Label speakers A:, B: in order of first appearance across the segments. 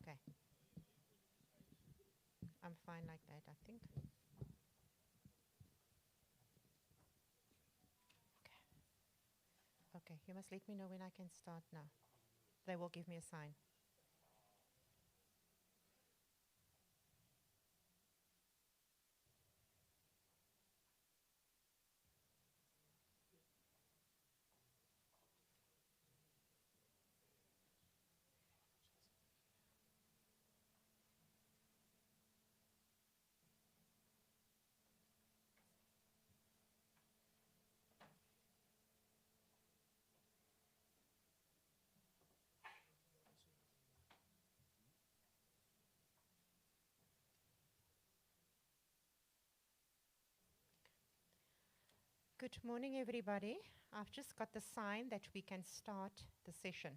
A: Okay. I'm fine like that, I think. Okay. Okay, you must let me know when I can start now. They will give me a sign. Good morning, everybody. I've just got the sign that we can start the session.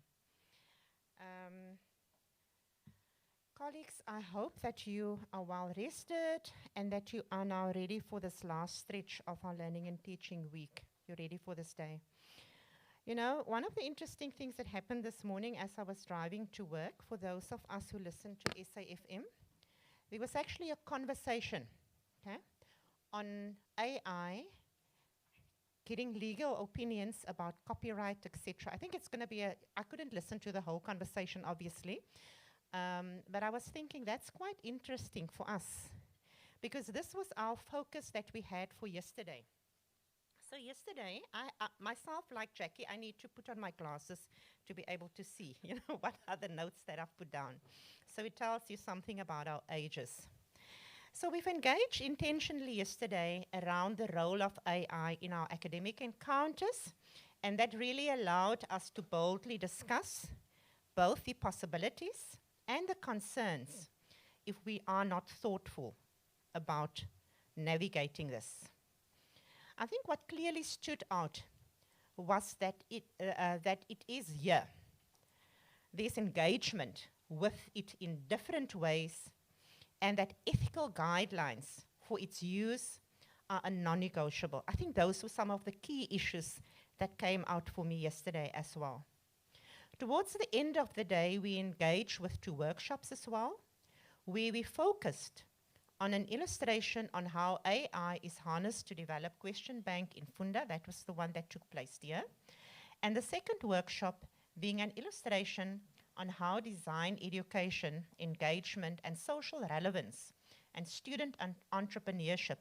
A: Colleagues, I hope that you are well rested and that you are now ready for this last stretch of our learning and teaching week. You're ready for this day. You know, one of the interesting things that happened this morning as I was driving to work, for those of us who listen to SAFM, there was actually a conversation, okay, on AI getting legal opinions about copyright, etc. I think it's going to be I couldn't listen to the whole conversation, obviously, but I was thinking that's quite interesting for us because this was our focus that we had for yesterday. So yesterday, I myself, like Jackie, I need to put on my glasses to be able to see, what are the notes that I've put down. So it tells you something about our ages. So we've engaged intentionally yesterday around the role of AI in our academic encounters, and that really allowed us to boldly discuss both the possibilities and the concerns if we are not thoughtful about navigating this. I think what clearly stood out was that it is here. There's engagement with it in different ways, and that ethical guidelines for its use are a non-negotiable. I think those were some of the key issues that came out for me yesterday as well. Towards the end of the day, we engaged with 2 workshops as well, where we focused on an illustration on how AI is harnessed to develop question bank in Funda. That was the one that took place here. And the second workshop being an illustration on how design education, engagement, and social relevance and student entrepreneurship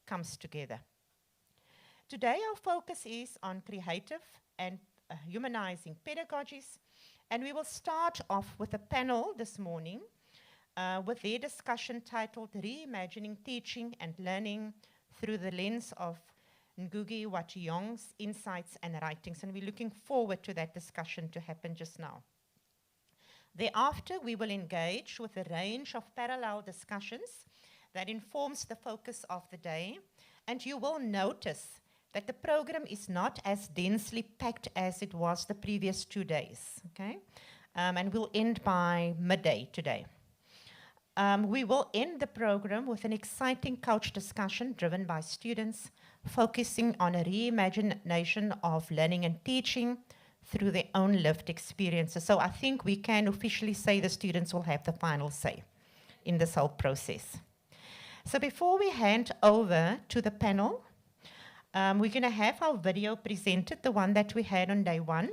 A: comes together. Today, our focus is on creative and humanizing pedagogies, and we will start off with a panel this morning with their discussion titled Reimagining Teaching and Learning Through the Lens of Ngugi wa Thiong's Insights and Writings, and we're looking forward to that discussion to happen just now. Thereafter, we will engage with a range of parallel discussions that informs the focus of the day, and you will notice that the program is not as densely packed as it was the previous 2 days, okay? And we'll end by midday today. We will end the program with an exciting couch discussion driven by students, focusing on a reimagination of learning and teaching through their own lived experiences. So I think we can officially say the students will have the final say in this whole process. So before we hand over to the panel, we're going to have our video presented, the one that we had on day 1,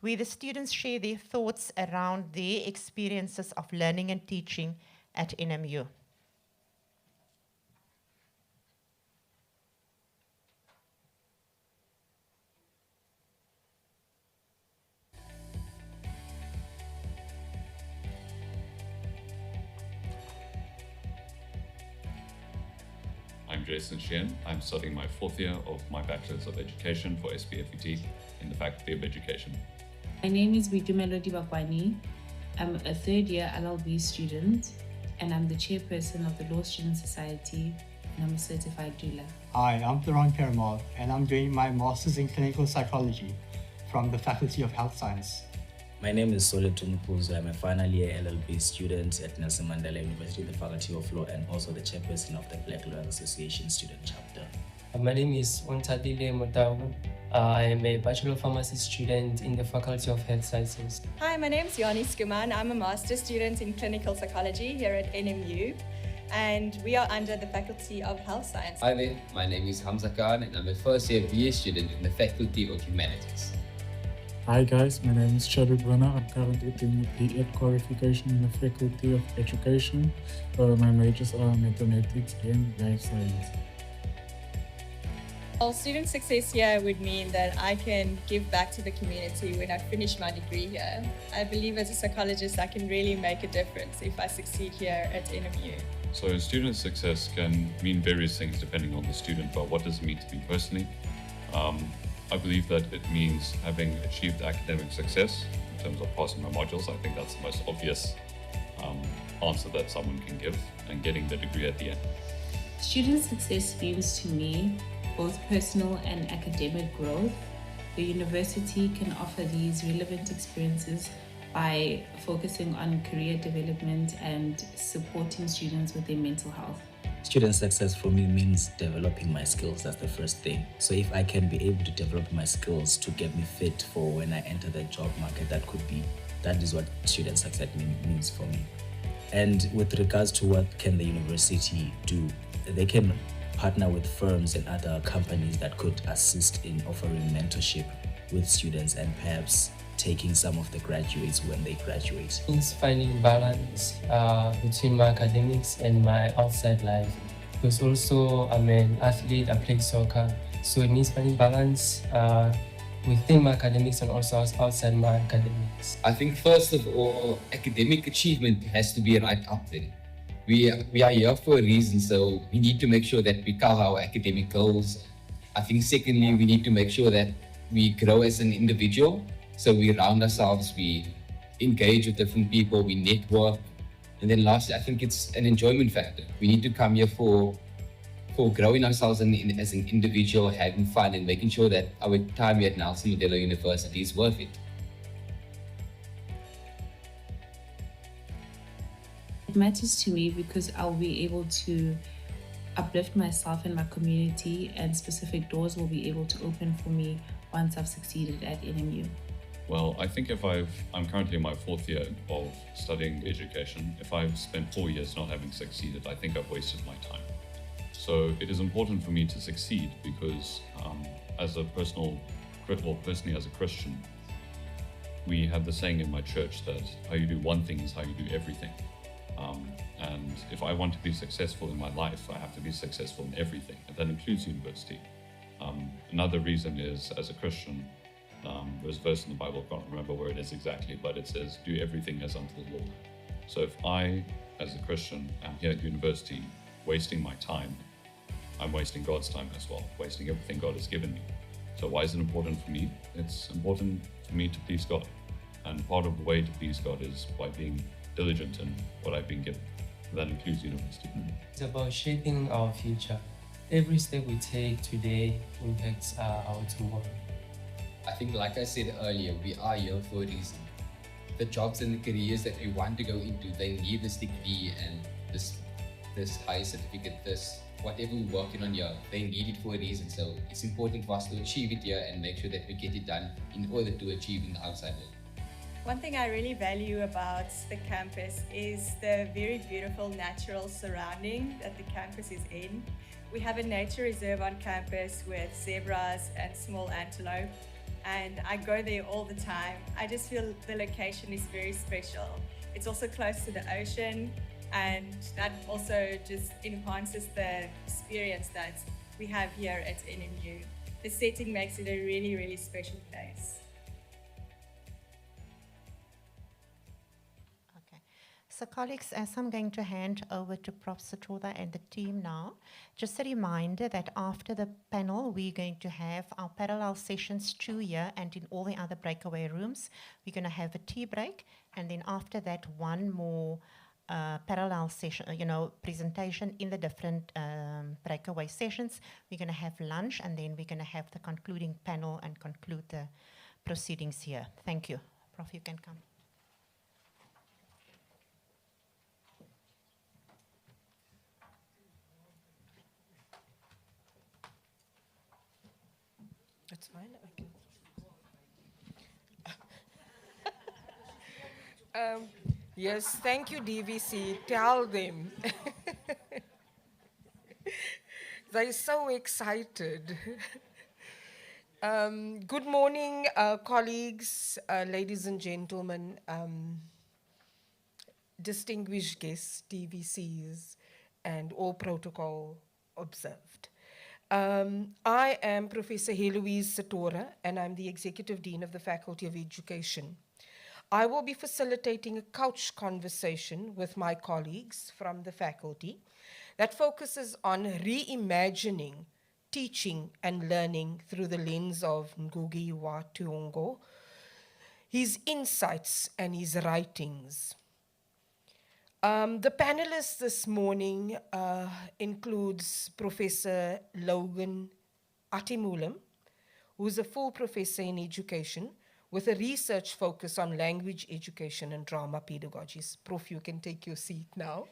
A: where the students share their thoughts around their experiences of learning and teaching at NMU.
B: I'm Jason Sheehan. I'm studying my 4th year of my Bachelor's of Education for SPFET in the Faculty of Education.
C: My name is Melody Bakwani. I'm a 3rd year LLB student, and I'm the chairperson of the Law Student Society, and I'm a certified doula.
D: Hi, I'm Theron Paramal, and I'm doing my Master's in Clinical Psychology from the Faculty of Health Science.
E: My name is Soleton Puzo. I'm a final year LLB student at Nelson Mandela University, the Faculty of Law, and also the chairperson of the Black Lawyers Association Student Chapter.
F: My name is Ontadile Motawu. I am a Bachelor of Pharmacy student in the Faculty of Health Sciences.
G: Hi, my name is Yani Skuman. I'm a master's student in clinical psychology here at NMU, and we are under the Faculty of Health Science.
H: Hi there, my name is Hamza Khan, and I'm a first year BA student in the Faculty of Humanities.
I: Hi guys, my name is Chadwick Werner. I'm currently doing a BEd qualification in the Faculty of Education. My majors are mathematics and life science.
G: Well, student success here would mean that I can give back to the community when I finish my degree here. I believe as a psychologist I can really make a difference if I succeed here at NMU.
B: So student success can mean various things depending on the student, but what does it mean to me personally? I believe that it means having achieved academic success in terms of passing my modules. I think that's the most obvious answer that someone can give, and getting the degree at the end.
C: Student success means to me both personal and academic growth. The university can offer these relevant experiences by focusing on career development and supporting students with their mental health.
E: Student success for me means developing my skills. That's the first thing. So if I can be able to develop my skills to get me fit for when I enter the job market, that is what student success means for me. And with regards to what can the university do, they can partner with firms and other companies that could assist in offering mentorship with students and perhaps taking some of the graduates when they graduate.
F: It means finding balance between my academics and my outside life. Because also I'm an athlete, I play soccer. So it means finding balance within my academics and also outside my academics.
H: I think first of all, academic achievement has to be right up there. We are here for a reason, so we need to make sure that we cover our academic goals. I think secondly, we need to make sure that we grow as an individual. So we round ourselves, we engage with different people, we network. And then lastly, I think it's an enjoyment factor. We need to come here for growing ourselves as an individual, having fun, and making sure that our time here at Nelson Mandela University is worth it.
C: It matters to me because I'll be able to uplift myself and my community, and specific doors will be able to open for me once I've succeeded at NMU.
B: Well, I think I'm currently in my 4th year of studying education. If I've spent 4 years not having succeeded, I think I've wasted my time. So it is important for me to succeed because personally as a Christian, we have the saying in my church that how you do one thing is how you do everything. And if I want to be successful in my life, I have to be successful in everything, and that includes university. Another reason is, as a Christian, there's a verse in the Bible, I can't remember where it is exactly, but it says, do everything as unto the Lord. So if I, as a Christian, am here at university wasting my time, I'm wasting God's time as well, wasting everything God has given me. So why is it important for me? It's important for me to please God. And part of the way to please God is by being diligent in what I've been given. That includes university.
F: It's about shaping our future. Every step we take today impacts our tomorrow.
H: I think, like I said earlier, we are here for a reason. The jobs and the careers that we want to go into, they need this degree and this high certificate, this whatever we're working on here, they need it for a reason. So it's important for us to achieve it here and make sure that we get it done in order to achieve in the outside world.
G: One thing I really value about the campus is the very beautiful natural surrounding that the campus is in. We have a nature reserve on campus with zebras and small antelope, and I go there all the time. I just feel the location is very special. It's also close to the ocean, and that also just enhances the experience that we have here at NMU. The setting makes it a really, really special place.
A: So colleagues, as I'm going to hand over to Prof. Satoda and the team now, just a reminder that after the panel, we're going to have our parallel sessions 2 here, and in all the other breakaway rooms, we're going to have a tea break, and then after that, one more parallel session, presentation in the different breakaway sessions. We're going to have lunch, and then we're going to have the concluding panel and conclude the proceedings here. Thank you. Prof, you can come.
J: That's fine. Okay. Yes, thank you, DVC. Tell them. They're so excited. Good morning, colleagues, ladies and gentlemen, distinguished guests, DVCs, and all protocol observed. I am Professor Heloise Satora, and I'm the Executive Dean of the Faculty of Education. I will be facilitating a couch conversation with my colleagues from the faculty that focuses on reimagining teaching and learning through the lens of Ngugi wa Thiong'o, his insights and his writings. The panelists this morning includes Professor Logan Atimulam, who is a full professor in education with a research focus on language education and drama pedagogies. Prof, you can take your seat now.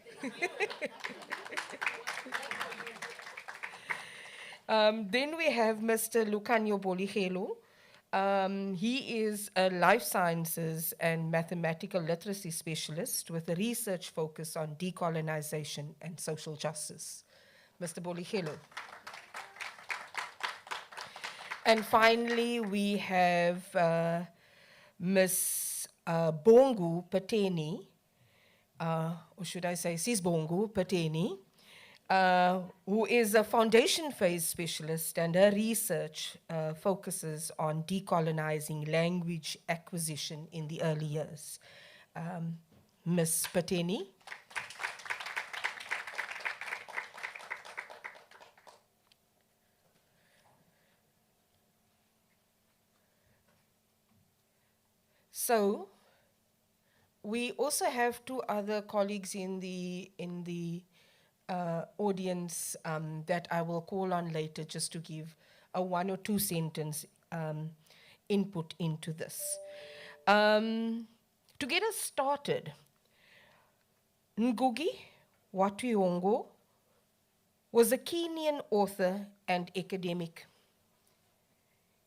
J: Then we have Mr. Lucanio Boligelo. He is a life sciences and mathematical literacy specialist with a research focus on decolonization and social justice. Mr. Boligelo. And finally, we have Ms. Bongu Pateni, or should I say Sis Bongu Pateni, who is a foundation phase specialist, and her research focuses on decolonizing language acquisition in the early years. Ms. Pateni. So, we also have two other colleagues in the audience that I will call on later just to give a 1 or 2 sentence input into this. To get us started, Ngugi wa Thiong'o was a Kenyan author and academic.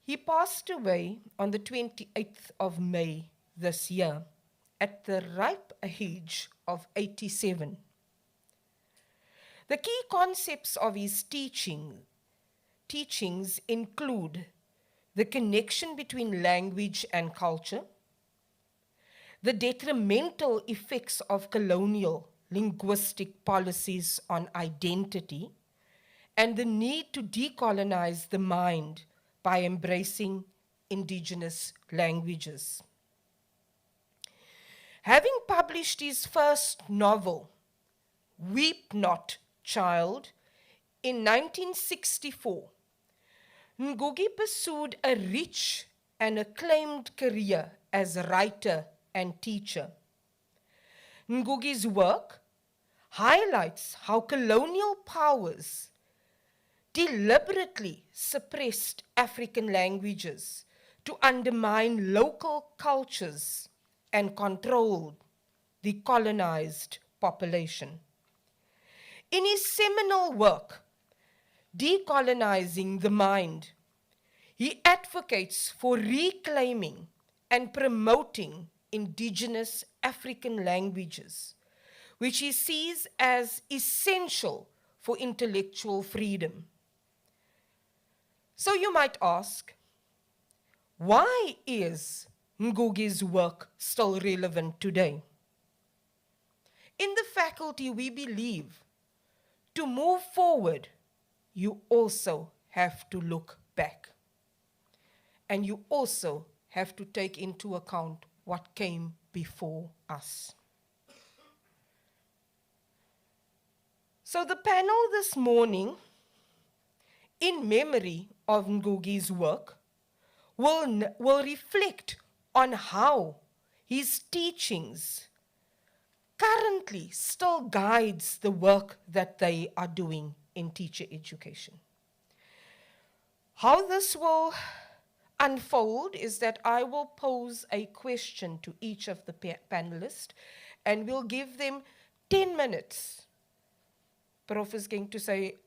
J: He passed away on the 28th of May this year at the ripe age of 87. The key concepts of his teachings include the connection between language and culture, the detrimental effects of colonial linguistic policies on identity, and the need to decolonize the mind by embracing indigenous languages. Having published his first novel, Weep Not, Child, in 1964, Ngugi pursued a rich and acclaimed career as a writer and teacher. Ngugi's work highlights how colonial powers deliberately suppressed African languages to undermine local cultures and controlled the colonized population. In his seminal work, Decolonizing the Mind, he advocates for reclaiming and promoting indigenous African languages, which he sees as essential for intellectual freedom. So you might ask, why is Ngugi's work still relevant today? In the faculty, we believe to move forward, you also have to look back. And you also have to take into account what came before us. So the panel this morning, in memory of Ngugi's work, will reflect on how his teachings currently still guides the work that they are doing in teacher education. How this will unfold is that I will pose a question to each of the panelists, and we'll give them 10 minutes. Prof is going to say,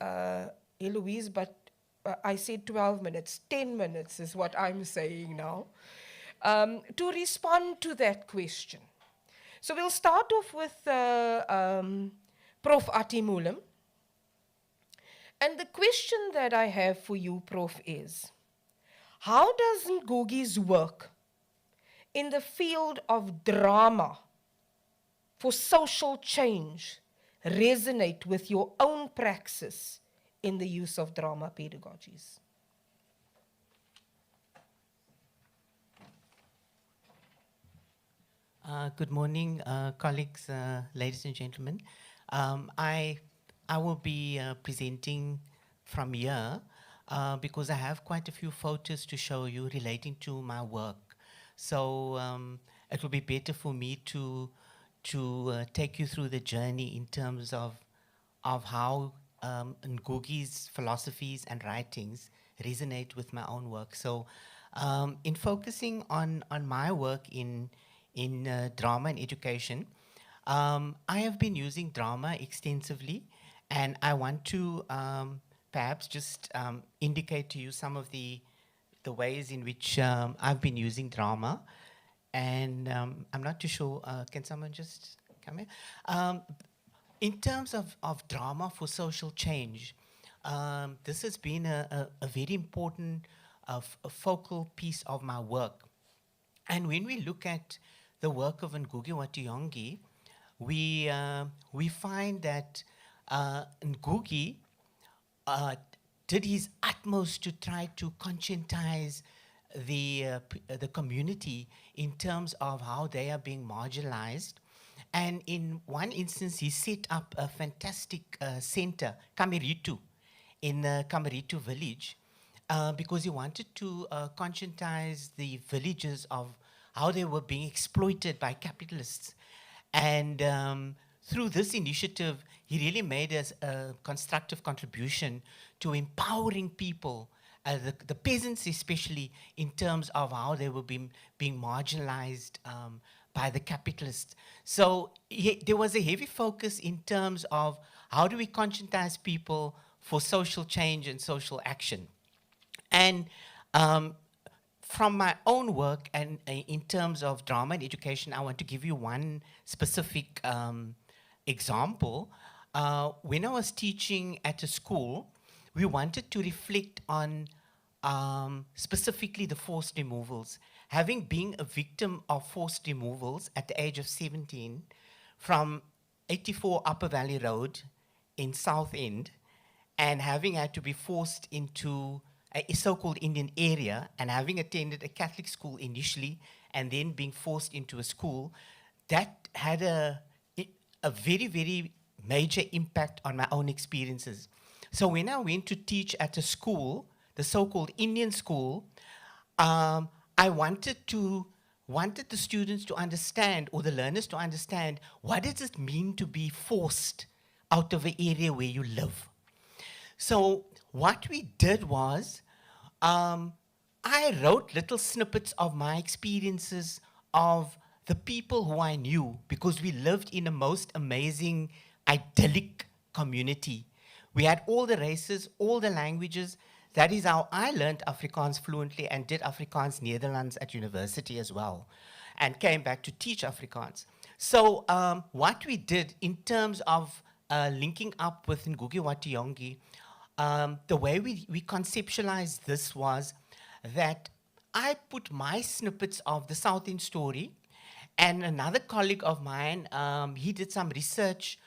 J: Eloise, but I said 12 minutes, 10 minutes is what I'm saying now, to respond to that question. So we'll start off with Prof. Atimulam. And the question that I have for you, Prof, is how does Ngugi's work in the field of drama for social change resonate with your own praxis in the use of drama pedagogies?
K: Good morning, colleagues, ladies and gentlemen. I will be presenting from here because I have quite a few photos to show you relating to my work. So it will be better for me to take you through the journey in terms of how Ngugi's philosophies and writings resonate with my own work. So in focusing on my work in drama and education, I have been using drama extensively, and I want to perhaps just indicate to you some of the ways in which I've been using drama. And I'm not too sure, can someone just come here? In terms of drama for social change, this has been a very important a focal piece of my work. And when we look at the work of Ngugi wa Thiong'o, we find that Ngugi did his utmost to try to conscientize the community in terms of how they are being marginalized. And in one instance, he set up a fantastic center, Kameritu, in Kameritu village, because he wanted to conscientize the villagers of how they were being exploited by capitalists. And through this initiative, he really made a constructive contribution to empowering people, the peasants especially, in terms of how they were being marginalized by the capitalists. So there was a heavy focus in terms of how do we conscientize people for social change and social action. And from my own work and in terms of drama and education, I want to give you one specific example. When I was teaching at a school, we wanted to reflect on specifically the forced removals. Having been a victim of forced removals at the age of 17 from 84 Upper Valley Road in South End, and having had to be forced into a so-called Indian area, and having attended a Catholic school initially, and then being forced into a school, that had a very, very major impact on my own experiences. So when I went to teach at a school, the so-called Indian school, I wanted the students to understand, or the learners to understand, what does it mean to be forced out of an area where you live? So what we did was, I wrote little snippets of my experiences of the people who I knew, because we lived in a most amazing, idyllic community. We had all the races, all the languages. That is how I learned Afrikaans fluently and did Afrikaans Netherlands at university as well, and came back to teach Afrikaans. So what we did in terms of linking up with Ngugi wa Thiong'o, the way we conceptualized this was that I put my snippets of the South End story, and another colleague of mine, he did some research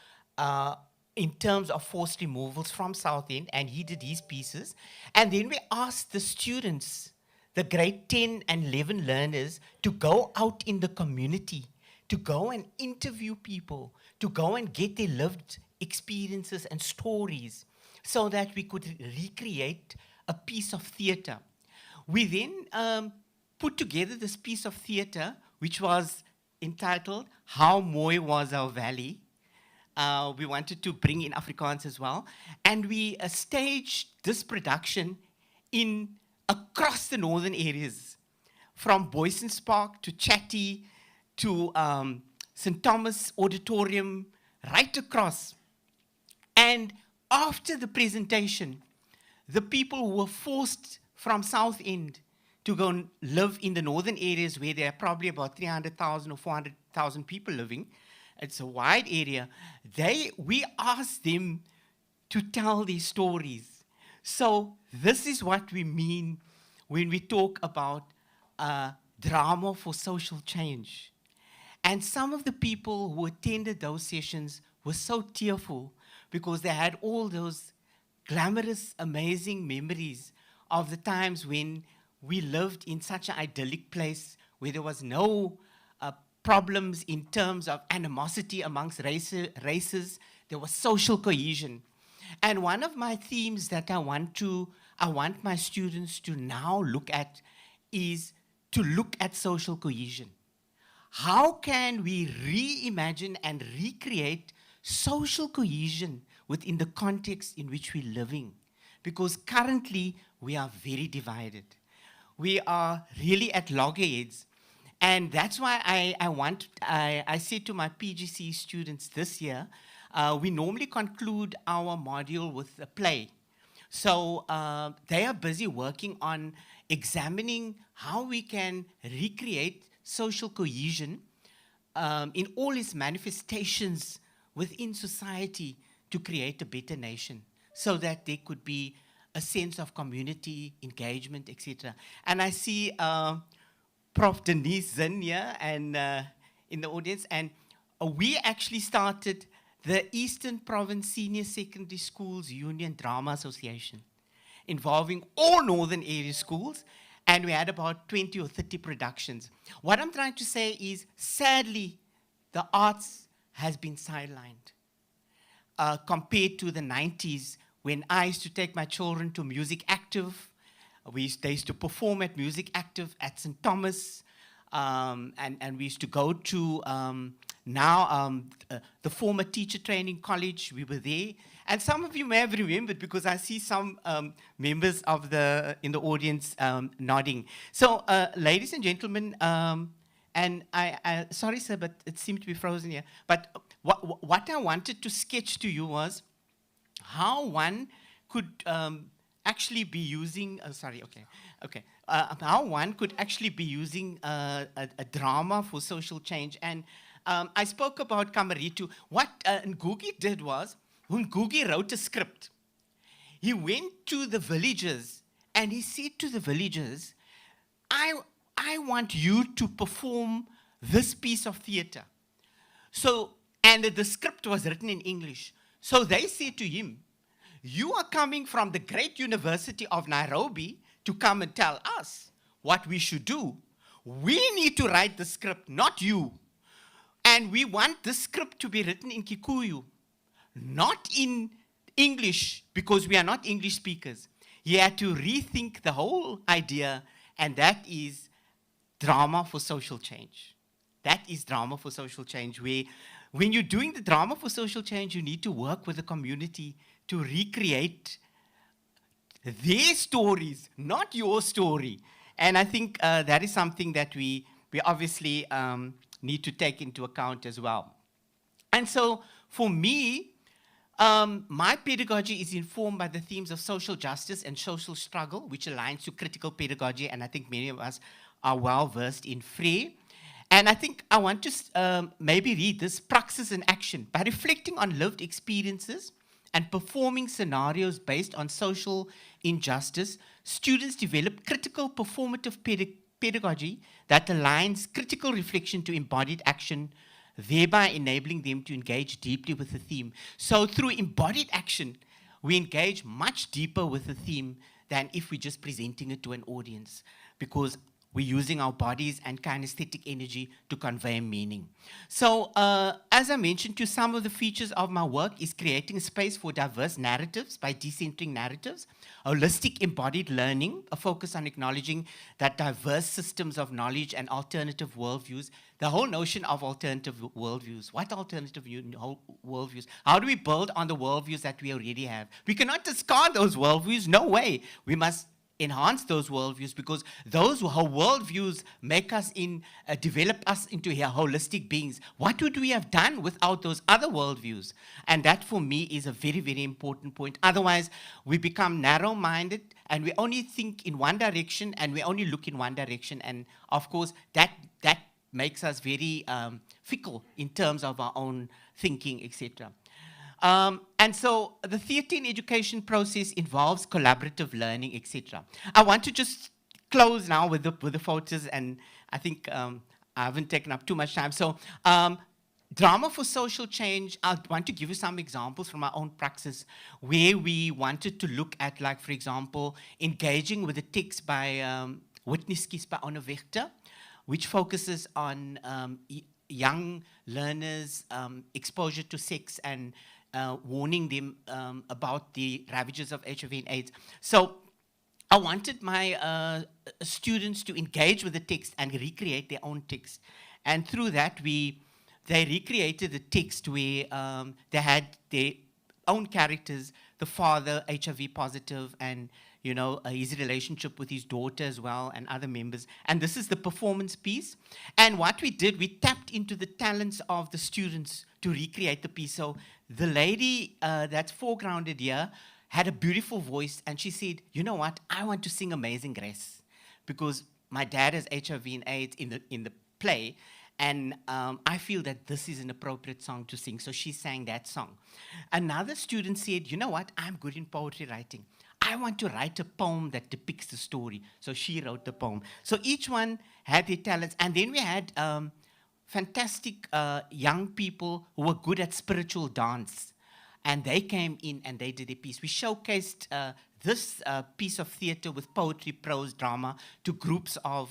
K: in terms of forced removals from South End, and he did his pieces. And then we asked the students, the grade 10 and 11 learners, to go out in the community, to go and interview people, to go and get their lived experiences and stories, so that we could recreate a piece of theater. We then put together this piece of theater, which was entitled How Mooi Was Our Valley. We wanted to bring in Afrikaans as well. And we staged this production in across the northern areas, from Boysons Park to Chatty to St. Thomas Auditorium, right across. And after the presentation, the people who were forced from South End to go and live in the northern areas where there are probably about 300,000 or 400,000 people living. It's a wide area. We asked them to tell these stories. So this is what we mean when we talk about drama for social change. And some of the people who attended those sessions were so tearful because they had all those glamorous, amazing memories of the times when we lived in such an idyllic place where there was no problems in terms of animosity amongst races. There was social cohesion. And one of my themes that I want my students to now look at is to look at social cohesion. How can we reimagine and recreate social cohesion within the context in which we're living? Because currently we are very divided. We are really at loggerheads. And that's why I said to my PGC students this year, we normally conclude our module with a play. So they are busy working on examining how we can recreate social cohesion in all its manifestations within society to create a better nation so that there could be a sense of community, engagement, etc. And I see Prof. Denise Zinn here and in the audience, and we actually started the Eastern Province Senior Secondary Schools Union Drama Association, involving all northern area schools, and we had about 20 or 30 productions. What I'm trying to say is, sadly, the arts has been sidelined compared to the 90s when I used to take my children to Music Active. They used to perform at Music Active at St. Thomas, and we used to go to the former teacher training college. We were there. And some of you may have remembered because I see some members in the audience nodding. So, ladies and gentlemen, and I sorry, sir, but it seemed to be frozen here. But what I wanted to sketch to you was how one could actually be using, how one could actually be using a drama for social change. And I spoke about Kamaritu. What Ngugi did was, Ngugi wrote a script. He went to the villagers and he said to the villagers, I want you to perform this piece of theater. So, and the script was written in English. So they said to him, you are coming from the great University of Nairobi to come and tell us what we should do. We need to write the script, not you. And we want the script to be written in Kikuyu, not in English, because we are not English speakers. He had to rethink the whole idea, and that is drama for social change. That is drama for social change, where when you're doing the drama for social change, you need to work with the community to recreate their stories, not your story. And I think that is something that we obviously need to take into account as well. And so for me, my pedagogy is informed by the themes of social justice and social struggle, which aligns to critical pedagogy, and I think many of us are well versed in FRE. And I think I want to maybe read this praxis in action. By reflecting on lived experiences and performing scenarios based on social injustice, students develop critical performative pedagogy that aligns critical reflection to embodied action, thereby enabling them to engage deeply with the theme. So through embodied action, we engage much deeper with the theme than if we're just presenting it to an audience, because we're using our bodies and kinesthetic energy to convey meaning. So as I mentioned, some of the features of my work is creating a space for diverse narratives by decentering narratives, holistic embodied learning, a focus on acknowledging that diverse systems of knowledge and alternative worldviews, the whole notion of alternative worldviews. What alternative worldviews? How do we build on the worldviews that we already have? We cannot discard those worldviews, no way. We must enhance those worldviews, because those worldviews make us develop us into holistic beings. What would we have done without those other worldviews? And that for me is a very, very important point. Otherwise, we become narrow-minded and we only think in one direction and we only look in one direction. And of course, that makes us very fickle in terms of our own thinking, etc. And so the theatre in education process involves collaborative learning, etc. I want to just close now with the photos, and I think I haven't taken up too much time. So drama for social change, I want to give you some examples from our own praxis where we wanted to look at, like, for example, engaging with a text by Witneskis by Onno Vechter, which focuses on young learners' exposure to sex and warning them about the ravages of HIV and AIDS. So I wanted my students to engage with the text and recreate their own text. And through that, they recreated a text where they had their own characters, the father, HIV positive, and his relationship with his daughter as well and other members. And this is the performance piece. And what we did, we tapped into the talents of the students to recreate the piece. So the lady that's foregrounded here had a beautiful voice, and she said, you know what, I want to sing Amazing Grace because my dad has HIV and AIDS in the play, and I feel that this is an appropriate song to sing. So she sang that song. Another student said, you know what, I'm good in poetry writing. I want to write a poem that depicts the story. So she wrote the poem. So each one had their talents. And then we had fantastic young people who were good at spiritual dance. And they came in and they did a piece. We showcased this piece of theatre with poetry, prose, drama to groups of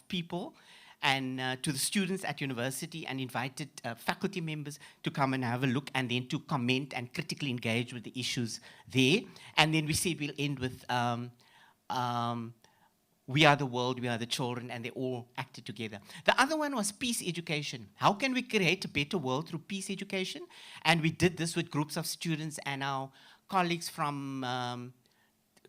K: people and to the students at university, and invited faculty members to come and have a look and then to comment and critically engage with the issues there. And then we said we'll end with We Are the World, We Are the Children, and they all acted together. The other one was peace education. How can we create a better world through peace education? And we did this with groups of students and our colleagues from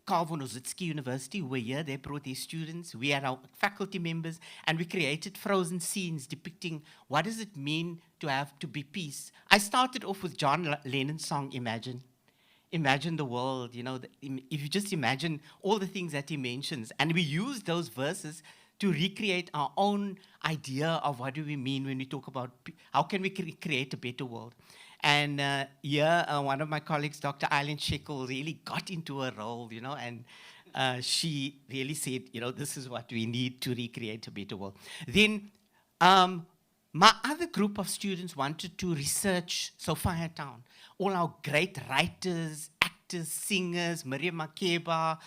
K: Carl von Ossitsky University who were here. They brought their students. We had our faculty members, and we created frozen scenes depicting what does it mean to have to be peace. I started off with John Lennon's song, Imagine. Imagine the world, if you just imagine all the things that he mentions. And we used those verses to recreate our own idea of what do we mean when we talk about how can we create a better world. And one of my colleagues, Dr. Eileen Shekel, really got into her role, and she really said, this is what we need to recreate a better world. Then my other group of students wanted to research Sophia Town. All our great writers, actors, singers, Miriam Makeba,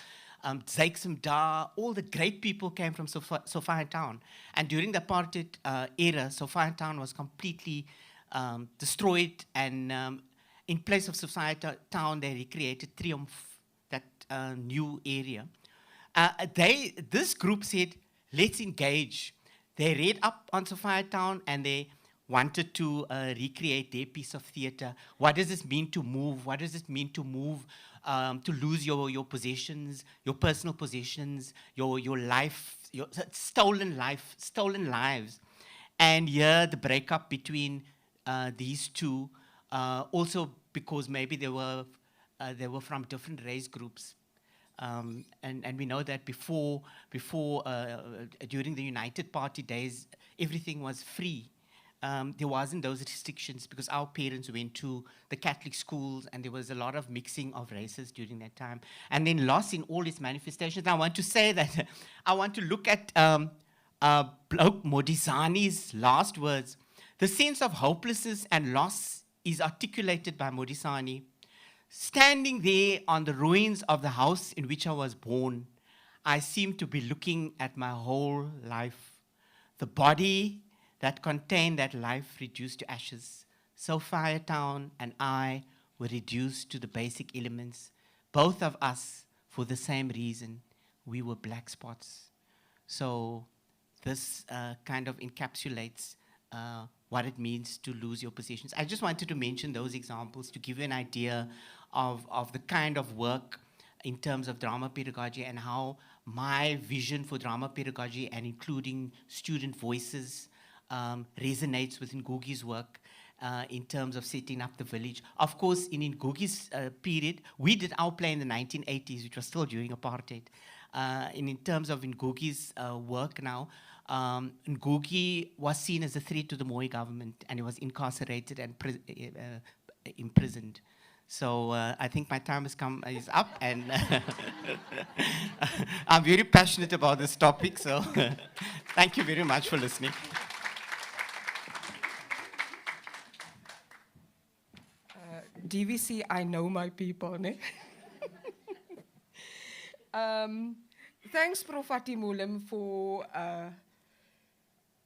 K: Zaiksum Da, all the great people came from Sophia Town. And during the apartheid era, Sophia Town was completely destroyed, and in place of Sophia Town, they recreated Triumph, that new area. This group said, let's engage. They read up on Sophia Town and they wanted to recreate their piece of theatre. What does this mean to move? What does it mean to move, to lose your possessions, your personal possessions, your life, your stolen lives? And here the breakup between these two, also because maybe they were from different race groups. And we know that before during the United Party days, everything was free. There wasn't those restrictions because our parents went to the Catholic schools, and there was a lot of mixing of races during that time. And then loss in all its manifestations. I want to say that I want to look at Bloke Modisani's last words. The sense of hopelessness and loss is articulated by Modisani. Standing there on the ruins of the house in which I was born, I seem to be looking at my whole life. The body that contained that life reduced to ashes. Sophia Town and I were reduced to the basic elements, both of us for the same reason. We were black spots. So this kind of encapsulates what it means to lose your possessions. I just wanted to mention those examples to give you an idea of the kind of work in terms of drama pedagogy and how my vision for drama pedagogy and including student voices resonates with Ngugi's work in terms of setting up the village. Of course, in Ngugi's period, we did our play in the 1980s, which was still during apartheid. And in terms of Ngugi's work now, Ngugi was seen as a threat to the Moi government, and he was incarcerated and imprisoned. So I think my time is up, and I'm very passionate about this topic. So thank you very much for listening.
J: DVC, I know my people. Ne? Thanks, Prof. Atimulim, for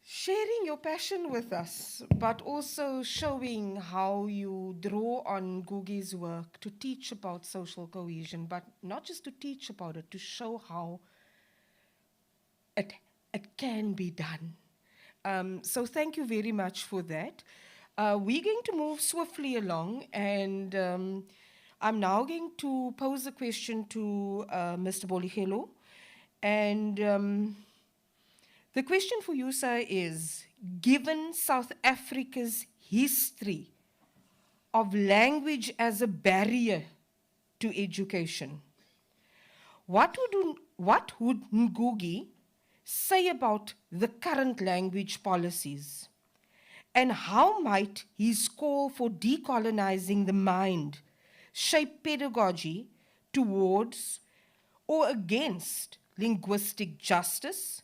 J: sharing your passion with us, but also showing how you draw on Ngugi's work to teach about social cohesion, but not just to teach about it, to show how it can be done. So thank you very much for that. We're going to move swiftly along, and I'm now going to pose a question to Mr. Boligelo. And the question for you, sir, is, given South Africa's history of language as a barrier to education, what would Ngugi say about the current language policies? And how might his call for decolonizing the mind shape pedagogy towards or against linguistic justice,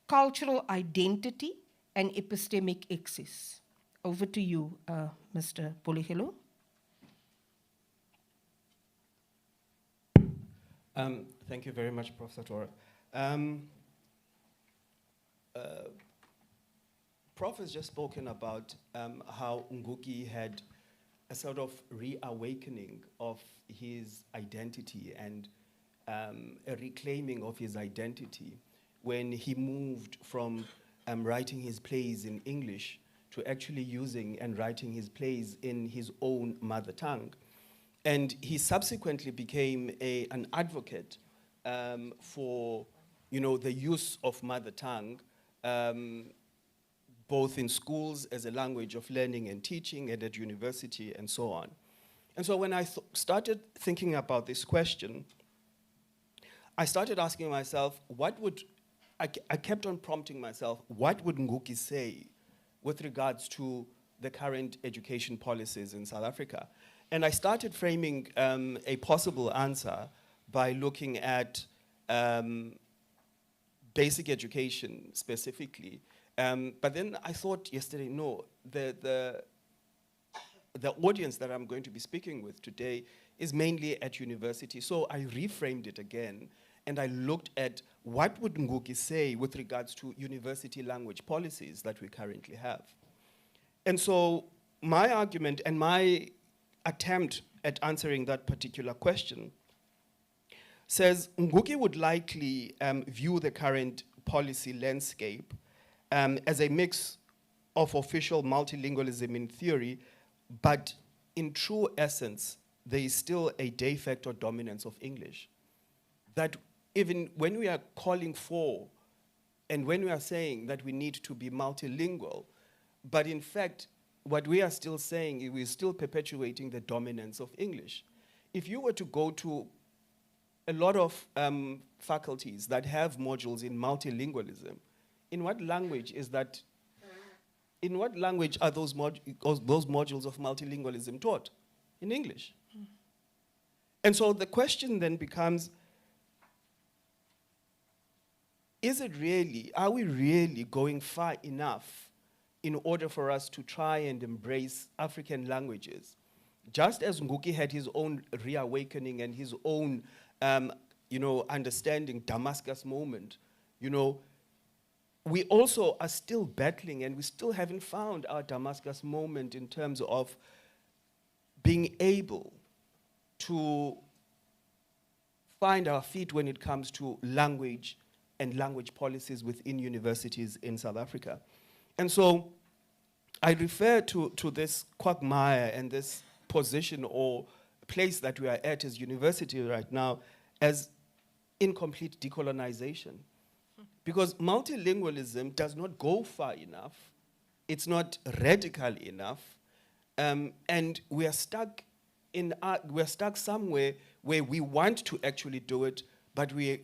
J: cultural identity, and epistemic excess? Over to you, Mr. Boligelo.
L: Thank you very much, Professor Tora. Prof has just spoken about how Ngugi had a sort of reawakening of his identity and a reclaiming of his identity when he moved from writing his plays in English to actually using and writing his plays in his own mother tongue. And he subsequently became an advocate for, the use of mother tongue, both in schools as a language of learning and teaching, and at university, and so on. And so when I started thinking about this question, I started asking myself, I kept on prompting myself, what would Ngugi say with regards to the current education policies in South Africa? And I started framing a possible answer by looking at basic education specifically. But then I thought yesterday, no, the audience that I'm going to be speaking with today is mainly at university. So I reframed it again, and I looked at what would Ngugi say with regards to university language policies that we currently have. And so my argument and my attempt at answering that particular question says Ngugi would likely view the current policy landscape as a mix of official multilingualism in theory, but in true essence, there is still a de facto dominance of English. That even when we are calling for, and when we are saying that we need to be multilingual, but in fact, what we are still saying is we're still perpetuating the dominance of English. If you were to go to a lot of faculties that have modules in multilingualism, in what language is that? In what language are those modules of multilingualism taught? In English. And so the question then becomes, are we really going far enough in order for us to try and embrace African languages? Just as Ngugi had his own reawakening and his own, understanding, Damascus moment, we also are still battling, and we still haven't found our Damascus moment in terms of being able to find our feet when it comes to language and language policies within universities in South Africa. And so I refer to this quagmire and this position or place that we are at as university right now as incomplete decolonization. Because multilingualism does not go far enough, it's not radical enough, and we are stuck somewhere where we want to actually do it, but we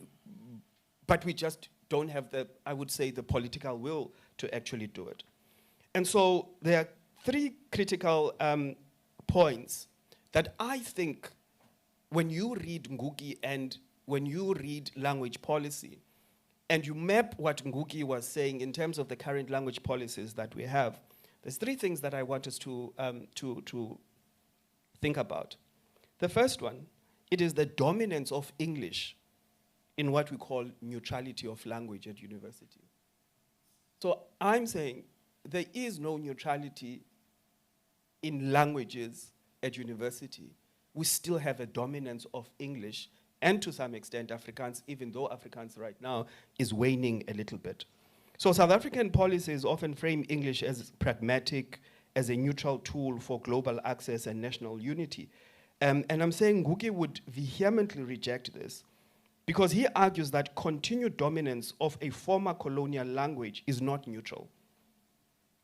L: just don't have the, I would say, the political will to actually do it. And so there are three critical points that I think when you read Ngugi and when you read language policy, and you map what Ngugi was saying in terms of the current language policies that we have, there's three things that I want us to think about. The first one, it is the dominance of English in what we call neutrality of language at university. So I'm saying there is no neutrality in languages at university. We still have a dominance of English and to some extent Afrikaans, even though Afrikaans right now is waning a little bit. So South African policies often frame English as pragmatic, as a neutral tool for global access and national unity. And I'm saying Ngugi would vehemently reject this because he argues that continued dominance of a former colonial language is not neutral.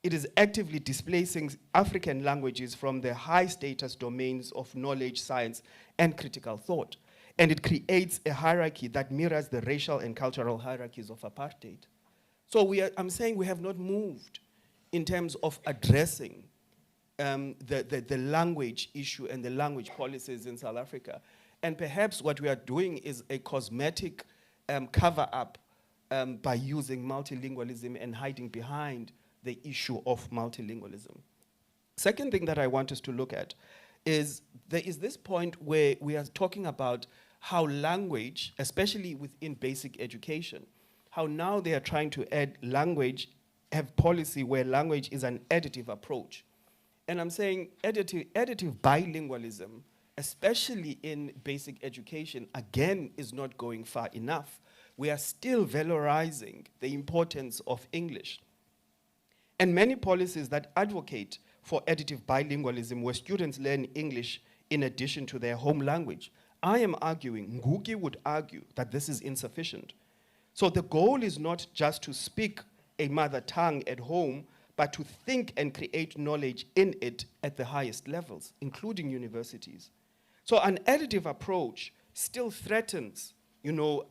L: It is actively displacing African languages from the high status domains of knowledge, science, and critical thought. And it creates a hierarchy that mirrors the racial and cultural hierarchies of apartheid. So I'm saying we have not moved in terms of addressing the language issue and the language policies in South Africa. And perhaps what we are doing is a cosmetic cover-up by using multilingualism and hiding behind the issue of multilingualism. Second thing that I want us to look at is there is this point where we are talking about how language, especially within basic education, how now they are trying to add language, have policy where language is an additive approach. And I'm saying additive bilingualism, especially in basic education, again, is not going far enough. We are still valorizing the importance of English. And many policies that advocate for additive bilingualism where students learn English in addition to their home language, I am arguing, Ngugi would argue that this is insufficient. So the goal is not just to speak a mother tongue at home, but to think and create knowledge in it at the highest levels, including universities. So an additive approach still threatens,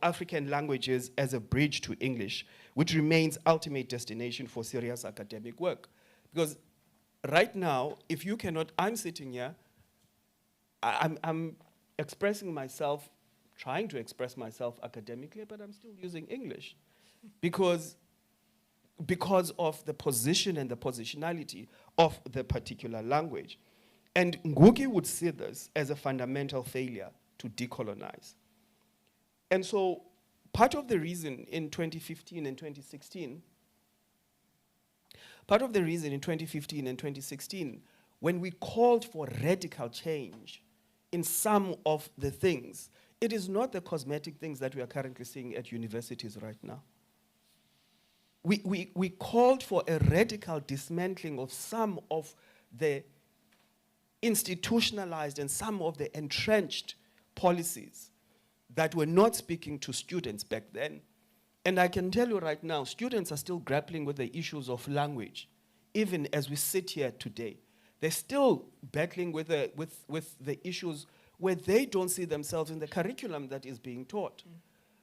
L: African languages as a bridge to English, which remains ultimate destination for serious academic work. Because right now, if you cannot, I'm sitting here, I'm expressing myself, trying to express myself academically, but I'm still using English because of the position and the positionality of the particular language. And Ngugi would see this as a fundamental failure to decolonize. And so part of the reason in 2015 and 2016, when we called for radical change in some of the things, it is not the cosmetic things that we are currently seeing at universities right now. We called for a radical dismantling of some of the institutionalized and some of the entrenched policies that were not speaking to students back then. And I can tell you right now, students are still grappling with the issues of language, even as we sit here today. They're still battling with the issues where they don't see themselves in the curriculum that is being taught,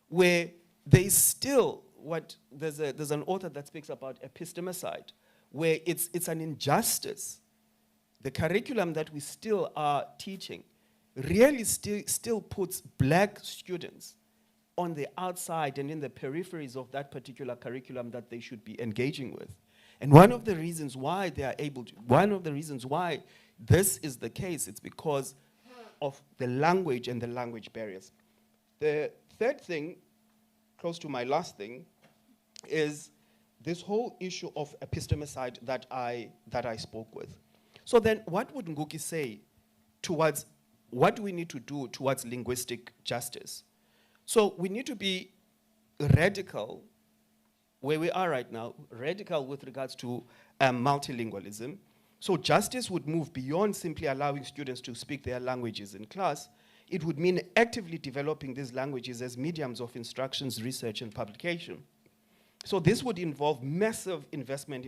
L: where there is still there's an author that speaks about epistemicide, where it's an injustice. The curriculum that we still are teaching really still puts black students on the outside and in the peripheries of that particular curriculum that they should be engaging with. And one of the reasons why this is the case, it's because of the language and the language barriers. The third thing, close to my last thing, is this whole issue of epistemicide that I spoke with. So then what would Ngugi say towards what do we need to do towards linguistic justice? So we need to be radical where we are right now, radical with regards to multilingualism. So justice would move beyond simply allowing students to speak their languages in class. It would mean actively developing these languages as mediums of instructions, research, and publication. So this would involve massive investment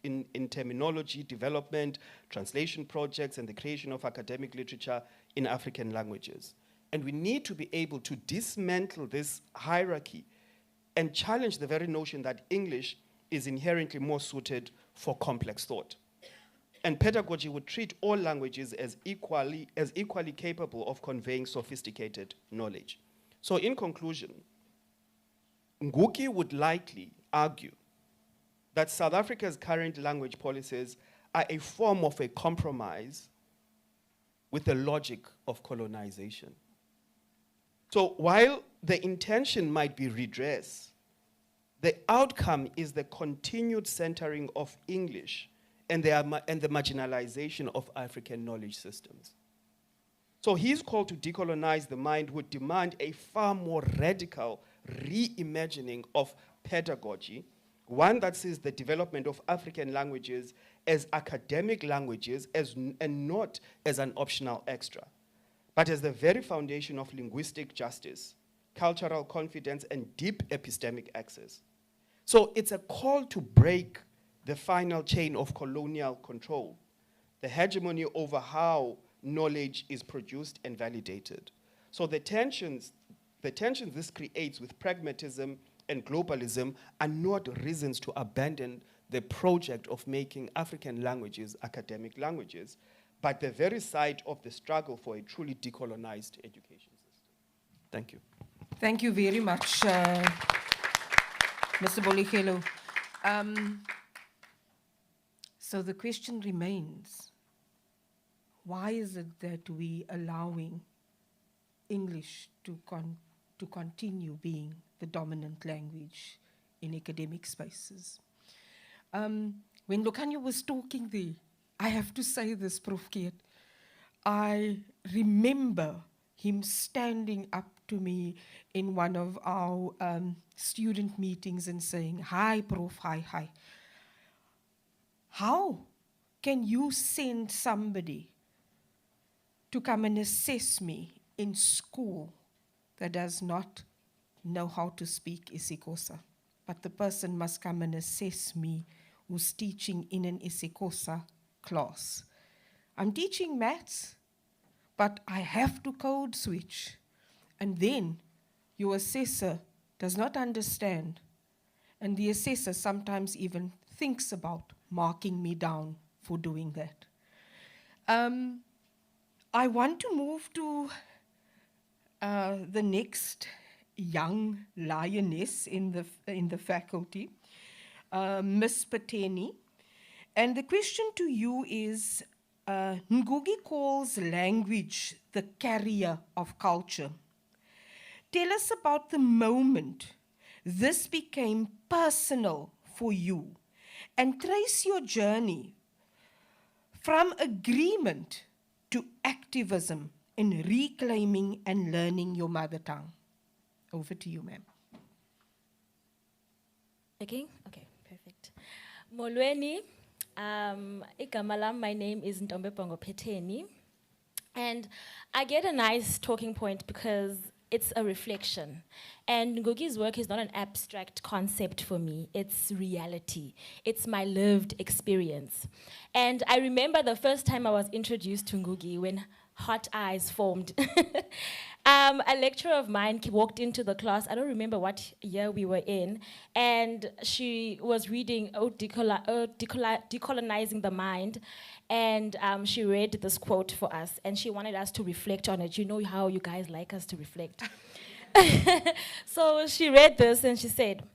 L: in terminology development, translation projects, and the creation of academic literature in African languages. And we need to be able to dismantle this hierarchy and challenge the very notion that English is inherently more suited for complex thought. And pedagogy would treat all languages as equally capable of conveying sophisticated knowledge. So in conclusion, Ngugi would likely argue that South Africa's current language policies are a form of a compromise with the logic of colonization. So while the intention might be redress, the outcome is the continued centering of English and the marginalization of African knowledge systems. So his call to decolonize the mind would demand a far more radical reimagining of pedagogy, one that sees the development of African languages as academic languages and not as an optional extra, but as the very foundation of linguistic justice, cultural confidence, and deep epistemic access. So it's a call to break the final chain of colonial control, the hegemony over how knowledge is produced and validated. So the tensions this creates with pragmatism and globalism are not reasons to abandon the project of making African languages academic languages, but the very site of the struggle for a truly decolonized education system. Thank you.
J: Thank you very much, Mr. Boligelo. So the question remains, why is it that we allowing English to continue being the dominant language in academic spaces? When Lokhanyo was talking there, I have to say this, Prof. Keet, I remember him standing up to me in one of our student meetings and saying, "Hi, Prof, hi. How can you send somebody to come and assess me in school that does not know how to speak isiXhosa? But the person must come and assess me who's teaching in an isiXhosa class. I'm teaching maths, but I have to code switch. And then your assessor does not understand. And the assessor sometimes even thinks about marking me down for doing that." I want to move to the next young lioness in the faculty, Miss Pateni. And the question to you is, Ngugi calls language the carrier of culture. Tell us about the moment this became personal for you and trace your journey from agreement to activism in reclaiming and learning your mother tongue. Over to you, ma'am.
M: Okay, perfect. Molweni, igama lam, my name is Ntombe Bongo Peteni. And I get a nice talking point because it's a reflection. And Ngugi's work is not an abstract concept for me, it's reality. It's my lived experience. And I remember the first time I was introduced to Ngugi when hot eyes formed. A lecturer of mine walked into the class, I don't remember what year we were in, and she was reading Decolonizing the Mind, and she read this quote for us, and she wanted us to reflect on it. You know how you guys like us to reflect. So she read this and she said,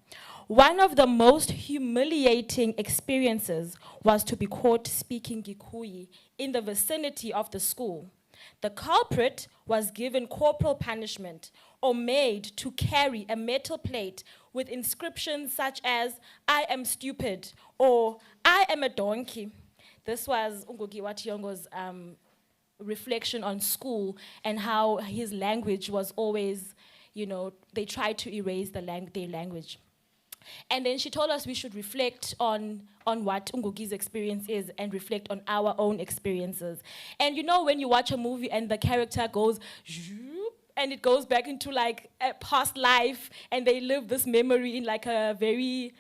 M: "One of the most humiliating experiences was to be caught speaking Gikuyu in the vicinity of the school. The culprit was given corporal punishment or made to carry a metal plate with inscriptions such as, 'I am stupid' or 'I am a donkey.'" This was Ngugi wa Thiong'o's reflection on school and how his language was always, they tried to erase their language. And then she told us we should reflect on what Ungugi's experience is and reflect on our own experiences. And you know when you watch a movie and the character goes, "Zhoop," and it goes back into like a past life and they live this memory in like a very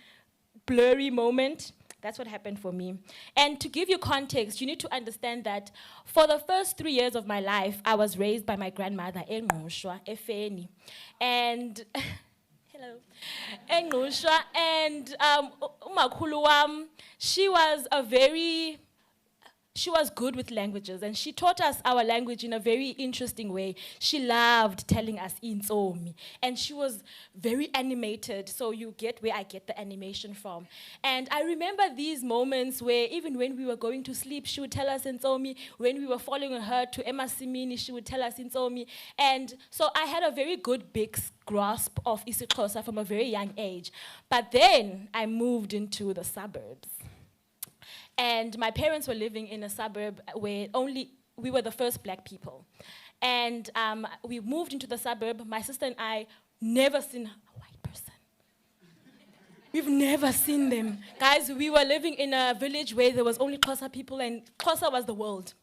M: blurry moment? That's what happened for me. And to give you context, you need to understand that for the first 3 years of my life, I was raised by my grandmother, Engqushwa, Efeni. And hello. Engqushwa, and umakhulu wam, she was good with languages, and she taught us our language in a very interesting way. She loved telling us intsomi, and she was very animated, so you get where I get the animation from. And I remember these moments where even when we were going to sleep, she would tell us intsomi. When we were following her to emasimini, she would tell us intsomi. And so I had a very good big grasp of isiXhosa from a very young age. But then I moved into the suburbs. And my parents were living in a suburb where we were the first black people. And we moved into the suburb. My sister and I never seen a white person. We've never seen them. Guys, we were living in a village where there was only Xhosa people, and Xhosa was the world.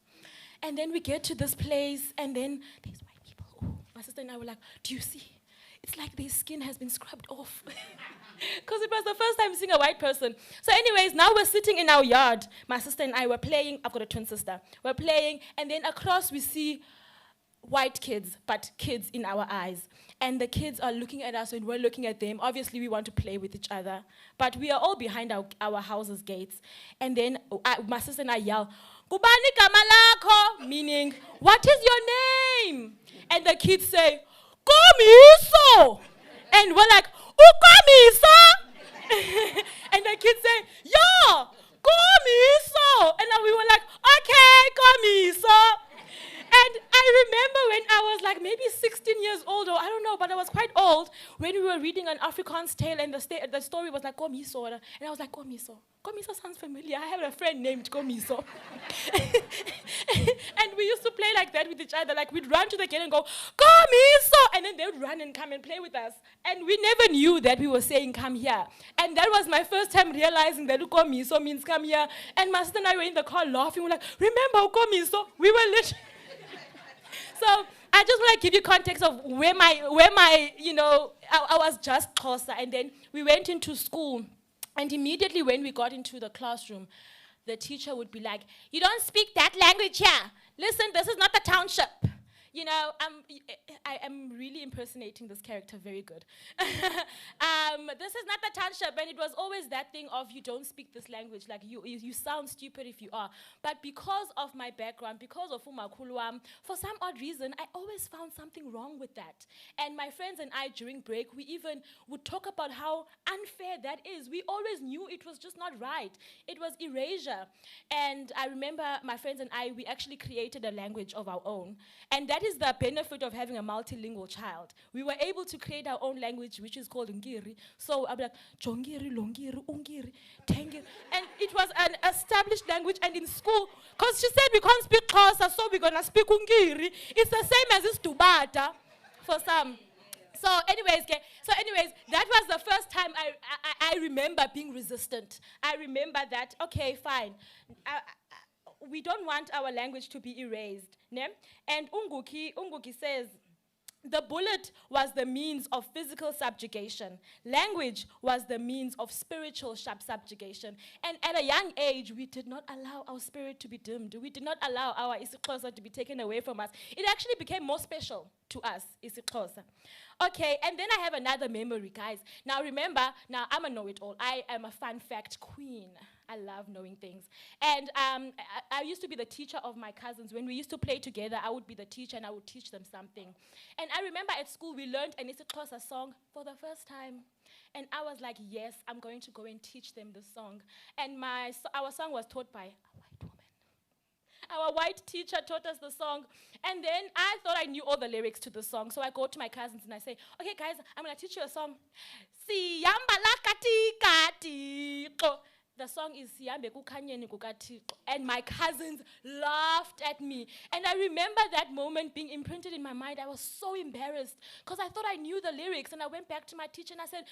M: And then we get to this place, and then there's white people. Ooh. My sister and I were like, do you see? It's like their skin has been scrubbed off. Because it was the first time seeing a white person. So anyways, now we're sitting in our yard. My sister and I were playing. I've got a twin sister. We're playing, and then across we see white kids, but kids in our eyes. And the kids are looking at us, and we're looking at them. Obviously, we want to play with each other. But we are all behind our house's gates. And then my sister and I yell, "Kubani gama lakho?" Meaning, what is your name? And the kids say, "Komiso." And we're like, "Ukomiso." And the kids say, "Yo, Komiso." And then we were like, "Okay, Komiso." And I remember when I was like maybe 16 years old, or I don't know, but I was quite old, when we were reading an Afrikaans tale and the story was like Komiso. And I was like, Komiso. Komiso sounds familiar. I have a friend named Komiso. And we used to play like that with each other. Like we'd run to the gate and go, Komiso! And then they would run and come and play with us. And we never knew that we were saying, come here. And that was my first time realizing that Komiso means come here. And my sister and I were in the car laughing. We're like, remember Komiso? We were literally... So I just want to give you context of where my you know, I was just Xhosa, and then we went into school, and immediately when we got into the classroom, the teacher would be like, "You don't speak that language here. Listen, this is not the township." You know, I am really impersonating this character very good. This is not the township, and it was always that thing of you don't speak this language, like you sound stupid if you are. But because of my background, because of umakhulu, for some odd reason, I always found something wrong with that. And my friends and I, during break, we even would talk about how unfair that is. We always knew it was just not right. It was erasure. And I remember my friends and I, we actually created a language of our own. And that is the benefit of having a multilingual child. We were able to create our own language, which is called Ngiri. So I'd be like, Jongiri, Longiri, Ungiri, Tengiri. And it was an established language. And in school, because she said we can't speak Xhosa, so we're going to speak Ungiri. It's the same as this Dubata for some. So anyways, that was the first time I remember being resistant. I remember that, okay, fine. We don't want our language to be erased. Ne? And Unguki says, the bullet was the means of physical subjugation. Language was the means of spiritual subjugation. And at a young age, we did not allow our spirit to be dimmed. We did not allow our isiXhosa to be taken away from us. It actually became more special to us, isiXhosa. Okay, and then I have another memory, guys. Now remember, now I'm a know-it-all. I am a fun fact queen. I love knowing things. And I used to be the teacher of my cousins. When we used to play together, I would be the teacher and I would teach them something. And I remember at school, we learned an isiXhosa song for the first time. And I was like, yes, I'm going to go and teach them this song. And our song was taught by a white woman. Our white teacher taught us the song. And then I thought I knew all the lyrics to the song. So I go to my cousins and I say, okay, guys, I'm going to teach you a song. Siyambala kati kati. The song is Siyambe kukhanyeni kukaThixo. And my cousins laughed at me. And I remember that moment being imprinted in my mind. I was so embarrassed because I thought I knew the lyrics. And I went back to my teacher and I said,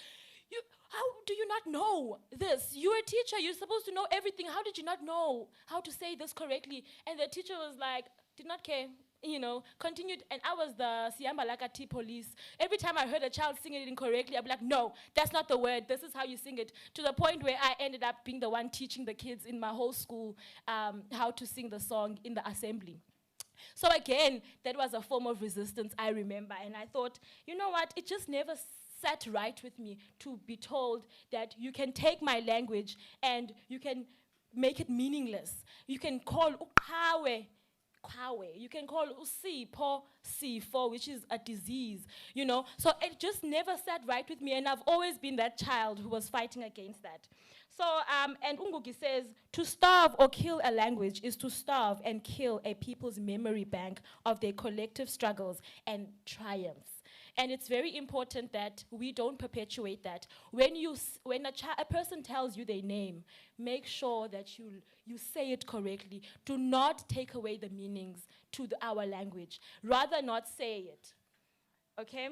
M: How do you not know this? You're a teacher. You're supposed to know everything. How did you not know how to say this correctly? And the teacher was like, did not care, continued. And I was the Siambalaka Tea police. Every time I heard a child singing it incorrectly, I'd be like, no, that's not the word. This is how you sing it. To the point where I ended up being the one teaching the kids in my whole school how to sing the song in the assembly. So again, that was a form of resistance, I remember. And I thought, you know what? It just never sat right with me to be told that you can take my language and you can make it meaningless. You can call ukawe, kawe. You can call usipo, sifo, which is a disease, So it just never sat right with me, and I've always been that child who was fighting against that. So, and Ungugi says, to starve or kill a language is to starve and kill a people's memory bank of their collective struggles and triumphs. And it's very important that we don't perpetuate that. When a person tells you their name, make sure that you say it correctly. Do not take away the meanings to our language. Rather not say it, okay?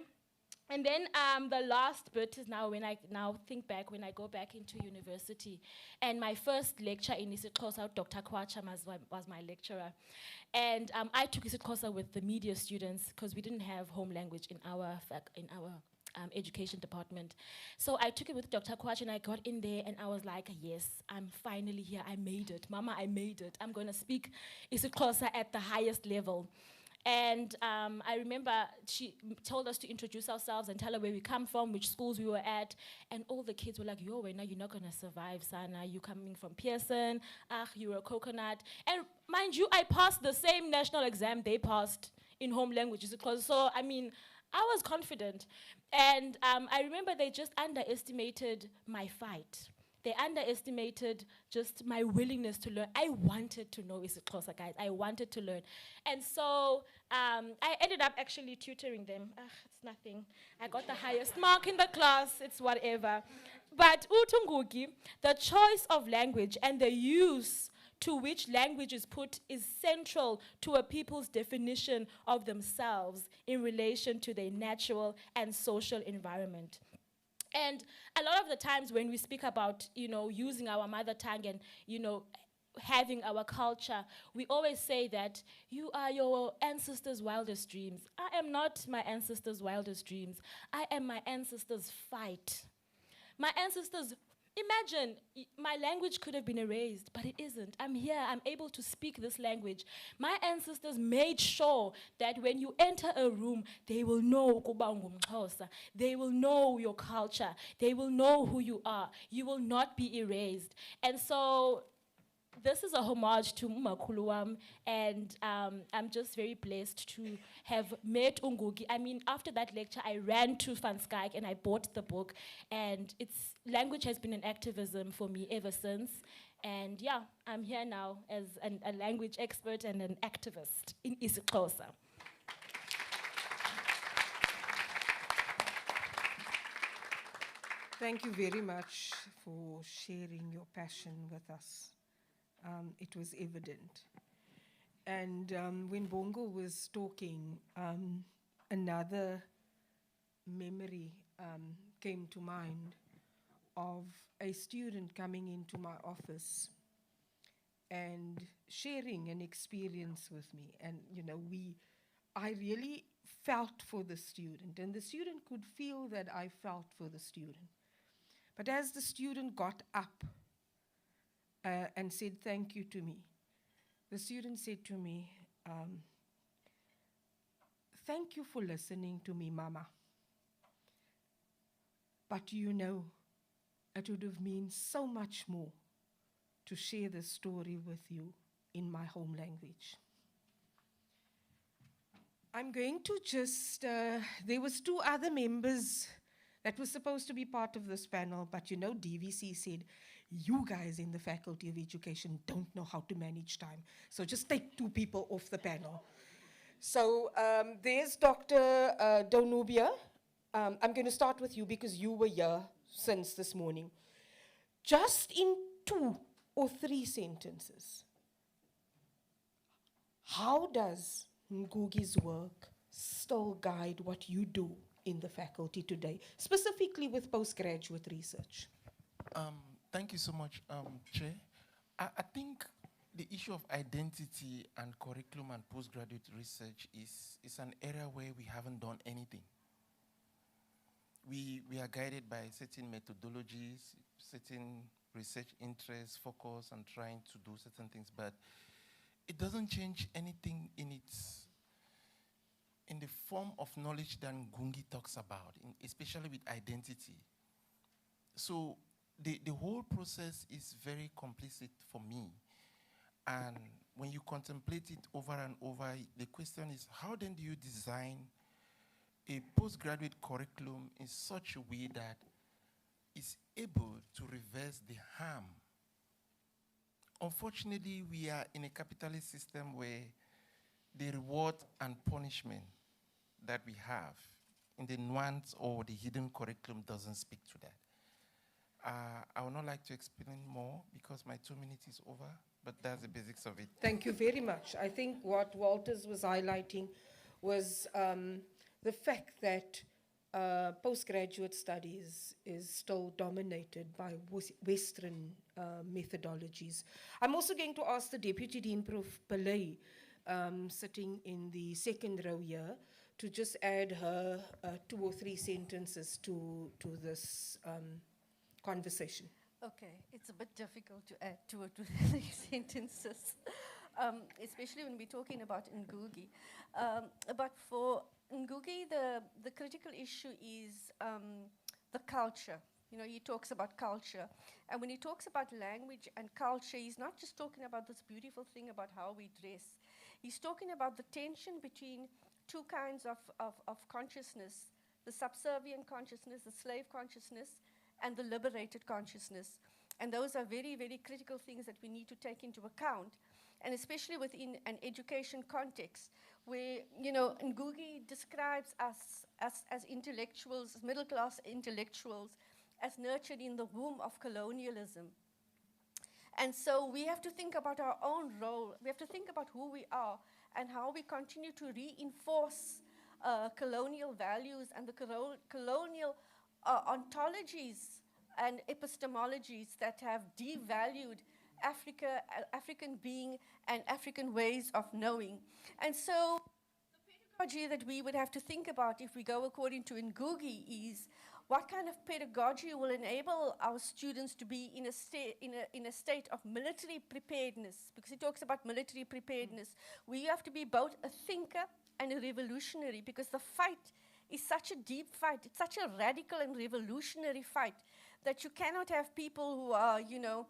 M: And then the last bit is now when I think back, when I go back into university. And my first lecture in isiXhosa, Dr. Kwacha was my lecturer. And I took isiXhosa with the media students because we didn't have home language in our education department. So I took it with Dr. Kwacha, and I got in there and I was like, yes, I'm finally here. I made it. Mama, I made it. I'm going to speak isiXhosa at the highest level. And I remember she told us to introduce ourselves and tell her where we come from, which schools we were at. And all the kids were like, yo, now you're not going to survive, Sana. You're coming from Pearson. You're a coconut. And mind you, I passed the same national exam they passed in home languages. So, I mean, I was confident. And I remember they just underestimated my fight. They underestimated just my willingness to learn. I wanted to know isiXhosa, guys. I wanted to learn. And so I ended up actually tutoring them. It's nothing. I got the highest mark in the class. It's whatever. But uTungugi, the choice of language and the use to which language is put is central to a people's definition of themselves in relation to their natural and social environment. And a lot of the times when we speak about, using our mother tongue and, having our culture, we always say that you are your ancestors' wildest dreams. I am not my ancestors' wildest dreams. I am my ancestors' fight. My ancestors, imagine, my language could have been erased, but it isn't. I'm here, I'm able to speak this language. My ancestors made sure that when you enter a room, they will know ukuba ungumXhosa. They will know your culture. They will know who you are. You will not be erased. And so this is a homage to umakhulu wam, and I'm just very blessed to have met Ungugi. I mean, after that lecture, I ran to Van Skyke and I bought the book, and language has been an activism for me ever since. And yeah, I'm here now as a language expert and an activist in isiXhosa.
J: Thank you very much for sharing your passion with us. It was evident. And when Bongo was talking, another memory came to mind of a student coming into my office and sharing an experience with me. And, I really felt for the student, and the student could feel that I felt for the student. But as the student got up and said thank you to me, the student said to me, thank you for listening to me, Mama. But it would have meant so much more to share this story with you in my home language. I'm going to just, there was 2 other members that were supposed to be part of this panel, but DVC said, you guys in the Faculty of Education don't know how to manage time, so just take 2 people off the panel. So there's Dr. Donubia. I'm going to start with you because you were here since this morning. Just in 2 or 3 sentences, how does Ngugi's work still guide what you do in the faculty today, specifically with postgraduate research?
N: Thank you so much, Chair. I think the issue of identity and curriculum and postgraduate research is an area where we haven't done anything. We are guided by certain methodologies, certain research interests, focus, and trying to do certain things, but it doesn't change anything in the form of knowledge that Ngungi talks about, especially with identity. So the whole process is very complicit for me. And when you contemplate it over and over, the question is, how then do you design a postgraduate curriculum in such a way that is able to reverse the harm? Unfortunately, we are in a capitalist system where the reward and punishment that we have in the nuance or the hidden curriculum doesn't speak to that. I would not like to explain more because my 2 minutes is over, but that's the basics of it.
J: Thank you very much. I think what Walters was highlighting was the fact that postgraduate studies is still dominated by Western methodologies. I'm also going to ask the Deputy Dean, Prof. Pillay, sitting in the second row here, to just add her 2 or 3 sentences to this conversation.
O: Okay, it's a bit difficult to add 2 or 3 sentences, especially when we're talking about Ngugi. But for Ngugi, the critical issue is the culture. You know, he talks about culture. And when he talks about language and culture, he's not just talking about this beautiful thing about how we dress. He's talking about the tension between 2 kinds of consciousness, the subservient consciousness, the slave consciousness, and the liberated consciousness. And those are very, very critical things that we need to take into account, and especially within an education context where, you know, Ngugi describes us as intellectuals, middle-class intellectuals, as nurtured in the womb of colonialism. And so we have to think about our own role. We have to think about who we are and how we continue to reinforce colonial values and the colonial ontologies and epistemologies that have devalued Africa, African being, and African ways of knowing. And so the pedagogy that we would have to think about if we go according to Ngugi is what kind of pedagogy will enable our students to be in a state of military preparedness, because he talks about military preparedness. We have to be both a thinker and a revolutionary, because the fight is such a deep fight. It's such a radical and revolutionary fight that you cannot have people who are, you know,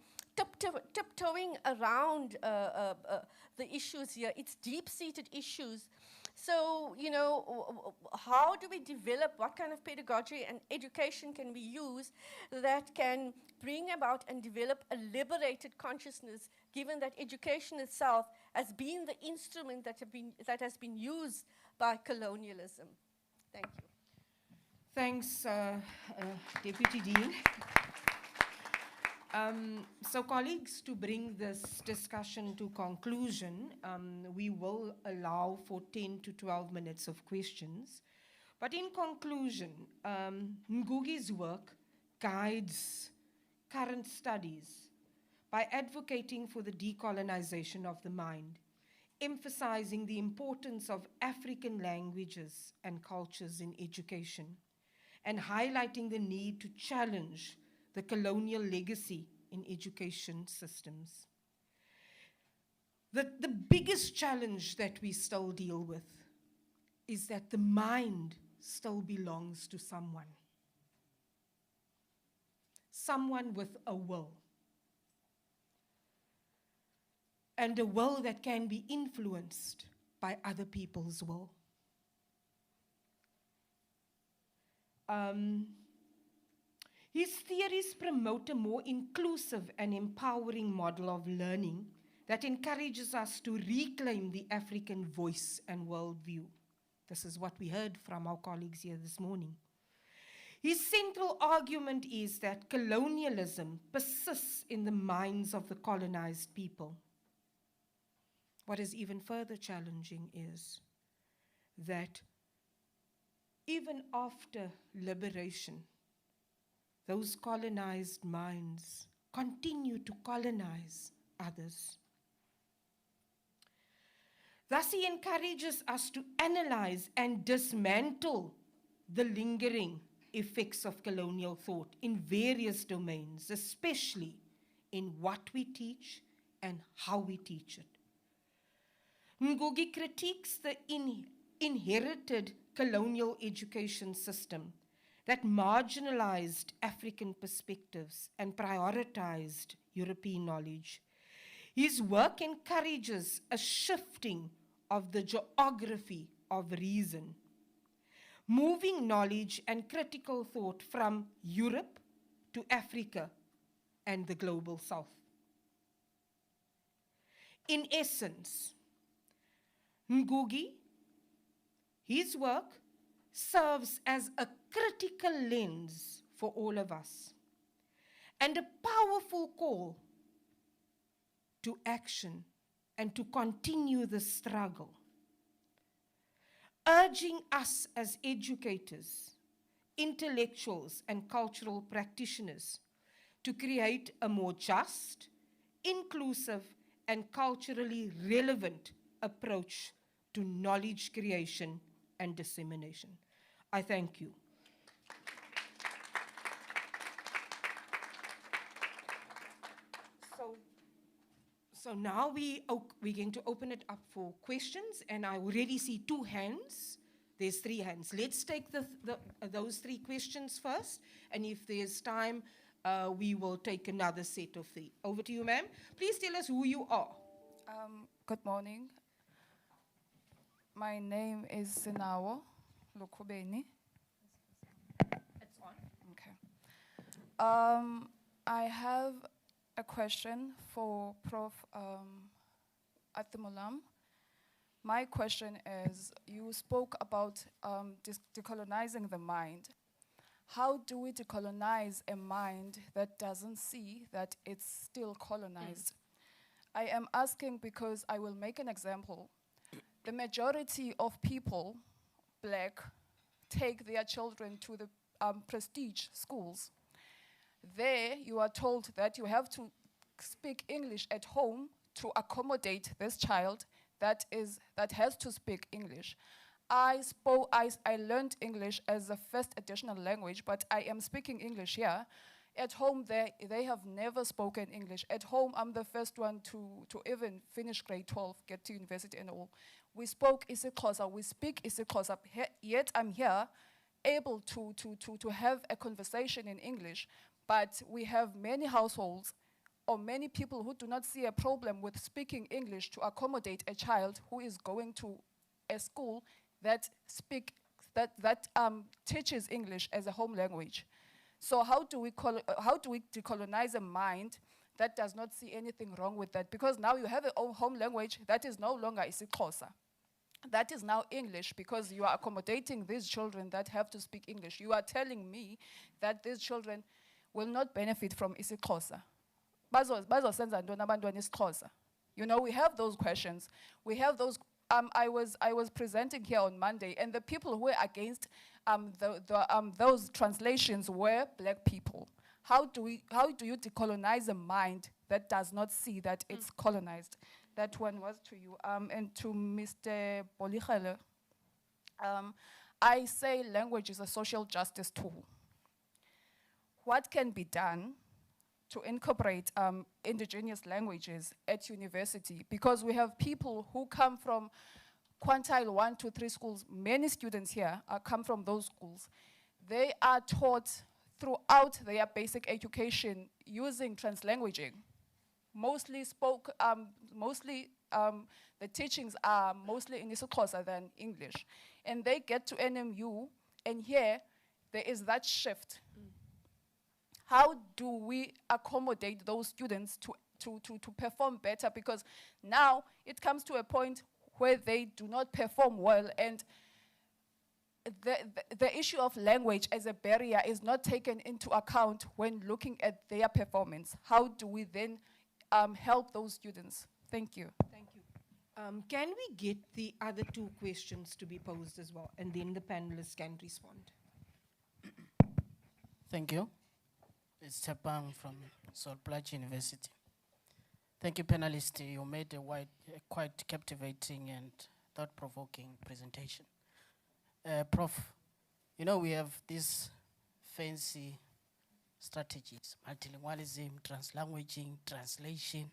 O: tiptoeing around the issues here. It's deep-seated issues. So, you know, how do we develop, what kind of pedagogy and education can we use that can bring about and develop a liberated consciousness, given that education itself has been the instrument that has been used by colonialism? Thank you.
J: Thanks, Deputy Dean. So colleagues, to bring this discussion to conclusion, we will allow for 10 to 12 minutes of questions. But in conclusion, Ngugi's work guides current studies by advocating for the decolonization of the mind, emphasizing the importance of African languages and cultures in education, and highlighting the need to challenge the colonial legacy in education systems. The biggest challenge that we still deal with is that the mind still belongs to someone with a will, and a will that can be influenced by other people's will. His theories promote a more inclusive and empowering model of learning that encourages us to reclaim the African voice and worldview. This is what we heard from our colleagues here this morning. His central argument is that colonialism persists in the minds of the colonized people. What is even further challenging is that even after liberation, those colonized minds continue to colonize others. Thus, he encourages us to analyze and dismantle the lingering effects of colonial thought in various domains, especially in what we teach and how we teach it. Ngugi critiques the inherited colonial education system that marginalized African perspectives and prioritized European knowledge. His work encourages a shifting of the geography of reason, moving knowledge and critical thought from Europe to Africa and the global South. In essence, Ngugi, his work serves as a critical lens for all of us and a powerful call to action and to continue the struggle, urging us as educators, intellectuals, and cultural practitioners to create a more just, inclusive, and culturally relevant approach to knowledge creation and dissemination. I thank you. So now we're going to open it up for questions, and I already see 2 hands. There's 3 hands. Let's take those 3 questions first, and if there's time, we will take another set of 3. Over to you, ma'am. Please tell us who you are.
P: Good morning. My name is Sinawo Lukubeni.
J: It's on.
P: Okay. I have a question for Prof. Atimulam. My question is, you spoke about decolonizing the mind. How do we decolonize a mind that doesn't see that it's still colonized? I am asking because I will make an example. The majority of people, black, take their children to the prestige schools. There, you are told that you have to speak English at home to accommodate this child that has to speak English. I learned English as a first additional language, but I am speaking English here. At home, they have never spoken English. At home, I'm the first one to even finish grade 12, get to university and all. We spoke isiXhosa, we speak isiXhosa, yet I'm here able to have a conversation in English. But we have many households or many people who do not see a problem with speaking English to accommodate a child who is going to a school that teaches English as a home language. So how do we decolonize a mind that does not see anything wrong with that? Because now you have a home language that is no longer isiXhosa. That is now English, because you are accommodating these children that have to speak English. You are telling me that these children will not benefit from isiXhosa. You know, we have those questions. We have those. I was presenting here on Monday, and the people who were against those translations were black people. How do you decolonize a mind that does not see that it's colonized? That one was to you. And to Mr. Boligele, I say language is a social justice tool. What can be done to incorporate indigenous languages at university? Because we have people who come from quantile 1 to 3 schools. Many students here come from those schools. They are taught throughout their basic education using translanguaging. The teachings are mostly in isiXhosa than English. And they get to NMU, and here there is that shift. How do we accommodate those students to perform better? Because now it comes to a point where they do not perform well, and the issue of language as a barrier is not taken into account when looking at their performance. How do we then help those students? Thank you.
J: Thank you. Can we get the other two questions to be posed as well, and then the panelists can respond?
Q: Thank you. It's Tepang from Solplach University. Thank you, panelists. You made a quite captivating and thought-provoking presentation. Prof, you know, we have these fancy strategies, multilingualism, translanguaging, translation,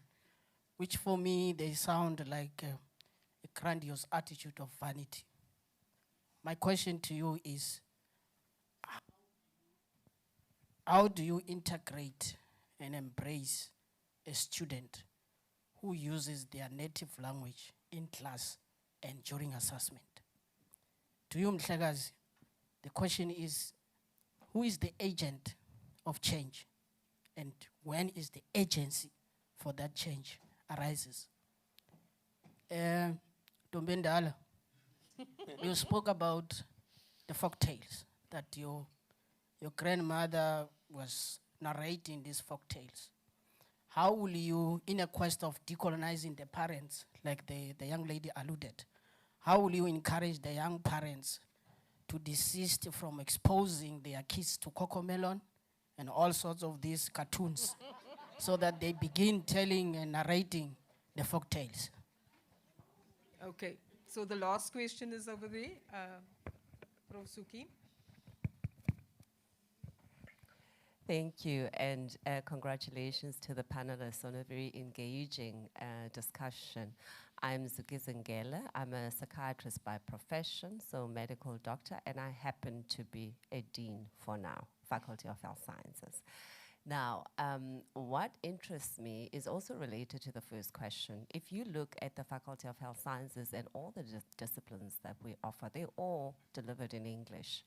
Q: which for me, they sound like a grandiose attitude of vanity. My question to you is, how do you integrate and embrace a student who uses their native language in class and during assessment? To you, Mhlekazi, the question is, who is the agent of change? And when is the agency for that change arises? Dombendala, you spoke about the folk tales, that your grandmother was narrating these folk tales. How will you, in a quest of decolonizing the parents, like the young lady alluded, how will you encourage the young parents to desist from exposing their kids to Cocomelon and all sorts of these cartoons so that they begin telling and narrating the folk tales?
J: Okay, so the last question is over there, Prof. Suki.
R: Thank you, and congratulations to the panelists on a very engaging discussion. I'm Zuki Zingela. I'm a psychiatrist by profession, so medical doctor, and I happen to be a dean for now, Faculty of Health Sciences. Now, what interests me is also related to the first question. If you look at the Faculty of Health Sciences and all the disciplines that we offer, they're all delivered in English.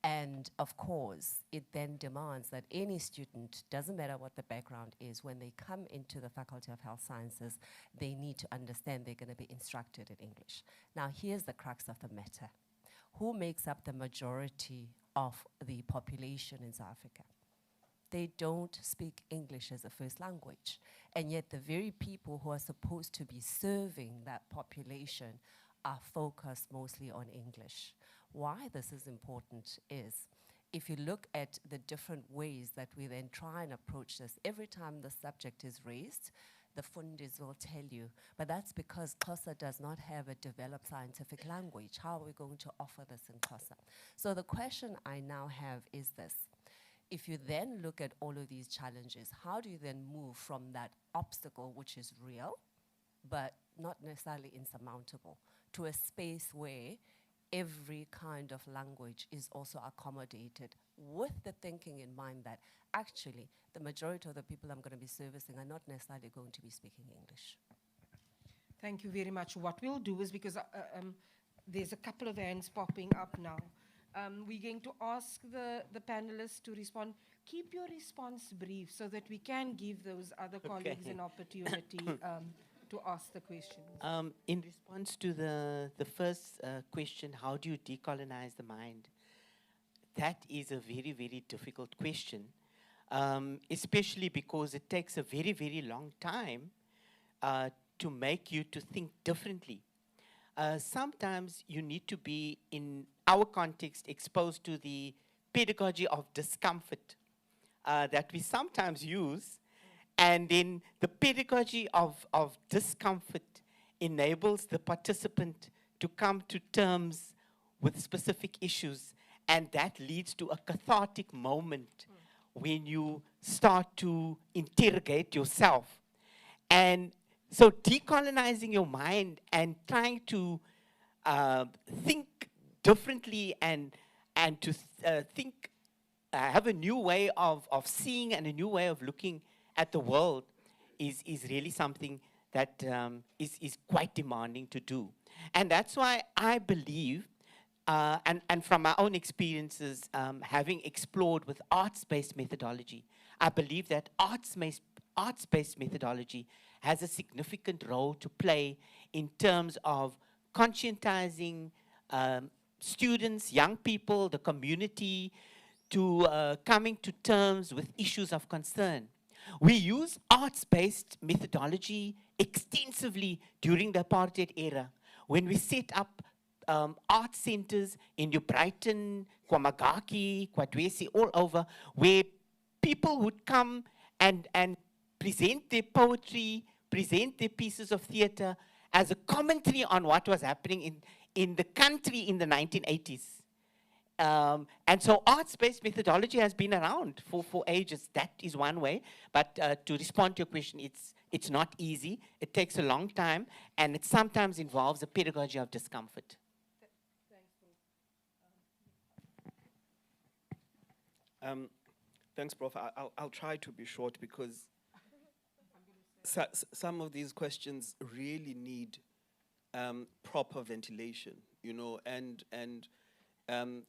R: And of course, it then demands that any student, doesn't matter what the background is, when they come into the Faculty of Health Sciences, they need to understand they're going to be instructed in English. Now, here's the crux of the matter. Who makes up the majority of the population in South Africa? They don't speak English as a first language. And yet the very people who are supposed to be serving that population are focused mostly on English. Why this is important is, if you look at the different ways that we then try and approach this, every time the subject is raised, the fundis will tell you, but that's because Xhosa does not have a developed scientific language. How are we going to offer this in Xhosa? So the question I now have is this. If you then look at all of these challenges, how do you then move from that obstacle, which is real, but not necessarily insurmountable, to a space where every kind of language is also accommodated, with the thinking in mind that actually the majority of the people I'm going to be servicing are not necessarily going to be speaking English?
J: Thank you very much. What we'll do is, because there's a couple of hands popping up now, we're going to ask the panelists to respond. Keep your response brief so that we can give those other colleagues an opportunity to ask the questions.
K: In response to the first question, how do you decolonize the mind? That is a very, very difficult question, especially because it takes a very, very long time to make you to think differently. Sometimes you need to be, in our context, exposed to the pedagogy of discomfort that we sometimes use. And then the pedagogy of discomfort enables the participant to come to terms with specific issues. And that leads to a cathartic moment when you start to interrogate yourself. And so decolonizing your mind and trying to think differently and to think, have a new way of seeing and a new way of looking at the world is really something that is quite demanding to do. And that's why I believe, and from my own experiences, having explored with arts-based methodology, I believe that arts-based methodology has a significant role to play in terms of conscientizing students, young people, the community, to coming to terms with issues of concern.
S: We use arts-based methodology extensively during the apartheid era when we set up art centers in New Brighton, Kwamagaki, Kwadwesi, all over, where people would come and present their poetry, present their pieces of theater as a commentary on what was happening in the country in the 1980s. And so arts-based methodology has been around for ages. That is one way. But to respond to your question, it's not easy. It takes a long time, and it sometimes involves a pedagogy of discomfort.
L: Thanks, Prof. I'll try to be short because some of these questions really need proper ventilation, you know, and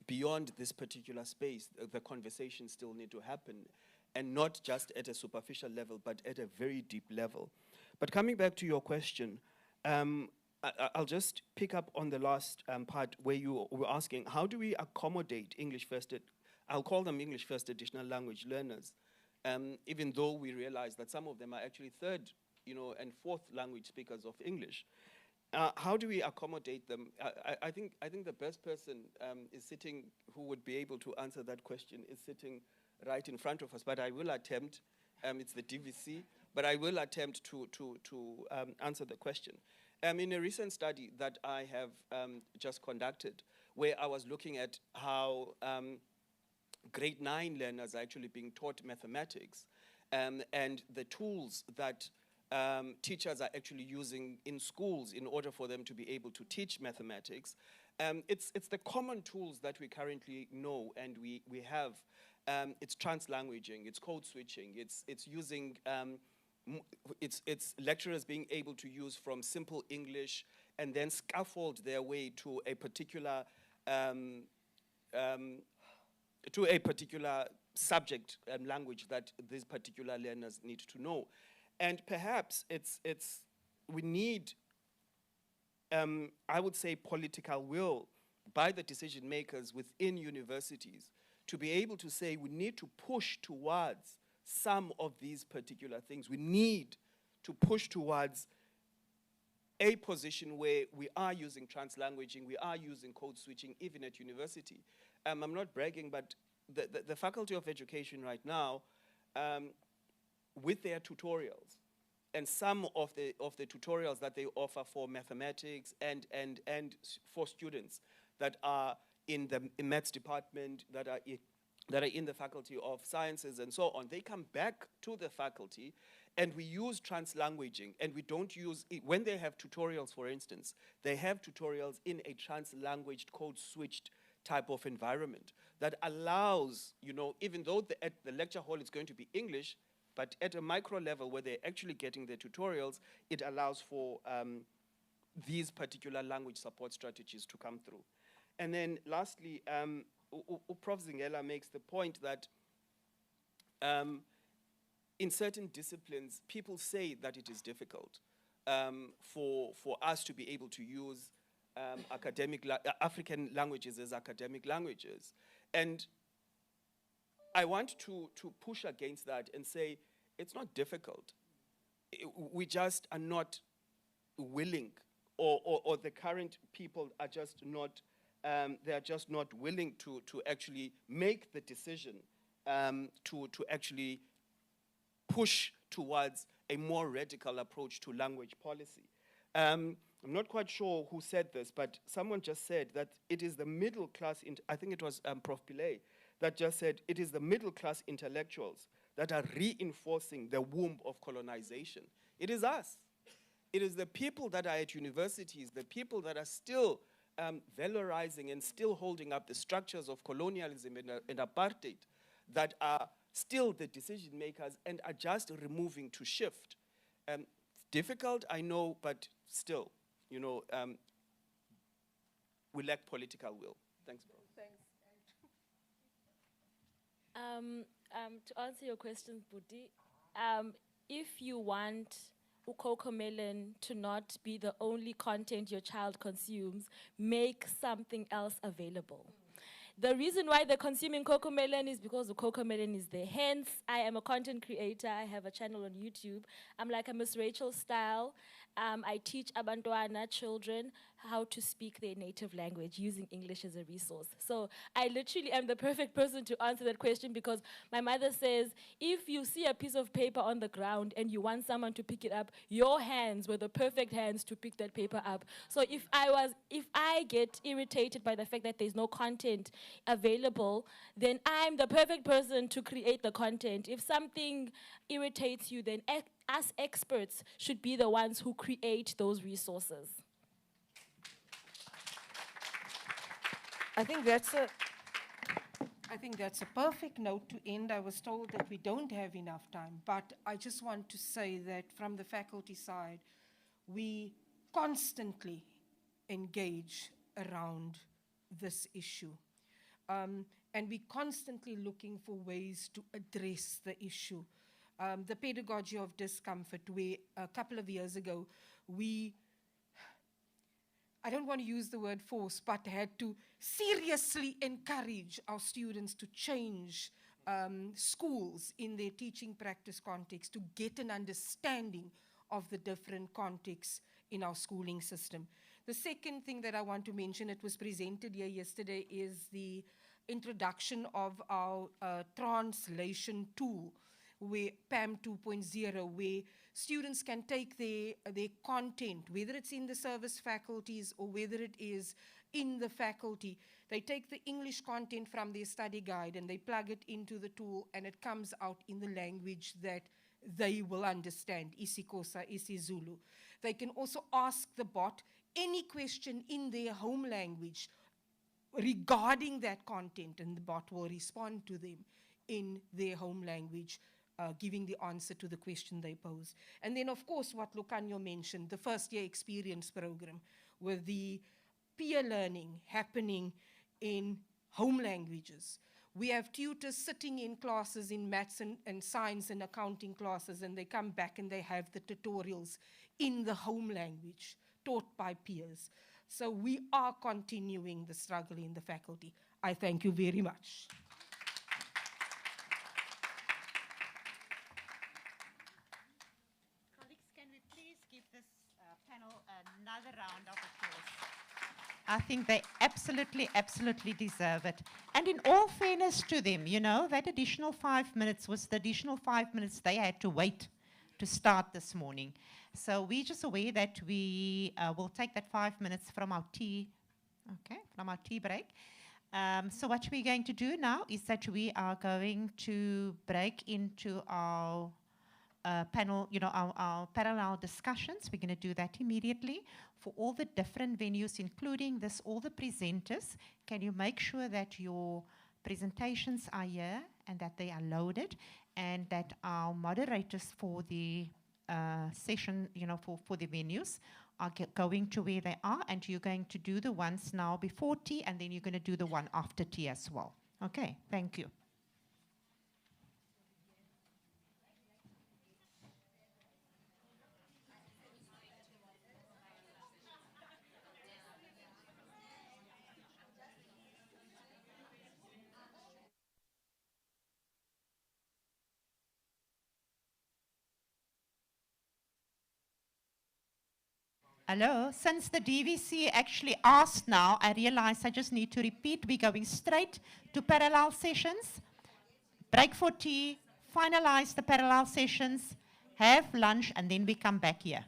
L: beyond this particular space, the conversations still need to happen, and not just at a superficial level, but at a very deep level. But coming back to your question, I'll just pick up on the last part where you were asking, how do we accommodate English first, I'll call them English first additional language learners, even though we realize that some of them are actually third, you know, and fourth language speakers of English. How do we accommodate them? I think the best person is sitting, who would be able to answer that question, is sitting right in front of us. But I will attempt. It's the DVC, but I will attempt to answer the question. In a recent study that I have just conducted, where I was looking at how grade 9 learners are actually being taught mathematics, and the tools that teachers are actually using in schools in order for them to be able to teach mathematics. It's the common tools that we currently know and we have. It's translanguaging, it's code switching, it's using, it's lecturers being able to use from simple English and then scaffold their way to a particular subject and language that these particular learners need to know. And perhaps we need, I would say, political will by the decision makers within universities to be able to say we need to push towards some of these particular things. We need to push towards a position where we are using translanguaging, we are using code switching, even at university. I'm not bragging, but the Faculty of Education right now, with their tutorials, and some of the tutorials that they offer for mathematics and for students that are in the maths department, that are in the Faculty of Sciences and so on, they come back to the faculty and we use translanguaging, and we don't use, when they have tutorials, for instance, they have tutorials in a translanguaged, code-switched type of environment that allows, you know, even though at the lecture hall it's going to be English, but at a micro level where they're actually getting their tutorials, it allows for these particular language support strategies to come through. And then lastly, Prof. Zingela makes the point that in certain disciplines, people say that it is difficult for us to be able to use African languages as academic languages. And I want to push against that and say it's not difficult. We just are not willing, or the current people are just not, they are just not willing to actually make the decision to actually push towards a more radical approach to language policy. I'm not quite sure who said this, but someone just said that it is the middle class, I think it was Prof. Pillay, that just said it is the middle class intellectuals that are reinforcing the womb of colonization. It is us. It is the people that are at universities, the people that are still valorizing and still holding up the structures of colonialism and apartheid that are still the decision makers and are just removing to shift. It's difficult, I know, but still, you know, we lack political will. Thanks, bro.
M: To answer your question, Buti, if you want uCocomelon to not be the only content your child consumes, make something else available. The reason why they're consuming cocoa melon is because the cocoa melon is there. Hence, I am a content creator. I have a channel on YouTube. I'm like a Miss Rachel style. I teach Abantwana children how to speak their native language using English as a resource. So I literally am the perfect person to answer that question because my mother says, if you see a piece of paper on the ground and you want someone to pick it up, your hands were the perfect hands to pick that paper up. So if I get irritated by the fact that there's no content available, then I'm the perfect person to create the content. If something irritates you, then us experts should be the ones who create those resources.
J: I think that's a perfect note to end. I was told that we don't have enough time, but I just want to say that from the faculty side, we constantly engage around this issue. And we're constantly looking for ways to address the issue. The pedagogy of discomfort, where a couple of years ago, I don't want to use the word force, but had to seriously encourage our students to change schools in their teaching practice context to get an understanding of the different contexts in our schooling system. The second thing that I want to mention, it was presented here yesterday, is the introduction of our translation tool, where PAM 2.0, where students can take their content, whether it's in the service faculties or whether it is in the faculty. They take the English content from their study guide and they plug it into the tool, and it comes out in the language that they will understand, isiXhosa, isiZulu. They can also ask the bot any question in their home language regarding that content, and the bot will respond to them in their home language, giving the answer to the question they pose. And then, of course, what Lucanio mentioned, the first year experience program, with the peer learning happening in home languages. We have tutors sitting in classes in maths and science and accounting classes, and they come back and they have the tutorials in the home language taught by peers. So we are continuing the struggle in the faculty. I thank you very much.
A: Colleagues, can we please give this panel another round of applause? I think they absolutely deserve it. And in all fairness to them, you know, that additional 5 minutes was the additional 5 minutes they had to wait to start this morning. So we're just aware that we will take that 5 minutes from our tea, from our tea break. So what we're going to do now is that we are going to break into our panel, you know, our parallel discussions. We're going to do that immediately for all the different venues, including this, all the presenters. Can you make sure that your presentations are here and that they are loaded, and that our moderators for the session, you know, for the venues are going to where they are, and you're going to do the ones now before tea, and then you're going to do the one after tea as well. Okay, thank you. Hello, since the DVC actually asked now, I realize I just need to repeat. We're going straight to parallel sessions. Break for tea, finalize the parallel sessions, have lunch, and then we come back here.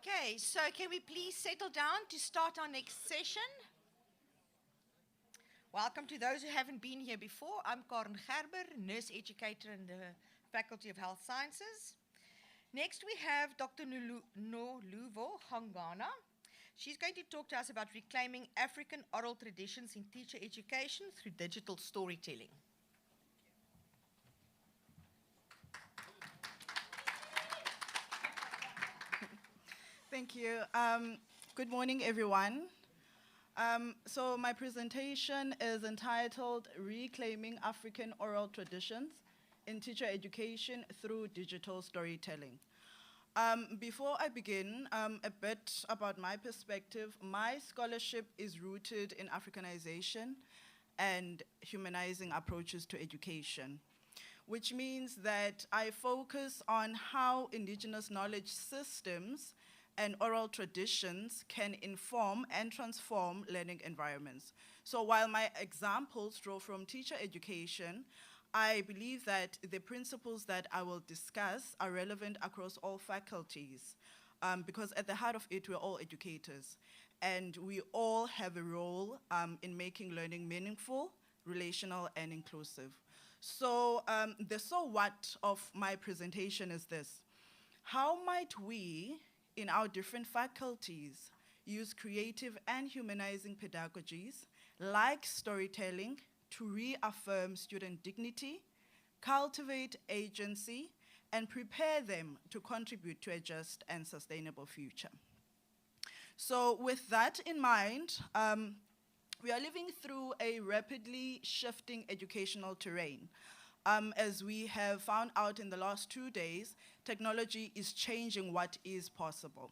T: Okay, so can we please settle down to start our next session? Welcome to those who haven't been here before. I'm Karen Gerber, nurse educator in the Faculty of Health Sciences. Next we have Dr. Noluvo Hongana. She's going to talk to us about reclaiming African oral traditions in teacher education through digital storytelling.
U: Thank you. Good morning, everyone. So my presentation is entitled Reclaiming African Oral Traditions in Teacher Education Through Digital Storytelling. Before I begin, a bit about my perspective. My scholarship is rooted in Africanization and humanizing approaches to education, which means that I focus on how indigenous knowledge systems and oral traditions can inform and transform learning environments. So while my examples draw from teacher education, I believe that the principles that I will discuss are relevant across all faculties, because at the heart of it, we're all educators, and we all have a role in making learning meaningful, relational, and inclusive. So the so what of my presentation is this: how might we, in our different faculties, use creative and humanizing pedagogies like storytelling to reaffirm student dignity, cultivate agency, and prepare them to contribute to a just and sustainable future? So with that in mind, we are living through a rapidly shifting educational terrain. As we have found out in the last 2 days, technology is changing what is possible,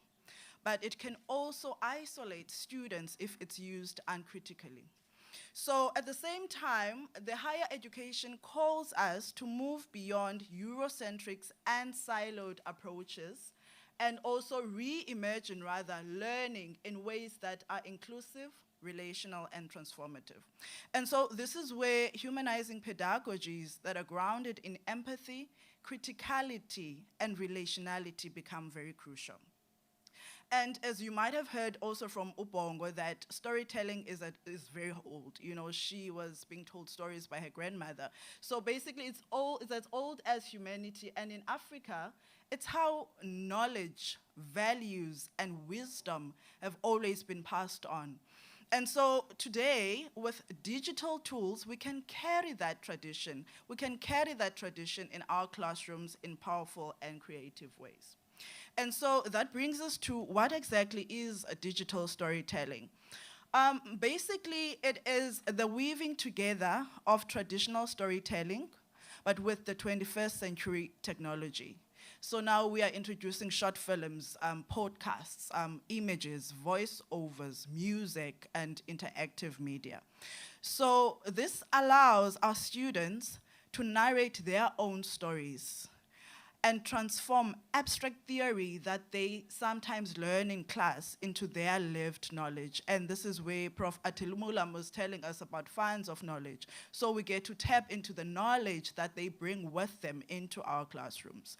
U: but it can also isolate students if it's used uncritically. So at the same time, the higher education calls us to move beyond Eurocentric and siloed approaches and also reimagine rather learning in ways that are inclusive, relational, and transformative. And so this is where humanizing pedagogies that are grounded in empathy, criticality, and relationality become very crucial. And as you might have heard also from Ubongo, that storytelling is very old. You know, she was being told stories by her grandmother. So basically it's as old as humanity, and in Africa, it's how knowledge, values, and wisdom have always been passed on. And so today, with digital tools, we can carry that tradition. We can carry that tradition in our classrooms in powerful and creative ways. And so that brings us to what exactly is a digital storytelling. Basically, it is the weaving together of traditional storytelling, but with the 21st century technology. So now we are introducing short films, podcasts, images, voiceovers, music, and interactive media. So this allows our students to narrate their own stories and transform abstract theory that they sometimes learn in class into their lived knowledge. And this is where Prof. Atilumulam was telling us about fans of knowledge. So we get to tap into the knowledge that they bring with them into our classrooms.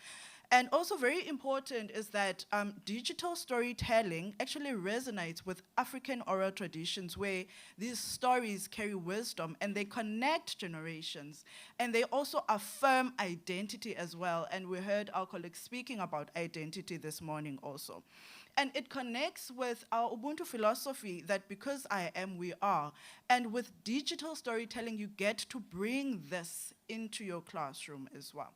U: And also very important is that digital storytelling actually resonates with African oral traditions, where these stories carry wisdom and they connect generations, and they also affirm identity as well. And we heard our colleagues speaking about identity this morning also. And it connects with our Ubuntu philosophy that because I am, we are. And with digital storytelling, you get to bring this into your classroom as well.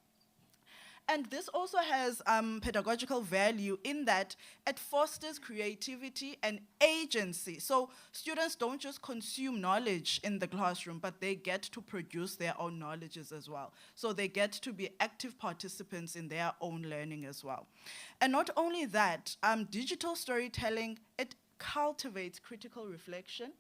U: And this also has pedagogical value in that it fosters creativity and agency. So students don't just consume knowledge in the classroom, but they get to produce their own knowledges as well. So they get to be active participants in their own learning as well. And not only that, digital storytelling, it cultivates critical reflection,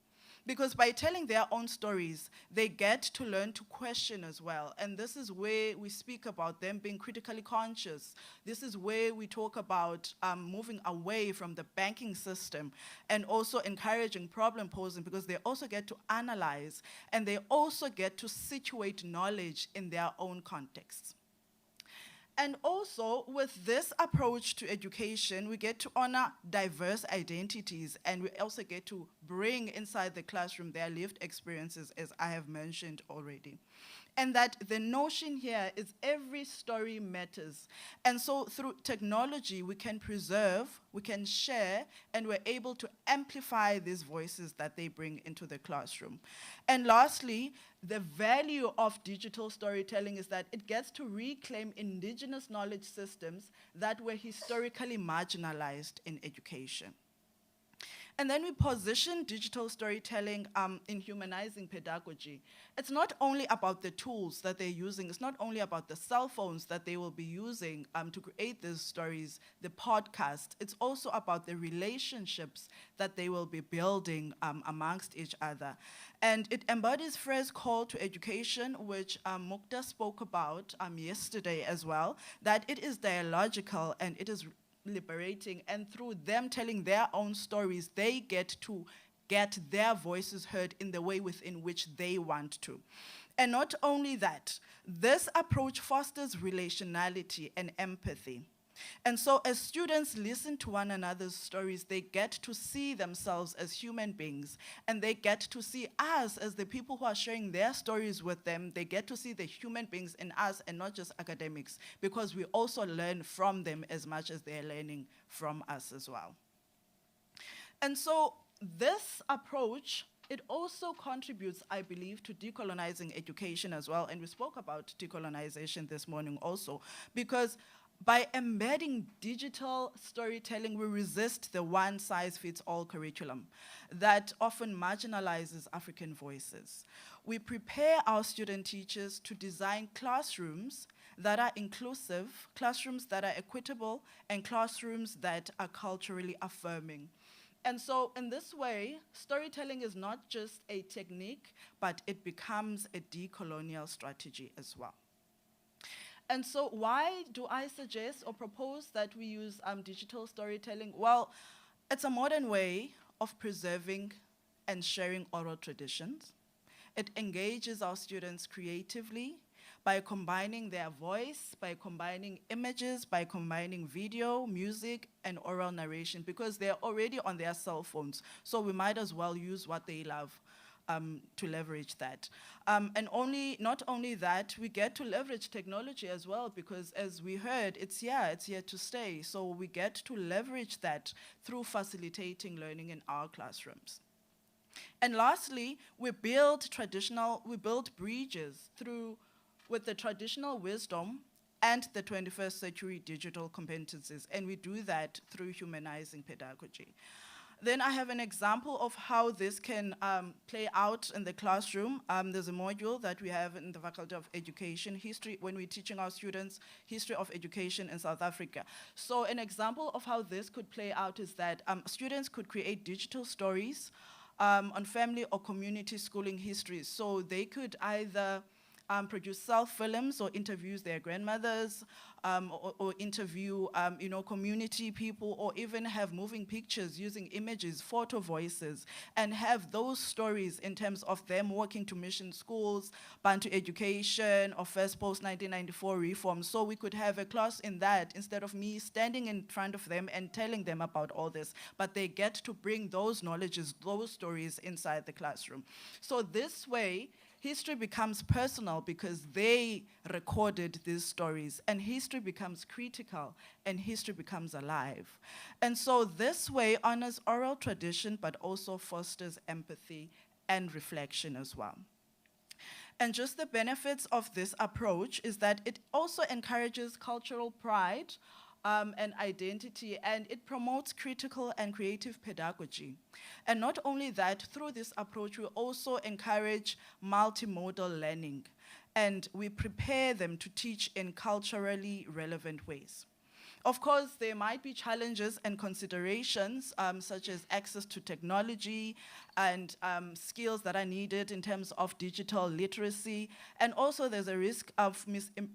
U: because by telling their own stories, they get to learn to question as well. And this is where we speak about them being critically conscious. This is where we talk about moving away from the banking system and also encouraging problem posing, because they also get to analyze and they also get to situate knowledge in their own contexts. And also, with this approach to education, we get to honor diverse identities, and we also get to bring inside the classroom their lived experiences, as I have mentioned already. And that the notion here is every story matters. And so through technology, we can preserve, we can share, and we're able to amplify these voices that they bring into the classroom. And lastly, the value of digital storytelling is that it gets to reclaim indigenous knowledge systems that were historically marginalized in education. And then we position digital storytelling in humanizing pedagogy. It's not only about the tools that they're using, it's not only about the cell phones that they will be using to create these stories, the podcast, it's also about the relationships that they will be building amongst each other. And it embodies Frere's call to education, which Mukta spoke about yesterday as well, that it is dialogical and it is liberating, and through them telling their own stories, they get to get their voices heard in the way within which they want to. And not only that, this approach fosters relationality and empathy. And so as students listen to one another's stories, they get to see themselves as human beings, and they get to see us as the people who are sharing their stories with them. They get to see the human beings in us and not just academics, because we also learn from them as much as they're learning from us as well. And so this approach, it also contributes, I believe, to decolonizing education as well. And we spoke about decolonization this morning also, because by embedding digital storytelling, we resist the one-size-fits-all curriculum that often marginalizes African voices. We prepare our student teachers to design classrooms that are inclusive, classrooms that are equitable, and classrooms that are culturally affirming. And so in this way, storytelling is not just a technique, but it becomes a decolonial strategy as well. And so why do I suggest or propose that we use digital storytelling? Well, it's a modern way of preserving and sharing oral traditions. It engages our students creatively by combining their voice, by combining images, by combining video, music, and oral narration, because they're already on their cell phones. So we might as well use what they love to leverage that. And not only that, we get to leverage technology as well, because as we heard, it's here to stay. So we get to leverage that through facilitating learning in our classrooms. And lastly, we build bridges with the traditional wisdom and the 21st century digital competencies, and we do that through humanizing pedagogy. Then I have an example of how this can play out in the classroom. There's a module that we have in the Faculty of Education, history, when we're teaching our students history of education in South Africa. So an example of how this could play out is that students could create digital stories on family or community schooling histories. So they could either produce self-films or interviews their grandmothers, or interview community people, or even have moving pictures using images, photo voices, and have those stories in terms of them working to mission schools, Bantu education, or first post-1994 reform. So we could have a class in that instead of me standing in front of them and telling them about all this, but they get to bring those knowledges, those stories inside the classroom. So this way, history becomes personal because they recorded these stories, and history becomes critical, and history becomes alive. And so this way honors oral tradition, but also fosters empathy and reflection as well. And just the benefits of this approach is that it also encourages cultural pride and identity, and it promotes critical and creative pedagogy. And not only that, through this approach, we also encourage multimodal learning, and we prepare them to teach in culturally relevant ways. Of course, there might be challenges and considerations, such as access to technology and skills that are needed in terms of digital literacy. And also there's a risk of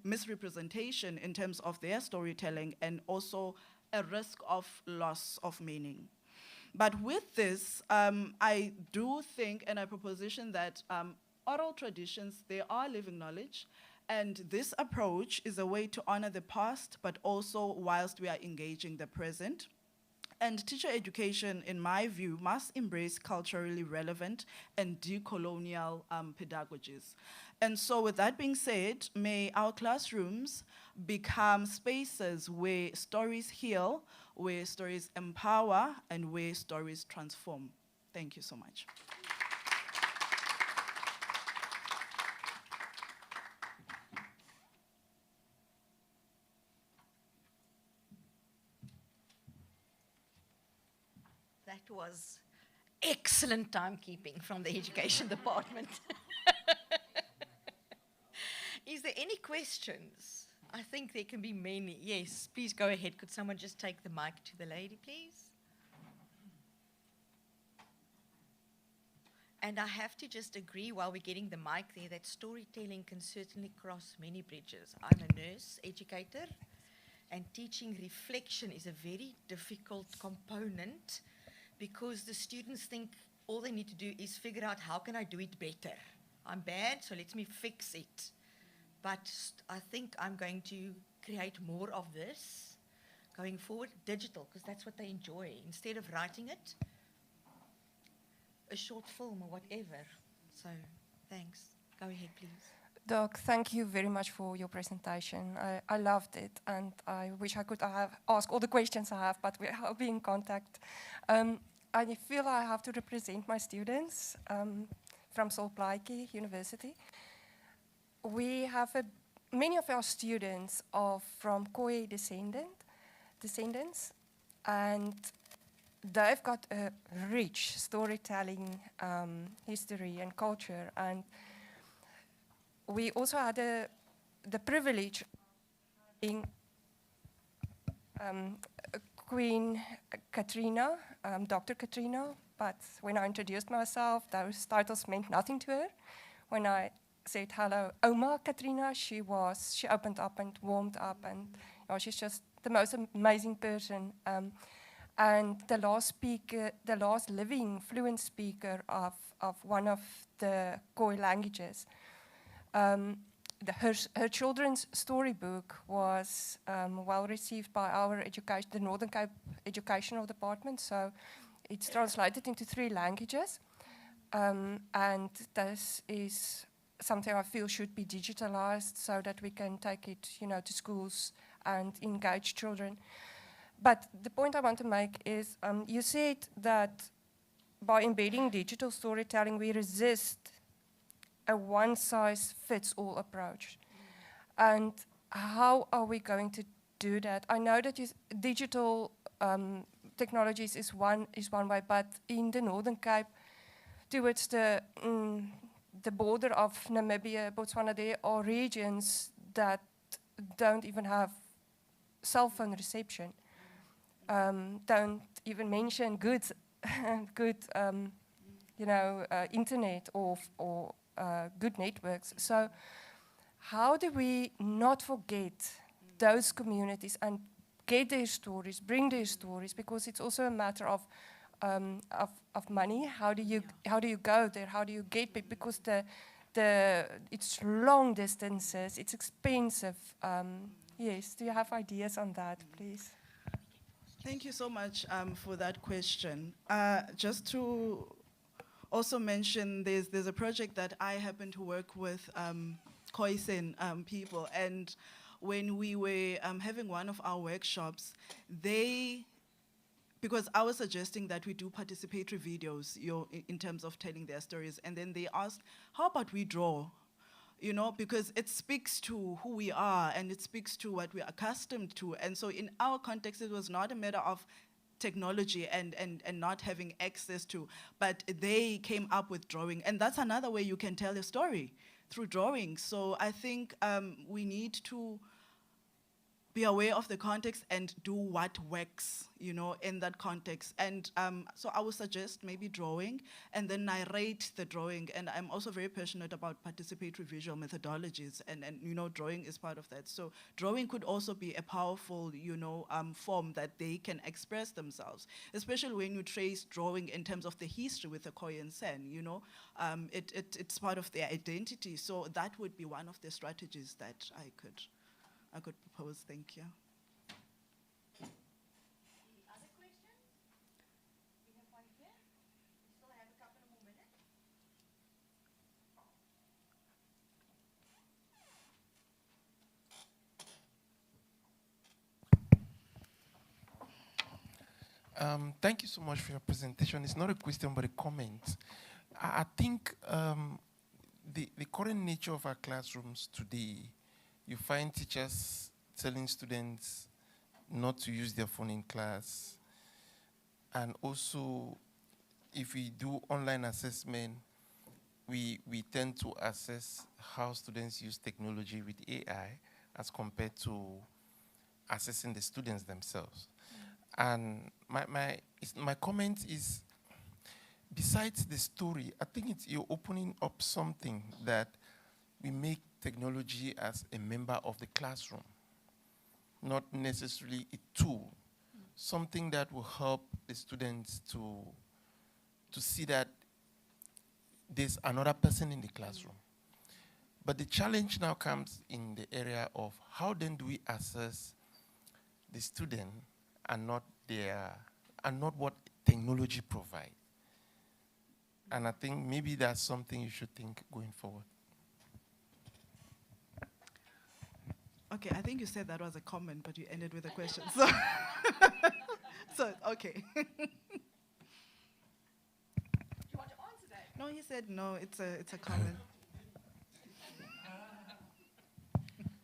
U: misrepresentation in terms of their storytelling, and also a risk of loss of meaning. But with this, I do think, and I proposition that oral traditions, they are living knowledge, And this approach is a way to honor the past, but also whilst we are engaging the present. And teacher education, in my view, must embrace culturally relevant and decolonial pedagogies. And so with that being said, may our classrooms become spaces where stories heal, where stories empower, and where stories transform. Thank you so much.
T: That was excellent timekeeping from the education department. Is there any questions? I think there can be many. Yes, please go ahead. Could someone just take the mic to the lady, please? And I have to just agree while we're getting the mic there that storytelling can certainly cross many bridges. I'm a nurse educator, and teaching reflection is a very difficult component because the students think all they need to do is figure out how can I do it better. I'm bad, so let me fix it. But I think I'm going to create more of this going forward, digital, because that's what they enjoy. Instead of writing it, a short film or whatever. So, thanks. Go ahead, please.
D: Doc, thank you very much for your presentation. I loved it, and I wish I could have asked all the questions I have, but we'll be in contact. I feel I have to represent my students from Solplaatje University. We have many of our students are from Khoi descendants, and they've got a rich storytelling history and culture. And we also had the privilege of being Queen Katrina, Dr. Katrina, but when I introduced myself, those titles meant nothing to her. When I said hello, Oma Katrina, she opened up and warmed up, and she's just the most amazing person. And the last living fluent speaker of one of the Khoi languages. Her children's storybook was well received by our the Northern Cape Educational Department, so it's translated into 3 languages. And this is something I feel should be digitalized so that we can take it, to schools and engage children. But the point I want to make is, you said that by embedding digital storytelling, we resist a one-size-fits-all approach. And how are we going to do that? I know that digital technologies is one way, but in the Northern Cape, towards the border of Namibia, Botswana, there are regions that don't even have cell phone reception. Don't even mention good internet or good networks. So how do we not forget those communities and get their stories, bring their stories, because it's also a matter of money. How do you go there? How do you get people? Because it's long distances, it's expensive. Yes, do you have ideas on that, please?
U: Thank you so much for that question. Just to also mention, there's a project that I happen to work with Khoisan people, and when we were having one of our workshops, because I was suggesting that we do participatory videos, in terms of telling their stories, and then they asked, how about we draw? Because it speaks to who we are and it speaks to what we're accustomed to. And so in our context, it was not a matter of technology and not having access to, but they came up with drawing. And that's another way you can tell a story, through drawing. So I think we need to be aware of the context and do what works, in that context. And so I would suggest maybe drawing and then narrate the drawing. And I'm also very passionate about participatory visual methodologies, and drawing is part of that. So drawing could also be a powerful, form that they can express themselves, especially when you trace drawing in terms of the history with the Khoi and Sen, it's part of their identity. So that would be one of the strategies that I could propose. Thank you.
T: Any other questions? We have one here. We still have a couple of more minutes.
N: Thank you so much for your presentation. It's not a question, but a comment. I think the current nature of our classrooms today, you find teachers telling students not to use their phone in class. And also, if we do online assessment, we tend to assess how students use technology with AI as compared to assessing the students themselves. And my comment is, besides the story, I think you're opening up something that we make technology as a member of the classroom, not necessarily a tool, something that will help the students to see that there's another person in the classroom. But the challenge now comes in the area of how then do we assess the student and not what technology provides. And I think maybe that's something you should think going forward.
U: Okay, I think you said that was a comment, but you ended with a question. So okay.
T: Do you want to answer that?
U: No, he said no. It's a comment.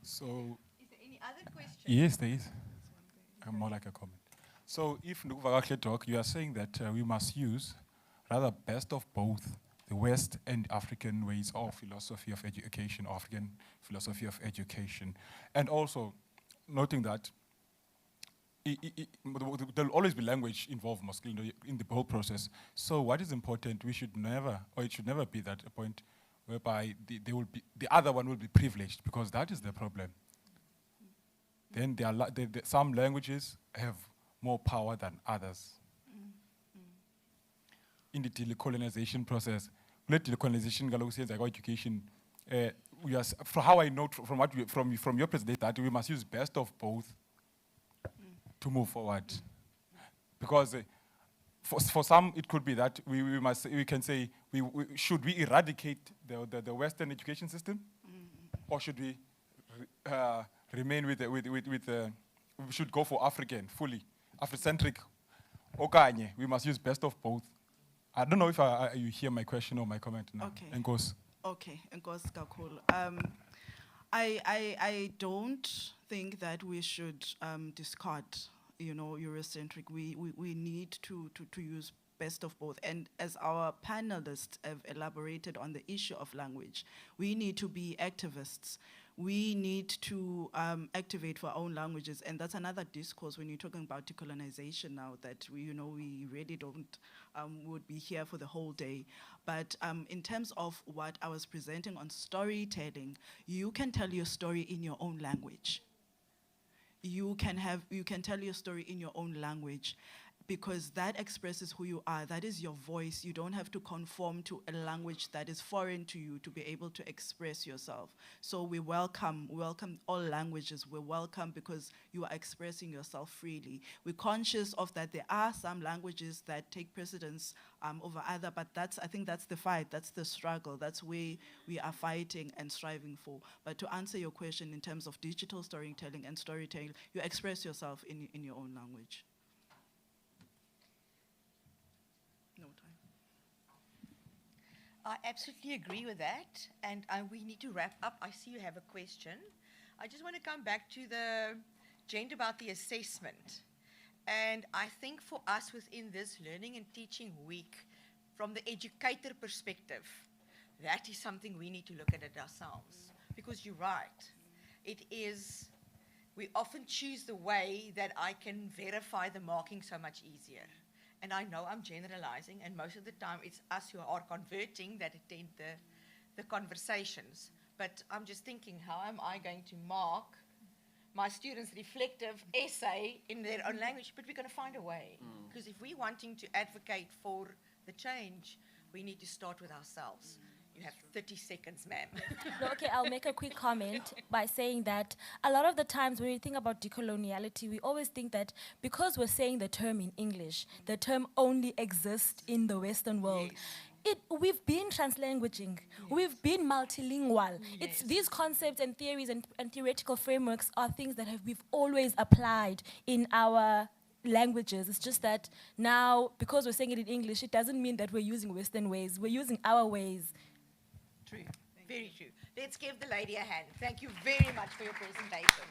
I: So.
T: Is there any other question?
I: Yes, there is. More like a comment. So if Ndukuvakashe talk, you are saying that we must use rather best of both the West and African ways of philosophy of education, African philosophy of education. And also noting that there'll always be language involved mostly in the whole process. So what is important, it should never be that a point whereby the other one will be privileged, because that is the problem. Then some languages have more power than others. In the decolonization process, decolonization like education, from how I know from your presentation, that we must use best of both to move forward. Because for some it could be that we can say should we eradicate the Western education system, or should we remain with we should go for African, fully Afrocentric. Okanye, we must use best of both. I don't know if you hear my question or my comment now.
U: Okay.
I: Enkos.
U: Okay, Enkos Kakhulu. I don't think that we should discard, Eurocentric. We need to use best of both. And as our panelists have elaborated on the issue of language, we need to be activists. We need to activate for our own languages, and that's another discourse when you're talking about decolonization now, that we really don't, would be here for the whole day. But in terms of what I was presenting on storytelling, you can tell your story in your own language. You can tell your story in your own language, because that expresses who you are. That is your voice. You don't have to conform to a language that is foreign to you to be able to express yourself. So we welcome all languages. We welcome because you are expressing yourself freely. We're conscious of that there are some languages that take precedence over other, but I think that's the fight, that's the struggle, that's where we are fighting and striving for. But to answer your question in terms of digital storytelling and storytelling, you express yourself in your own language.
T: I absolutely agree with that, and we need to wrap up. I see you have a question. I just want to come back to the gender about the assessment. And I think for us within this Learning and Teaching Week, from the educator perspective, that is something we need to look at it ourselves. Because you're right, we often choose the way that I can verify the marking so much easier. And I know I'm generalizing, and most of the time it's us who are converting that attend the conversations. But I'm just thinking, how am I going to mark my students' reflective essay in their own language? But we're going to find a way. Because if we're wanting to advocate for the change, we need to start with ourselves. You have 30 seconds, ma'am.
M: No, okay, I'll make a quick comment by saying that a lot of the times when we think about decoloniality, we always think that because we're saying the term in English, the term only exists in the Western world. We've been translanguaging, we've been multilingual. It's these concepts and theories and theoretical frameworks are things that we've always applied in our languages. It's just that now, because we're saying it in English, it doesn't mean that we're using Western ways. We're using our ways.
T: True, very true. Let's give the lady a hand. Thank you very much for your presentation.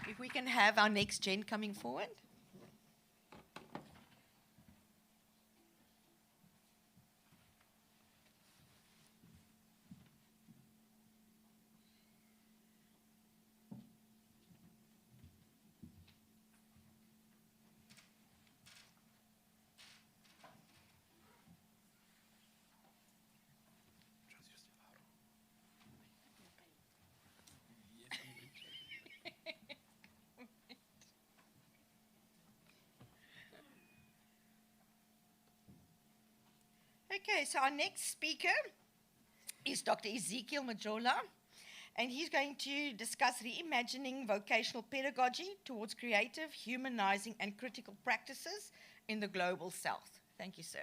T: If we can have our next gen coming forward. Okay, so our next speaker is Dr. Ezekiel Majola, and he's going to discuss reimagining vocational pedagogy towards creative, humanizing, and critical practices in the global south. Thank you, sir.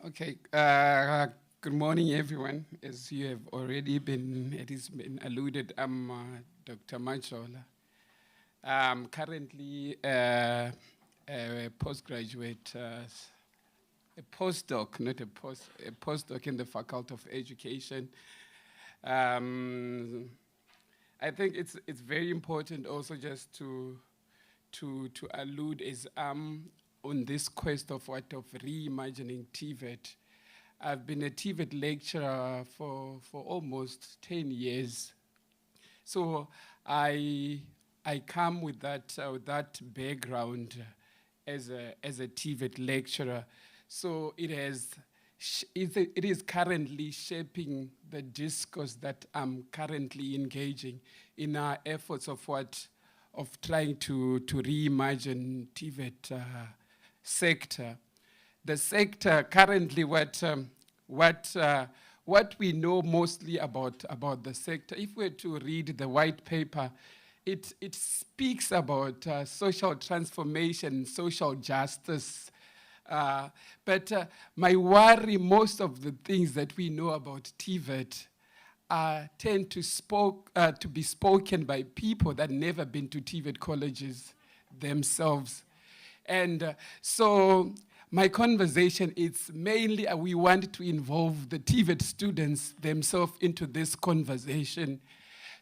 E: Okay, good morning, everyone. As you have already it has been alluded, I'm Dr. Majola. I'm currently a postgraduate, a postdoc, not a postdoc in the Faculty of Education. I think it's very important also just to allude is on this quest of reimagining TVET. I've been a TVET lecturer for almost 10 years. So I come with that background as a TVET lecturer. So it is currently shaping the discourse that I'm currently engaging in our efforts of trying to reimagine TVET sector. The sector currently, what we know mostly about the sector, if we're to read the white paper, it speaks about social transformation, social justice. But my worry, most of the things that we know about TVET tend to be spoken by people that never been to TVET colleges themselves. And so my conversation is mainly we want to involve the TVET students themselves into this conversation.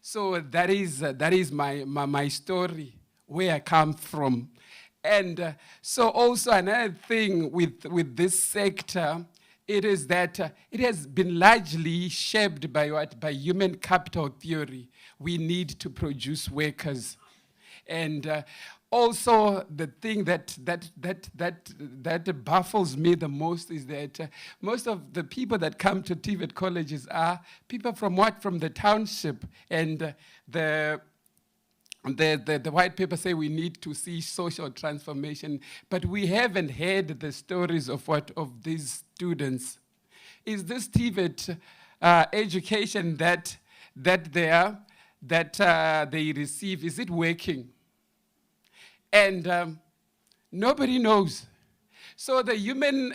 E: So that is my story, where I come from. And so also another thing with this sector, it is that it has been largely shaped by human capital theory. We need to produce workers. And also, the thing that baffles me the most is that most of the people that come to TVET colleges are people from the township, and the white paper say we need to see social transformation, but we haven't heard the stories of these students. Is this TVET education that they receive, is it working? And nobody knows. So the human,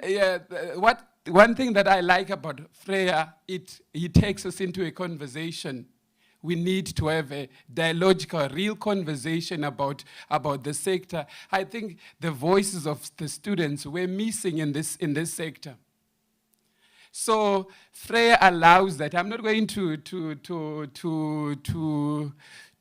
E: one thing that I like about Freya, he takes us into a conversation. We need to have a dialogical, real conversation about the sector. I think the voices of the students were missing in this sector. So Freya allows that. I'm not going to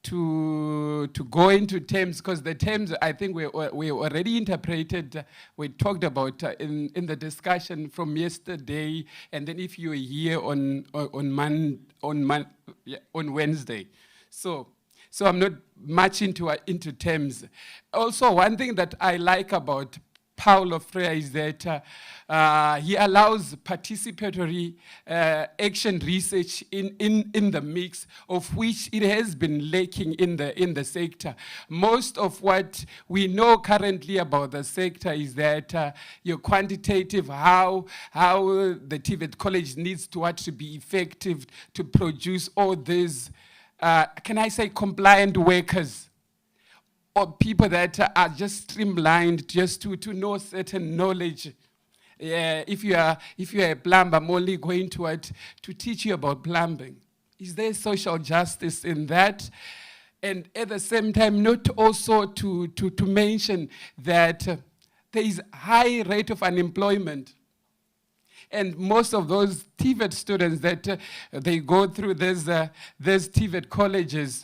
E: to go into terms, because the terms I think we already interpreted, we talked about in the discussion from yesterday, and then if you were here on Wednesday. So I'm not much into terms. Also, one thing that I like about Paulo Freire is that he allows participatory action research in the mix, of which it has been lacking in the sector. Most of what we know currently about the sector is that your quantitative, how the TVET college needs to be effective to produce all these, can I say, compliant workers, or people that are just streamlined just to know certain knowledge. If you are a plumber, I'm only going to teach you about plumbing. Is there social justice in that? And at the same time, not also to mention that there is high rate of unemployment. And most of those TVET students that they go through these TVET colleges,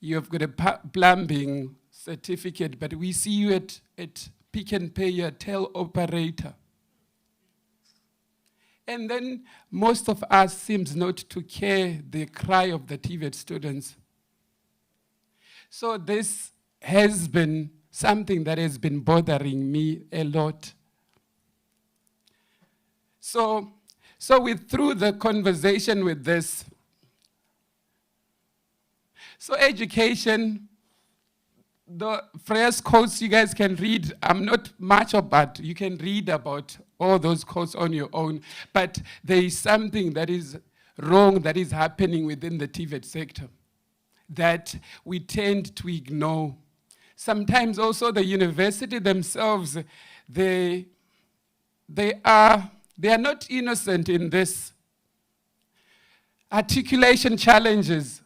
E: you've got a plumbing certificate, but we see you at Pick and Pay, your tel operator. And then most of us seems not to care the cry of the TVET students. So this has been something that has been bothering me a lot. So through the conversation with this, so education, the Freire's quotes you guys can read, I'm not much about, you can read about all those quotes on your own, but there is something that is wrong that is happening within the TVET sector that we tend to ignore. Sometimes also the university themselves, they are not innocent in this. Articulation challenges.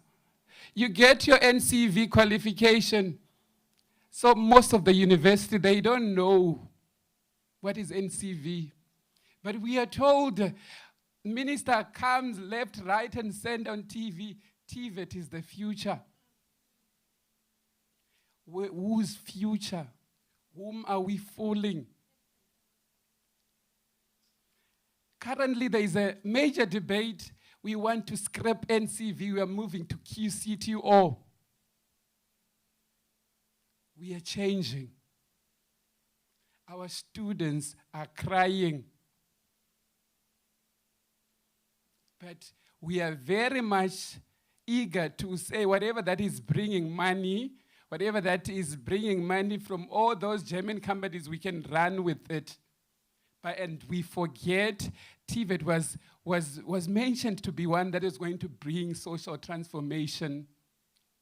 E: You get your NCV qualification. So most of the university, they don't know what is NCV. But we are told, minister comes left, right, and center on TV. TVET is the future. Whose future? Whom are we fooling? Currently, there is a major debate. We want to scrap NCV. We are moving to QCTO. We are changing. Our students are crying. But we are very much eager to say whatever that is bringing money, whatever that is bringing money from all those German companies, we can run with it. And we forget TVET was mentioned to be one that is going to bring social transformation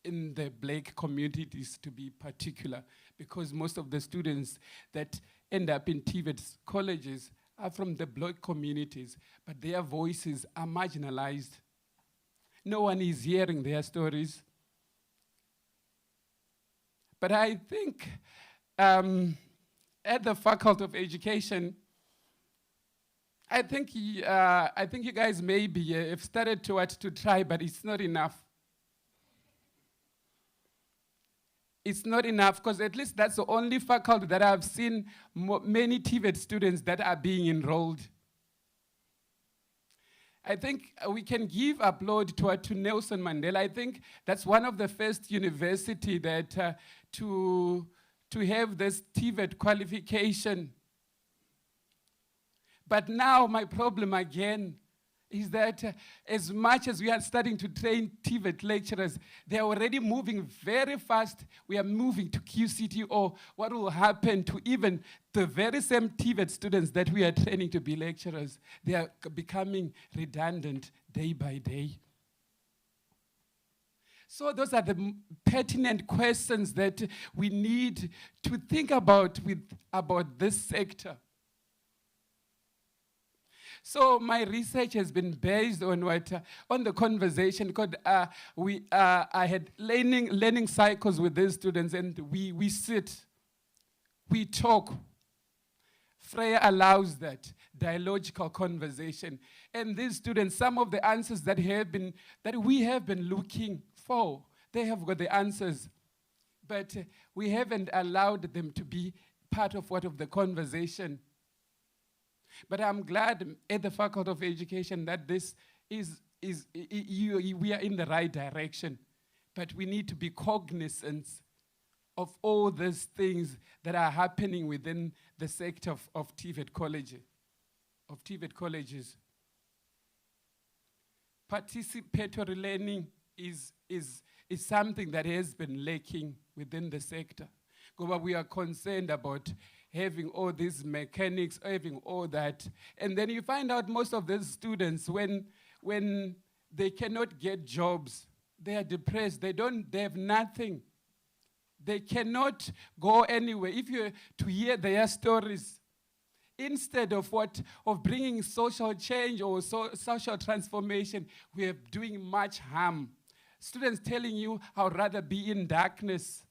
E: in the Black communities, to be particular, because most of the students that end up in TVET colleges are from the Black communities, but their voices are marginalized. No one is hearing their stories. But I think at the Faculty of Education, I think you guys maybe have started to try, but it's not enough. It's not enough, because at least that's the only faculty that I've seen many TVET students that are being enrolled. I think we can give applaud to Nelson Mandela. I think that's one of the first university that to have this TVET qualification. But now my problem again is that as much as we are starting to train TVET lecturers, they are already moving very fast. We are moving to QCTO. What will happen to even the very same TVET students that we are training to be lecturers? They are becoming redundant day by day. So those are the pertinent questions that we need to think about this sector. So my research has been based on on the conversation, because I had learning cycles with these students, and we sit, we talk. Freire allows that. dialogical conversation. And these students, some of the answers that we have been looking for, they have got the answers. But we haven't allowed them to be part of the conversation. But I'm glad at the Faculty of Education that this we are in the right direction. But we need to be cognizant of all these things that are happening within the sector of TVET colleges. Participatory learning is something that has been lacking within the sector. Because we are concerned about having all these mechanics, having all that. And then you find out most of these students, when they cannot get jobs, they are depressed, they have nothing. They cannot go anywhere. If you to hear their stories, instead of bringing social change or social transformation, we are doing much harm. Students telling you, I'd rather be in darkness.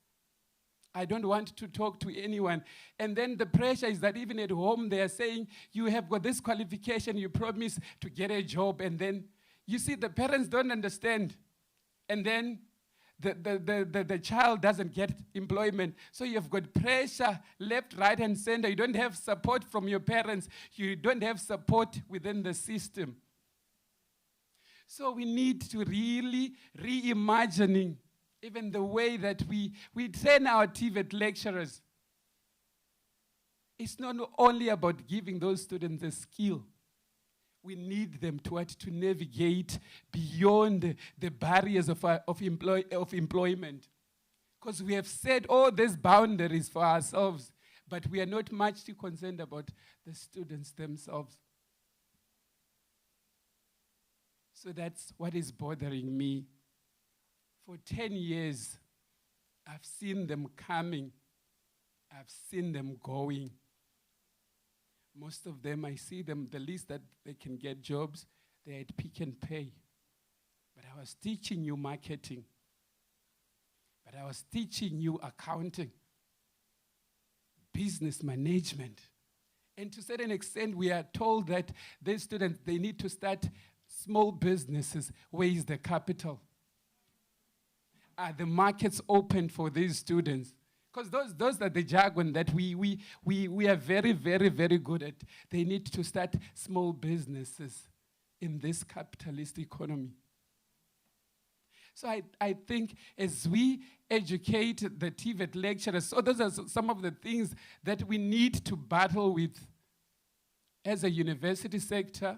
E: I don't want to talk to anyone. And then the pressure is that even at home they are saying, you have got this qualification, you promise to get a job. And then, you see, the parents don't understand. And then the child doesn't get employment. So you've got pressure left, right, and center. You don't have support from your parents. You don't have support within the system. So we need to really reimagining even the way that we train our TVET lecturers. It's not only about giving those students a skill. We need them to navigate beyond the barriers of employment. Because we have set all these boundaries for ourselves, but we are not much too concerned about the students themselves. So that's what is bothering me. For 10 years, I've seen them coming. I've seen them going. Most of them, I see them, the least that they can get jobs, they're at Pick and Pay. But I was teaching you marketing. But I was teaching you accounting, business management. And to a certain extent, we are told that these students, they need to start small businesses. Where is the capital? Are the markets open for these students? Because those are the jargon that we are very, very, very good at. They need to start small businesses in this capitalist economy. So I think as we educate the TVET lecturers, so those are some of the things that we need to battle with as a university sector,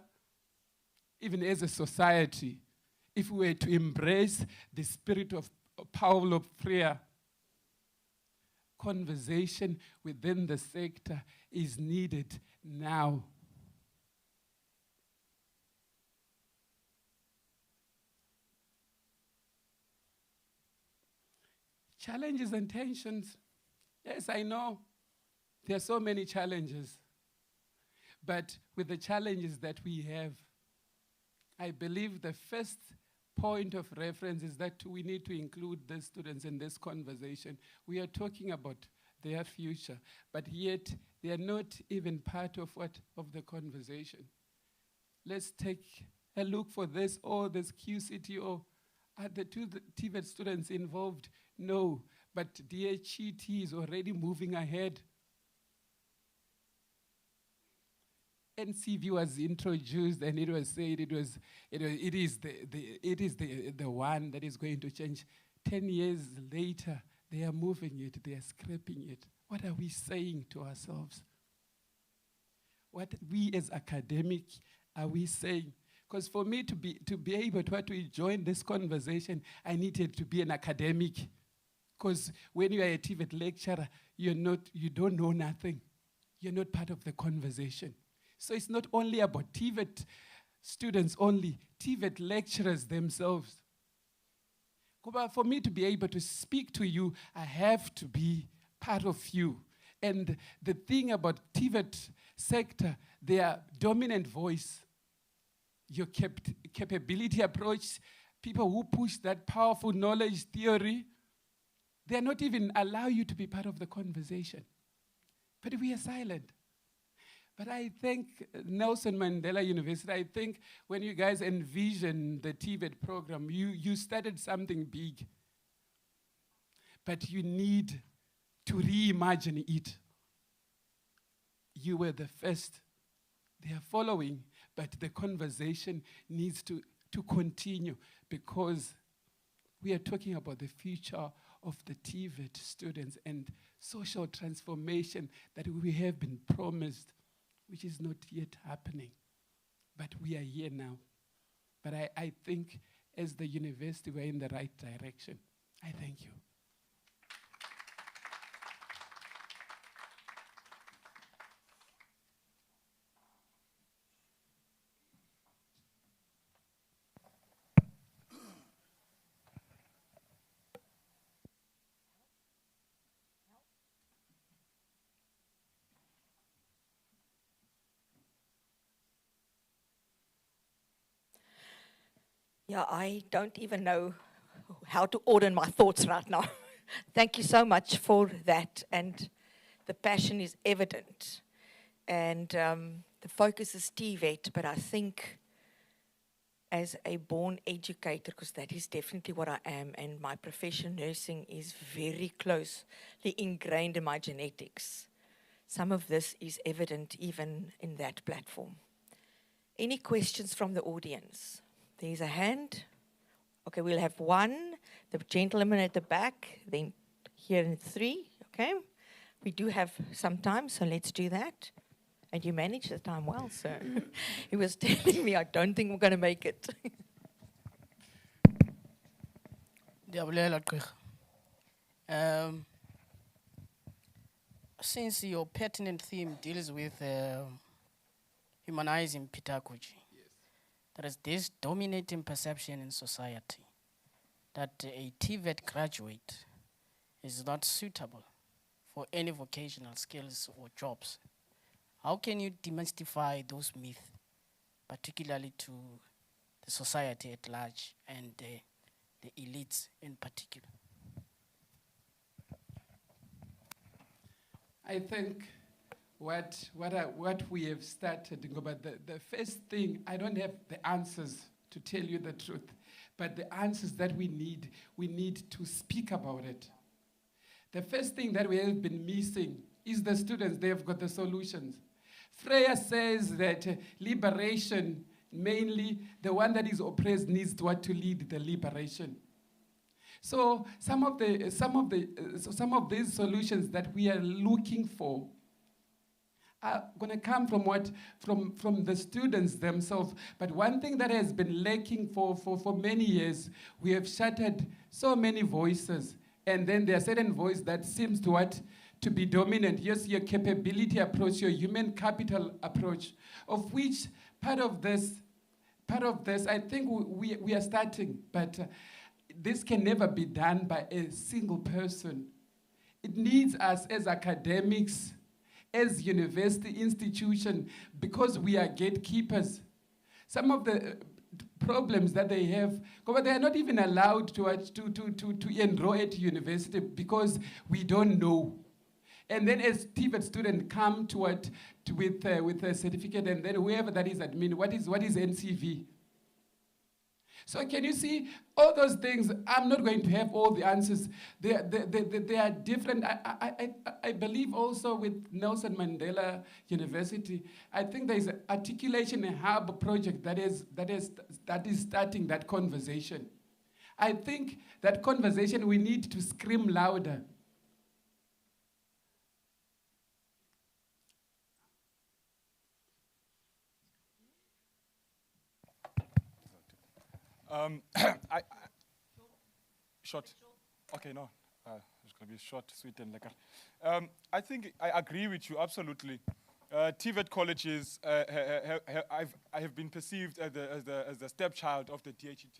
E: even as a society, if we were to embrace the spirit of Paulo Freire. Conversation within the sector is needed now. Challenges and tensions. Yes, I know. There are so many challenges. But with the challenges that we have, I believe the first point of reference is that we need to include the students in this conversation. We are talking about their future, but yet they are not even part of the conversation. Let's take a look for this QCTO. Are the two TVET students involved? No, but DHET is already moving ahead. NCV was introduced, and it was said it is the one that is going to change. 10 years later, they are moving it, they are scrapping it. What are we saying to ourselves? What we as academic are we saying? Because for me to be able to join this conversation, I needed to be an academic. Because when you are a TVET lecturer, you don't know nothing. You're not part of the conversation. So it's not only about TVET students only, TVET lecturers themselves. For me to be able to speak to you, I have to be part of you. And the thing about TVET sector, their dominant voice, your capability approach, people who push that powerful knowledge theory, they are not even allow you to be part of the conversation. But we are silent. But I think Nelson Mandela University, I think when you guys envisioned the TVET program, you started something big. But you need to reimagine it. You were the first. They are following, but the conversation needs to continue, because we are talking about the future of the TVET students and social transformation that we have been promised, which is not yet happening. But we are here now. But I think as the university, we're in the right direction. I thank you.
T: Yeah, I don't even know how to order my thoughts right now. Thank you so much for that. And the passion is evident. And the focus is TVET, but I think as a born educator, because that is definitely what I am, and my profession, nursing, is very closely ingrained in my genetics. Some of this is evident even in that platform. Any questions from the audience? There's a hand. Okay, we'll have one. The gentleman at the back, then here in three, okay? We do have some time, so let's do that. And you managed the time well, sir. He was telling me, I don't think we're going to make it.
Q: Since your pertinent theme deals with humanizing pedagogy, there is this dominating perception in society that a TVET graduate is not suitable for any vocational skills or jobs. How can you demystify those myths, particularly to the society at large and the elites in particular?
E: I think what we have started, but the first thing, I don't have the answers, to tell you the truth, but the answers that we need to speak about it. The first thing that we have been missing is the students. They have got the solutions. Freya says that liberation, mainly the one that is oppressed, needs to lead the liberation. So some of these solutions that we are looking for are going to come from the students themselves. But one thing that has been lacking for many years, we have shattered so many voices, and then there are certain voices that seems to be dominant. Yes, your capability approach, your human capital approach, of which part of this, I think we are starting, but this can never be done by a single person. It needs us as academics, as university institution, because we are gatekeepers. Some of the problems that they have, they are not even allowed to enroll at university because we don't know. And then as TVET students come with a certificate, and then whoever that is admin, what is NCV? So can you see all those things? I'm not going to have all the answers. They are different. I believe also with Nelson Mandela University, I think there is an articulation and hub project that is starting that conversation. I think that conversation, we need to scream louder.
I: Short. Okay, no. It's going to be short, sweet, and lekker. I think I agree with you absolutely. TVET colleges, I have been perceived as the stepchild of the DHET.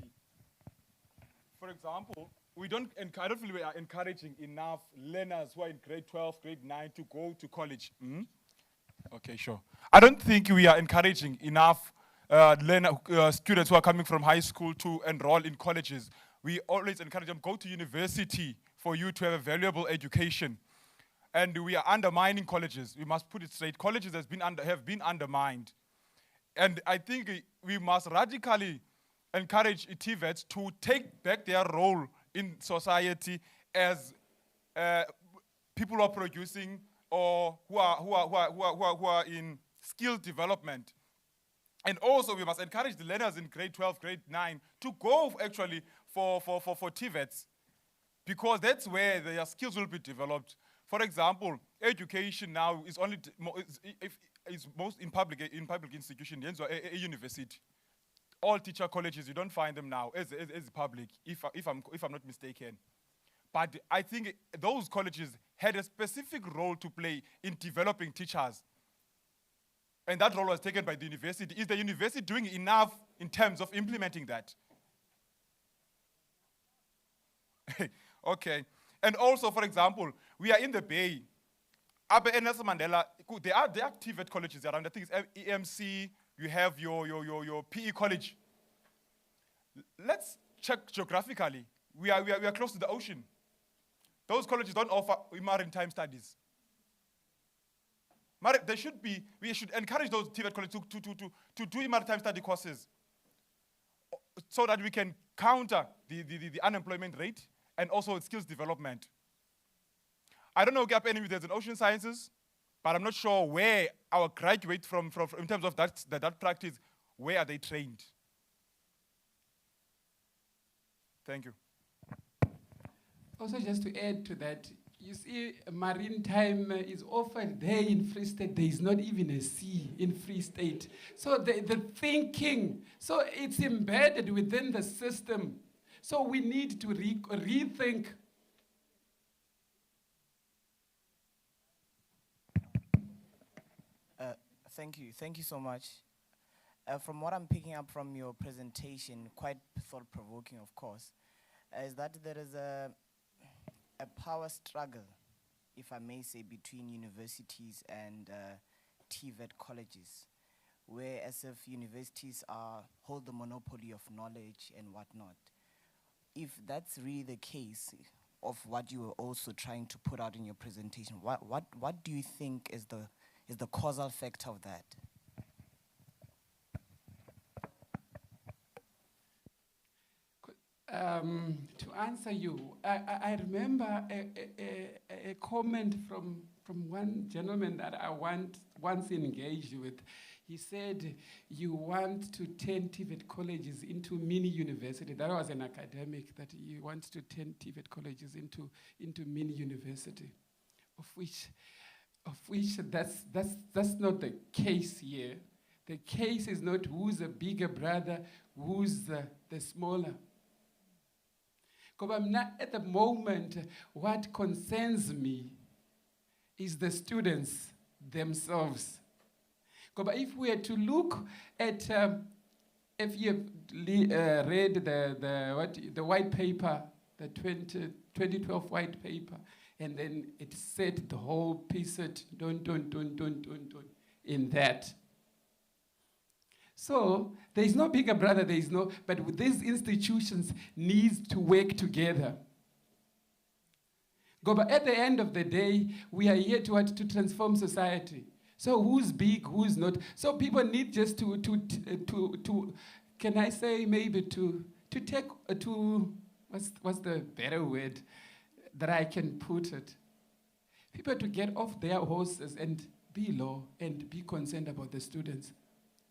I: For example, I don't feel we are encouraging enough learners who are in grade 12, grade 9 to go to college. Okay, sure. I don't think we are encouraging enough students who are coming from high school to enroll in colleges. We always encourage them, go to university for you to have a valuable education. and we are undermining colleges. We must put it straight. Colleges have been undermined. And I think we must radically encourage TVETs to take back their role in society as people who are producing or who are in skill development. And also we must encourage the learners in grade 12, grade 9 to go actually for TVETs, because that's where their skills will be developed. For example, education now is only is most in public institutions, a university. All teacher colleges, you don't find them now as public, if I'm not mistaken. But I think those colleges had a specific role to play in developing teachers. And that role was taken by the university. Is the university doing enough in terms of implementing that? Okay. And also, for example, we are in the Bay. Up at Nelson Mandela, there are TVET colleges around. I think it's EMC, you have your PE college. Let's check geographically. We are close to the ocean. Those colleges don't offer maritime studies. We should encourage those TVET colleges to do maritime study courses so that we can counter the unemployment rate and also skills development. I don't know, Gap, anyway, there's an ocean sciences, but I'm not sure where our graduates from in terms of that practice, where are they trained? Thank you.
E: Also, just to add to that, you see, maritime is offered there in Free State. There is not even a sea in Free State. So the thinking, so it's embedded within the system. So we need to rethink.
C: Thank you so much. From what I'm picking up from your presentation, quite thought-provoking, of course, is that there is a power struggle, if I may say, between universities and TVET colleges, where as if universities hold the monopoly of knowledge and whatnot. If that's really the case of what you were also trying to put out in your presentation, what do you think is the causal factor of that?
E: To answer you, I remember a comment from one gentleman that I once engaged with. He said, you want to turn TVET colleges into mini university. That was an academic, that he wants to turn TVET colleges into mini university, of which that's not the case here. The case is not who's a bigger brother, who's the smaller. Because I'm not at the moment, what concerns me is the students themselves. Because if we are to look at, if you have read the white paper, the 2012 white paper, and then it said the whole piece in that. So there is no bigger brother, there is no, but these institutions need to work together. But at the end of the day, we are here to transform society. So who's big, who's not? So people need just to can I say maybe to take, what's the better word that I can put it? People to get off their horses and be low and be concerned about the students.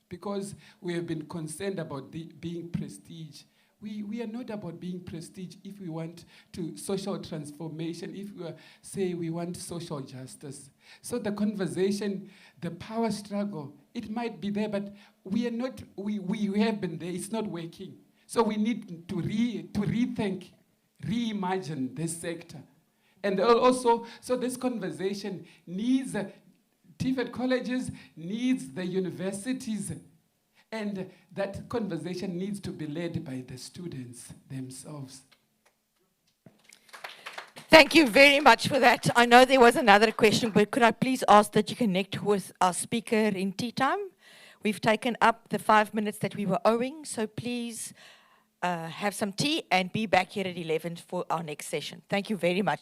E: Because we have been concerned about being prestige. We are not about being prestige if we want to social transformation, if we say we want social justice. So the conversation, the power struggle, it might be there, but we are not, we have been there, it's not working. So we need to rethink, reimagine this sector. And also, so this conversation needs TVET colleges, needs the universities, and that conversation needs to be led by the students themselves.
T: Thank you very much for that. I know there was another question, but could I please ask that you connect with our speaker in tea time? We've taken up the 5 minutes that we were owing, so please have some tea and be back here at 11 for our next session. Thank you very much.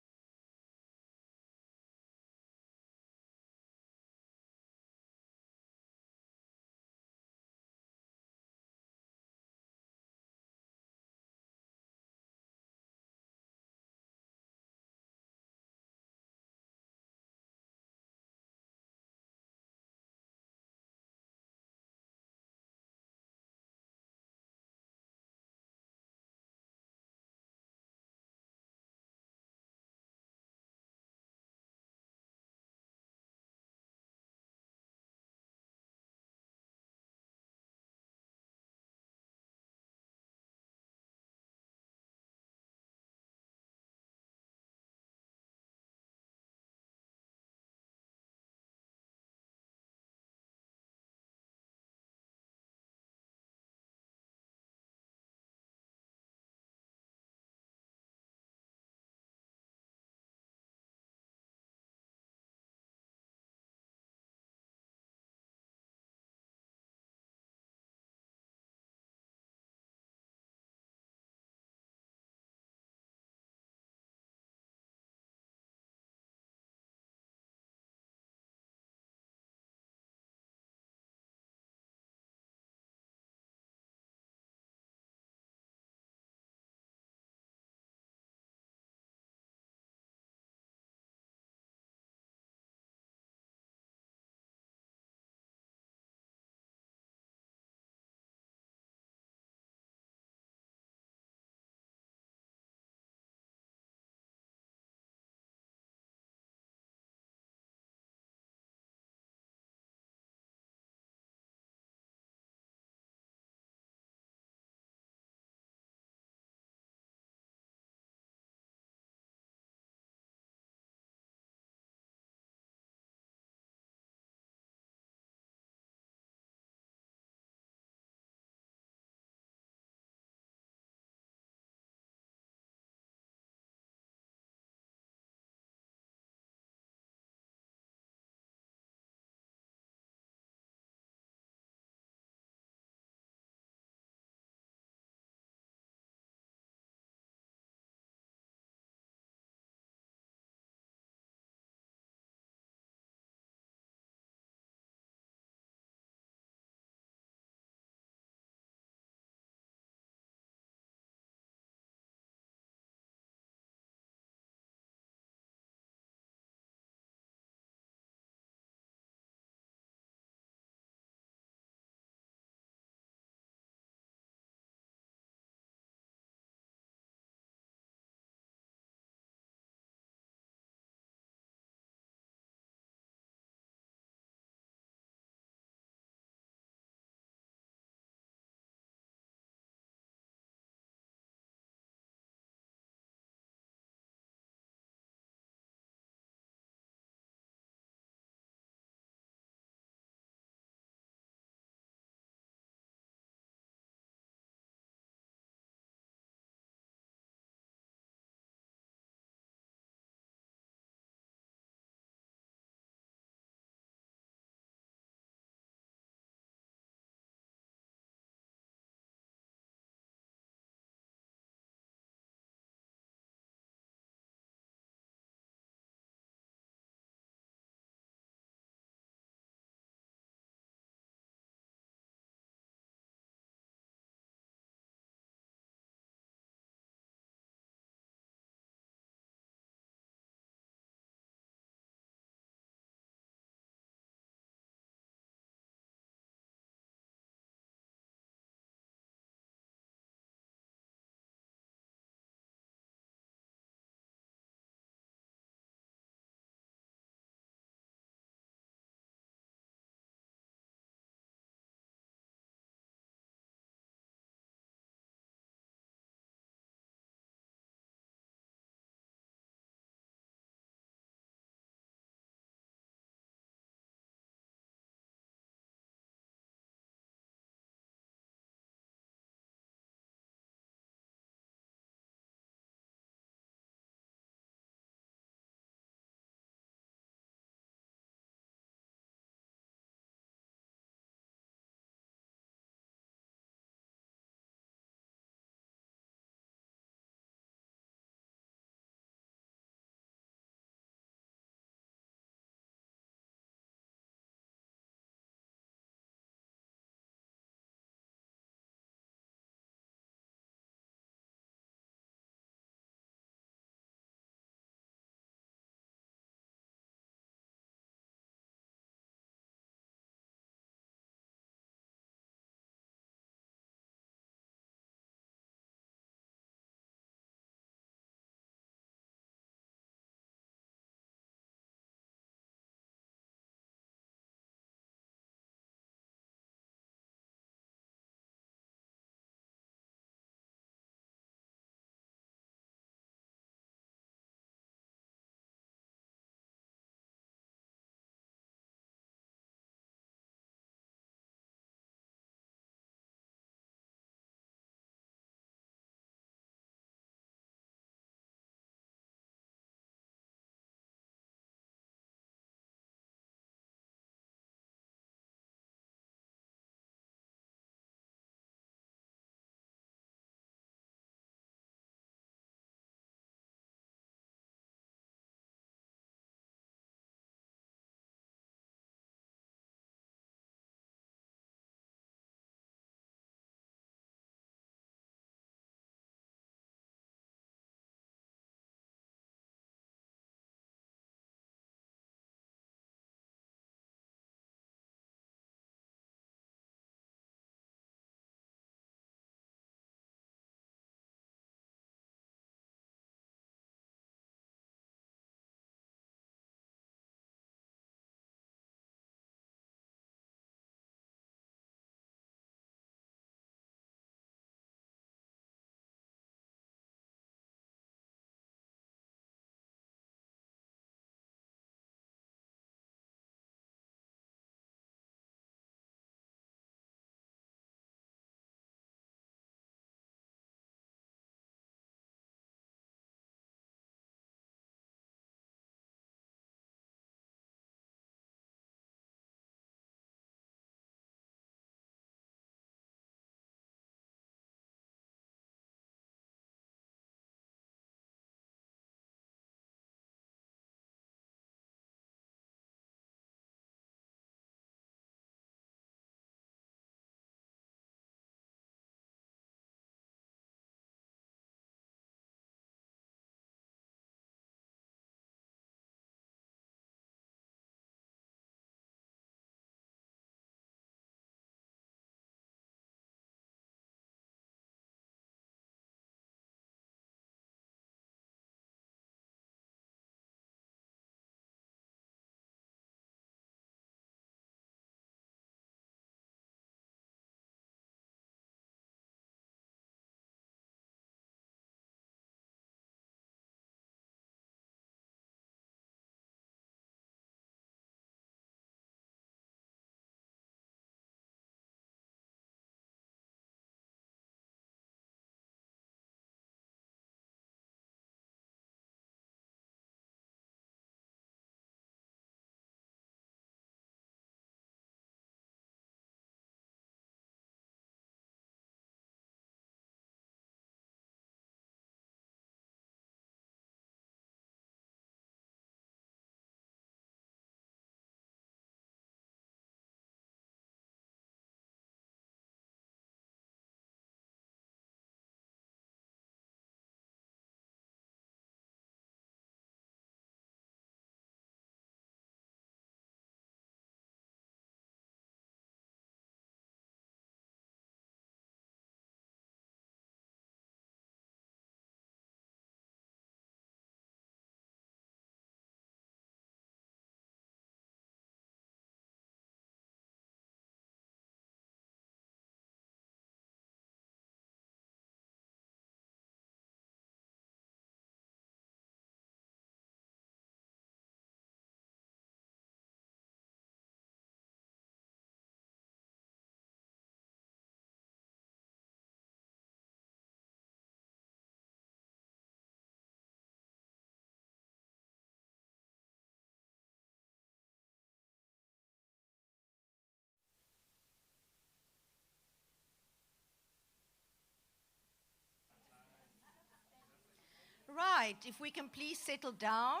T: right, if we can please settle down.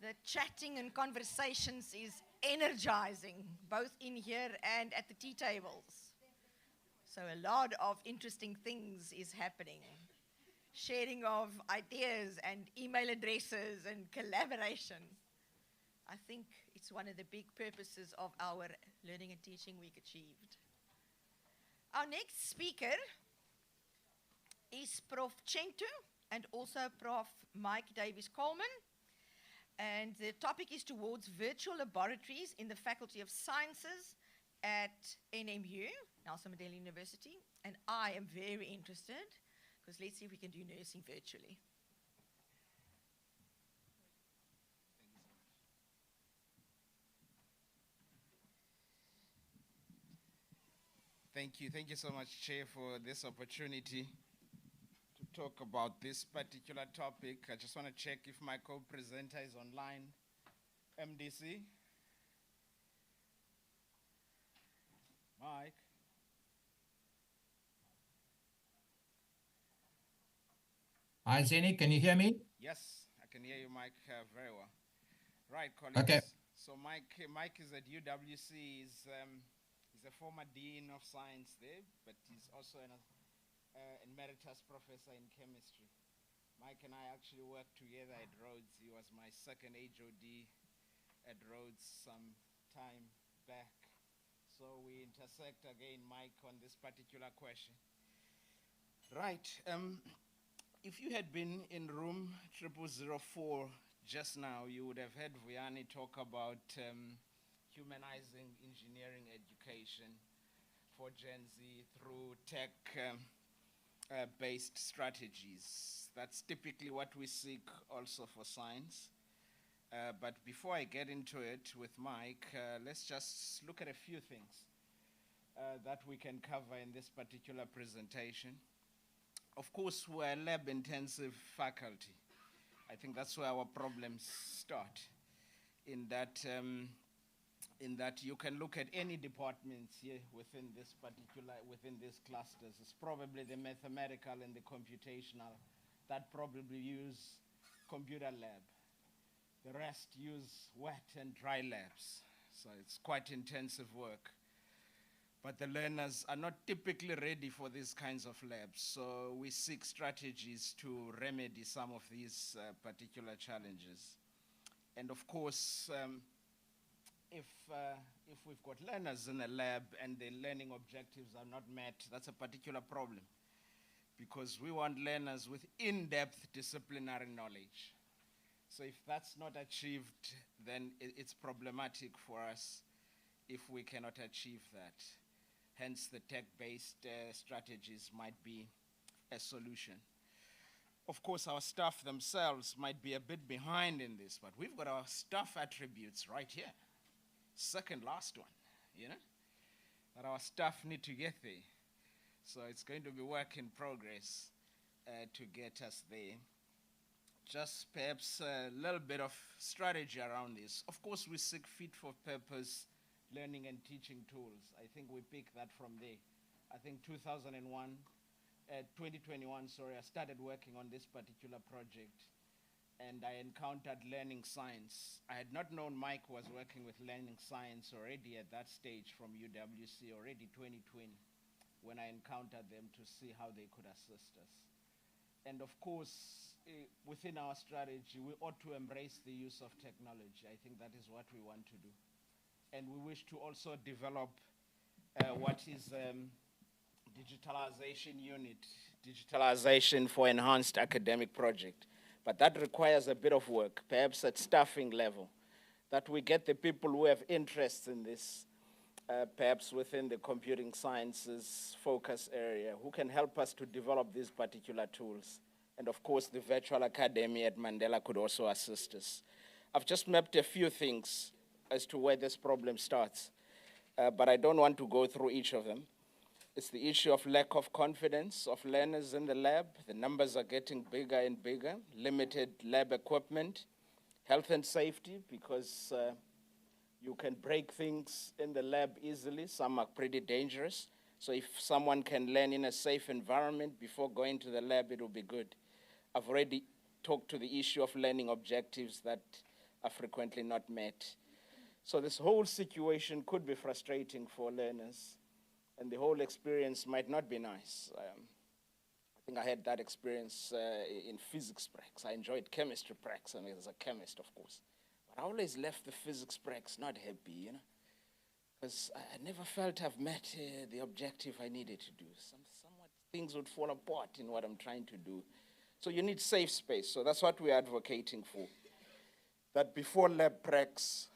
T: The chatting and conversations is energizing, both in here and at the tea tables. So a lot of interesting things is happening. Sharing of ideas and email addresses and collaboration. I think it's one of the big purposes of our Learning and Teaching Week achieved. Our next speaker is Prof. Chentu and also Prof. Mike Davies-Coleman. And the topic is towards virtual laboratories in the Faculty of Sciences at NMU, Nelson Mandela University. And I am very interested, because let's see if we can do nursing virtually.
B: Thank you so much, Chair, for this opportunity to talk about this particular topic. I just want to check if my co-presenter is online. MDC? Mike?
V: Hi, Jenny, can you hear me?
B: Yes, I can hear you, Mike, very well. Right, colleagues.
V: Okay.
B: So Mike is at UWC. He's a former Dean of Science there, but he's also an emeritus professor in chemistry. Mike and I actually worked together at Rhodes. He was my second HOD at Rhodes some time back. So we intersect again, Mike, on this particular question. Right. If you had been in room 0004 just now, you would have heard Vuyani talk about humanizing engineering education for Gen Z through tech-based strategies. That's typically what we seek also for science. But before I get into it with Mike, let's just look at a few things that we can cover in this particular presentation. Of course, we're a lab-intensive faculty. I think that's where our problems start, in that you can look at any departments here within these clusters. It's probably the mathematical and the computational that probably use computer lab. The rest use wet and dry labs. So it's quite intensive work. But the learners are not typically ready for these kinds of labs. So we seek strategies to remedy some of these particular challenges. And of course, if we've got learners in a lab and the learning objectives are not met, that's a particular problem, because we want learners with in-depth disciplinary knowledge. So if that's not achieved, then it's problematic for us if we cannot achieve that. Hence, the tech-based strategies might be a solution. Of course, our staff themselves might be a bit behind in this, but we've got our staff attributes right here. Second last one, you know, that our staff need to get there. So it's going to be work in progress to get us there. Just perhaps a little bit of strategy around this. Of course, we seek fit-for-purpose learning and teaching tools. I think we picked that from there. I think 2021, I started working on this particular project, and I encountered learning science. I had not known Mike was working with learning science already at that stage from UWC, already 2020, when I encountered them to see how they could assist us. And of course, within our strategy, we ought to embrace the use of technology. I think that is what we want to do. And we wish to also develop what is digitalization unit, digitalization for enhanced academic project. But that requires a bit of work, perhaps at staffing level, that we get the people who have interest in this, perhaps within the computing sciences focus area, who can help us to develop these particular tools. And of course, the virtual academy at Mandela could also assist us. I've just mapped a few things as to where this problem starts, but I don't want to go through each of them. It's the issue of lack of confidence of learners in the lab. The numbers are getting bigger and bigger. Limited lab equipment, health and safety, because you can break things in the lab easily. Some are pretty dangerous. So if someone can learn in a safe environment before going to the lab, it will be good. I've already talked to the issue of learning objectives that are frequently not met. So this whole situation could be frustrating for learners, and the whole experience might not be nice. I think I had that experience in physics pracs. I enjoyed chemistry pracs, and as a chemist, of course. But I always left the physics pracs not happy, because I never felt I've met the objective I needed to do. Somewhat things would fall apart in what I'm trying to do. So you need safe space. So that's what we're advocating for. That before lab pracs,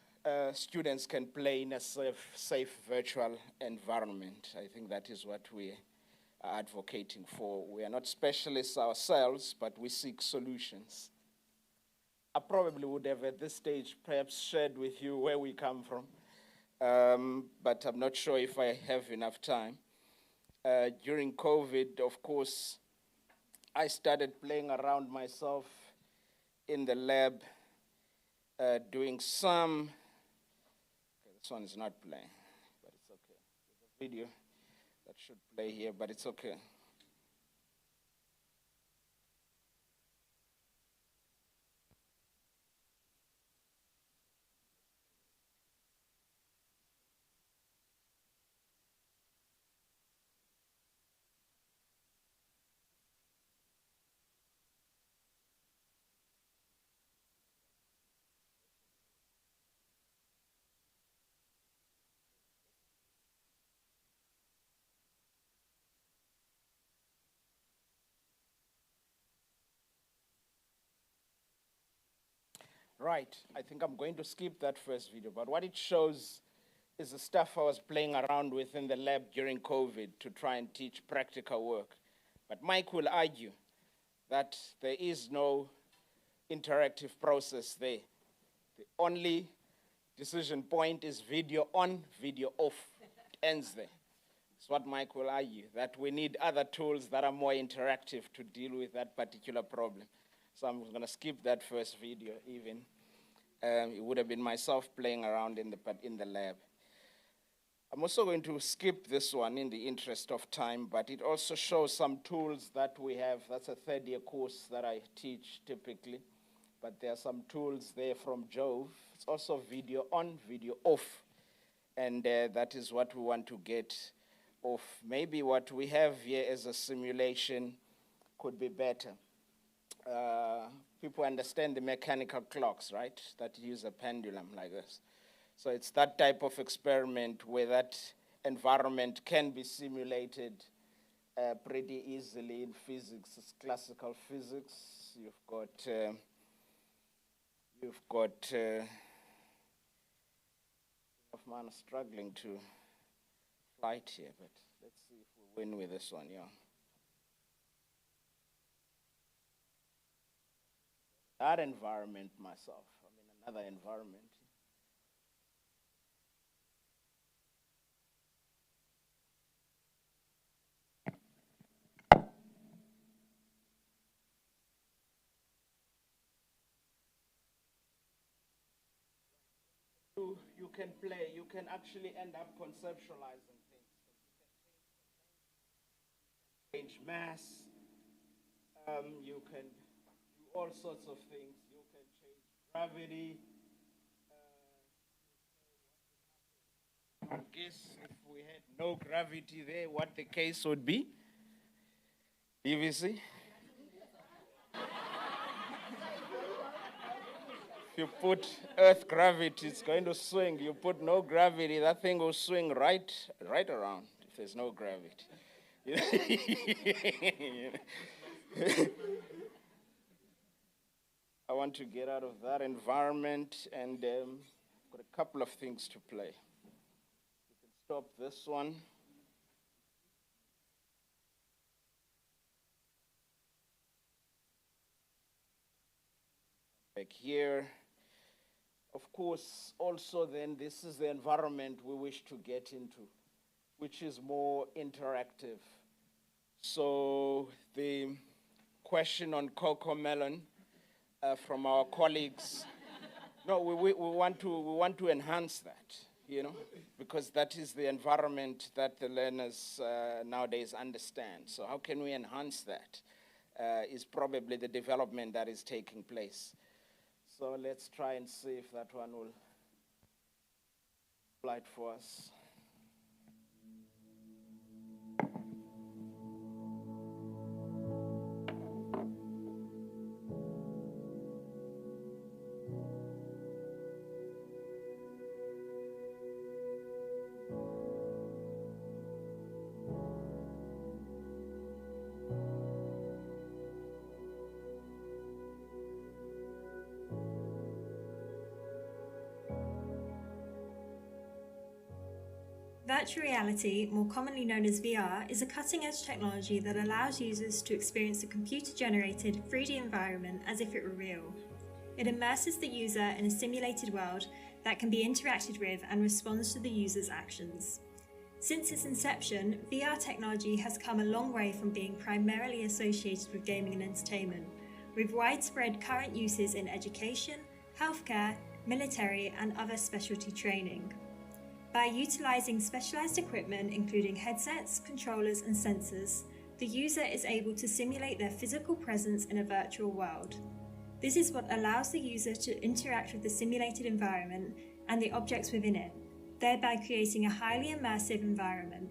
B: students can play in a safe virtual environment. I think that is what we are advocating for. We are not specialists ourselves, but we seek solutions. I probably would have at this stage perhaps shared with you where we come from, but I'm not sure if I have enough time. During COVID, of course, I started playing around myself in the lab, doing some, okay, this one is not playing, but it's okay. There's a video that should play here, but it's okay. Right, I think I'm going to skip that first video, but what it shows is the stuff I was playing around with in the lab during COVID to try and teach practical work. But Mike will argue that there is no interactive process there. The only decision point is video on, video off. It ends there. That's what Mike will argue, that we need other tools that are more interactive to deal with that particular problem. So I'm going to skip that first video even. It would have been myself playing around in the lab. I'm also going to skip this one in the interest of time, but it also shows some tools that we have. That's a third-year course that I teach typically, but there are some tools there from Jove. It's also video on, video off, and that is what we want to get off. Maybe what we have here as a simulation could be better. People understand the mechanical clocks, right, that use a pendulum like this. So it's that type of experiment where that environment can be simulated pretty easily in physics. It's classical physics. You've got of man struggling to fight here, but let's see if we win with this one, yeah. That environment myself, I mean another environment. You can play, you can actually end up conceptualizing things. You can change mass, you can do all sorts of things. You can change gravity. I guess if we had no gravity there, what the case would be? DVC? You put Earth gravity, it's going to swing. You put no gravity, that thing will swing right around if there's no gravity. I want to get out of that environment, and I've got a couple of things to play. You can stop this one. Back here. Of course, also then, this is the environment we wish to get into, which is more interactive. So the question on Coco Melon from our colleagues, no, we want to enhance that, because that is the environment that the learners nowadays understand. So how can we enhance that? is probably the development that is taking place. So let's try and see if that one will light for us.
F: Virtual reality, more commonly known as VR, is a cutting-edge technology that allows users to experience a computer-generated 3D environment as if it were real. It immerses the user in a simulated world that can be interacted with and responds to the user's actions. Since its inception, VR technology has come a long way from being primarily associated with gaming and entertainment, with widespread current uses in education, healthcare, military, and other specialty training. By utilizing specialized equipment including headsets, controllers, and sensors, the user is able to simulate their physical presence in a virtual world. This is what allows the user to interact with the simulated environment and the objects within it, thereby creating a highly immersive environment.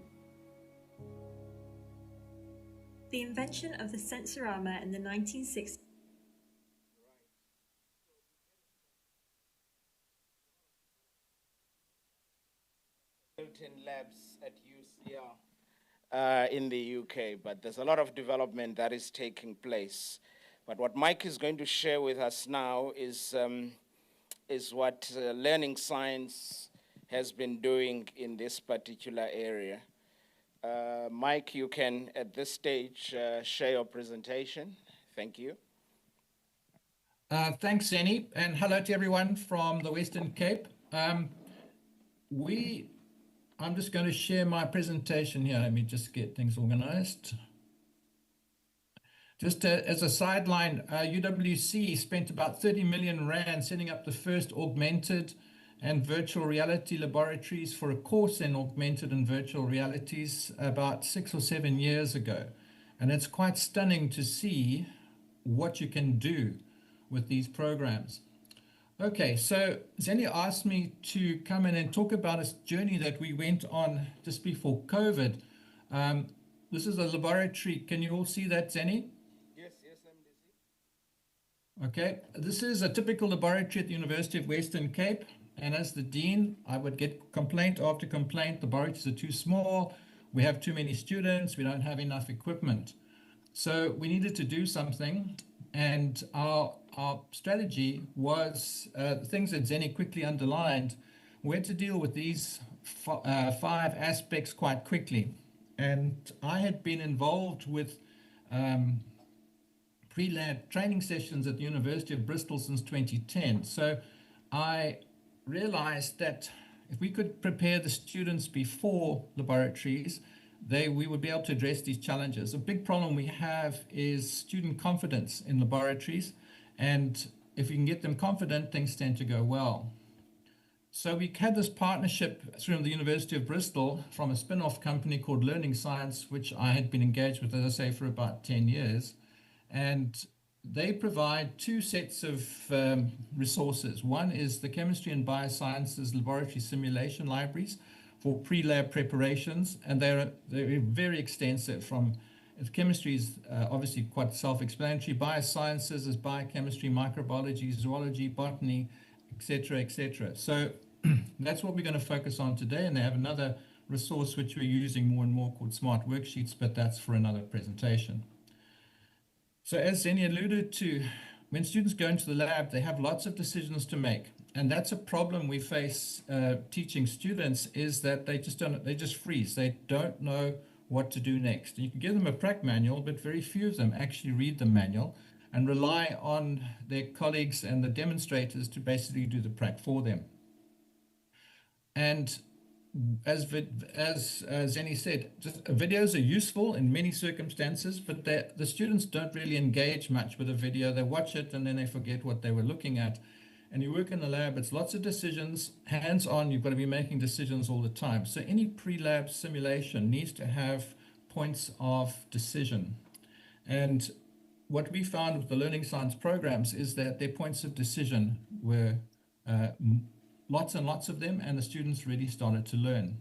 F: The invention of the Sensorama in the 1960s
B: built-in labs at UCL in the UK, but there's a lot of development that is taking place. But what Mike is going to share with us now is what learning science has been doing in this particular area. Mike, you can, at this stage, share your presentation. Thank you.
V: Thanks, Zeni, and hello to everyone from the Western Cape. I'm just going to share my presentation here. Let me just get things organized. Just as a sideline, UWC spent about 30 million rand setting up the first augmented and virtual reality laboratories for a course in augmented and virtual realities about 6 or 7 years ago. And it's quite stunning to see what you can do with these programs. Okay, so Zeni asked me to come in and talk about a journey that we went on just before COVID. This is a laboratory. Can you all see that, Zeni?
B: Yes, I'm
V: Okay, this is a typical laboratory at the University of Western Cape. And as the dean, I would get complaint after complaint. The laboratories are too small. We have too many students. We don't have enough equipment. So we needed to do something. And our strategy was things that Zeni quickly underlined. We had to deal with these 5 aspects quite quickly. And I had been involved with pre-lab training sessions at the University of Bristol since 2010. So I realized that if we could prepare the students before laboratories, we would be able to address these challenges. A big problem we have is student confidence in laboratories. And if you can get them confident, things tend to go well. So we had this partnership through the University of Bristol from a spin-off company called Learning Science, which I had been engaged with, as I say, for about 10 years. And they provide 2 sets of resources. One is the chemistry and biosciences laboratory simulation libraries for pre-lab preparations, and they're very extensive. From chemistry is obviously quite self-explanatory. Biosciences is biochemistry, microbiology, zoology, botany, etc., etc. So that's what we're going to focus on today. And they have another resource which we're using more and more called Smart Worksheets, but that's for another presentation. So as Zeni alluded to, when students go into the lab, they have lots of decisions to make. And that's a problem we face teaching students, is that they just freeze. They don't know what to do next. You can give them a prac manual, but very few of them actually read the manual and rely on their colleagues and the demonstrators to basically do the prac for them. And as Zeni said, videos are useful in many circumstances, but the students don't really engage much with a video. They watch it and then they forget what they were looking at. And you work in the lab, it's lots of decisions, hands-on, you've got to be making decisions all the time. So any pre-lab simulation needs to have points of decision. And what we found with the learning science programs is that their points of decision were lots and lots of them, and the students really started to learn.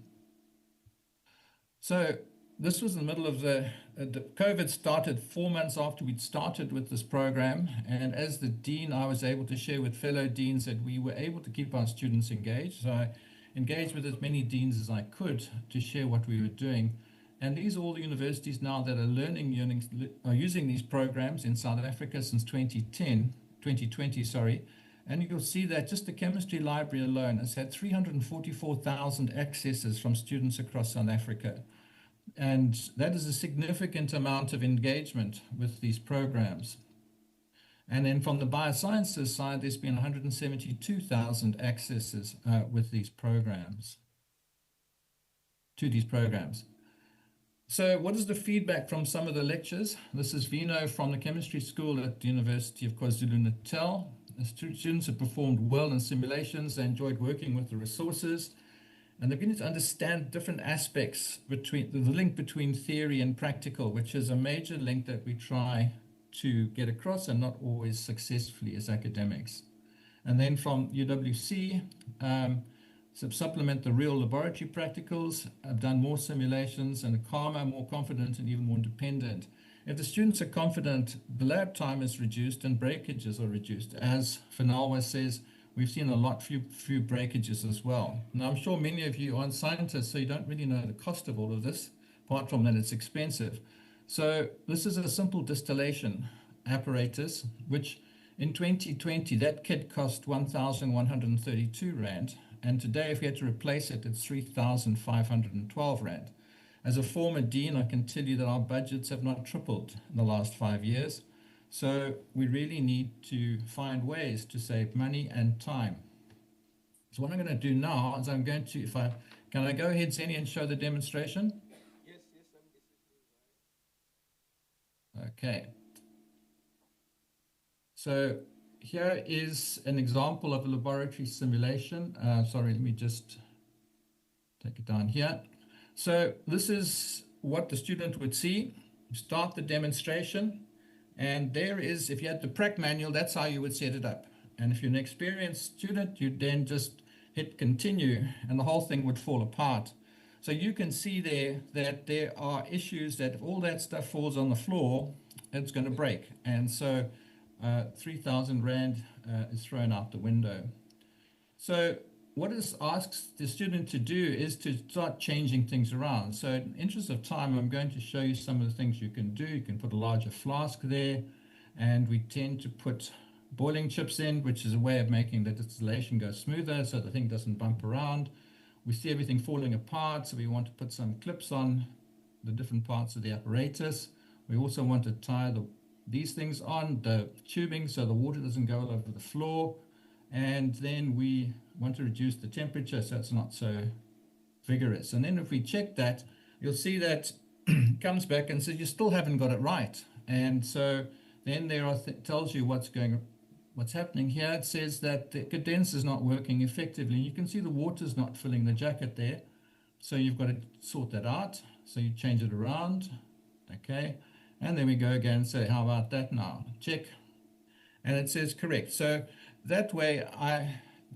V: So this was in the middle of the COVID started 4 months after we'd started with this program. And as the dean, I was able to share with fellow deans that we were able to keep our students engaged. So I engaged with as many deans as I could to share what we were doing. And these are all the universities now that are using these programs in South Africa since 2020, sorry. And you'll see that just the chemistry library alone has had 344,000 accesses from students across South Africa. And that is a significant amount of engagement with these programs. And then from the biosciences side, there's been 172,000 accesses with these programs, to these programs. So what is the feedback from some of the lectures? This is Vino from the chemistry school at the University of KwaZulu-Natal. The students have performed well in simulations. They enjoyed working with the resources. And they're beginning to understand different aspects between the link between theory and practical, which is a major link that we try to get across and not always successfully as academics. And then from UWC, supplement the real laboratory practicals. I've done more simulations and are calmer, more confident, and even more independent. If the students are confident, the lab time is reduced and breakages are reduced. As Finalwa says, we've seen a few breakages as well. Now, I'm sure many of you aren't scientists, so you don't really know the cost of all of this, apart from that it's expensive. So this is a simple distillation apparatus, which in 2020, that kit cost 1,132 Rand. And today, if we had to replace it, it's 3,512 Rand. As a former dean, I can tell you that our budgets have not tripled in the last 5 years. So we really need to find ways to save money and time. So what I'm going to do now is I'm going to, can I go ahead, Zeni, and show the demonstration?
B: Yes.
V: Okay. So here is an example of a laboratory simulation. Sorry, let me just take it down here. So this is what the student would see. Start the demonstration. And there is, if you had the prac manual, that's how you would set it up. And if you're an experienced student, you'd then just hit continue and the whole thing would fall apart. So you can see there that there are issues that if all that stuff falls on the floor, it's going to break. And so 3,000 Rand is thrown out the window. So what it asks the student to do is to start changing things around. So in the interest of time, I'm going to show you some of the things you can do. You can put a larger flask there, and we tend to put boiling chips in, which is a way of making the distillation go smoother so the thing doesn't bump around. We see everything falling apart, so we want to put some clips on the different parts of the apparatus. We also want to tie these things on, the tubing, so the water doesn't go all over the floor. And then we want to reduce the temperature so it's not so vigorous. And then if we check that, you'll see that it comes back and says you still haven't got it right. And so then there are tells you what's happening here. It says that the condenser is not working effectively. You can see the water's not filling the jacket there. So you've got to sort that out. So you change it around. Okay. And then we go again and say, how about that now? Check. And it says correct. So that way,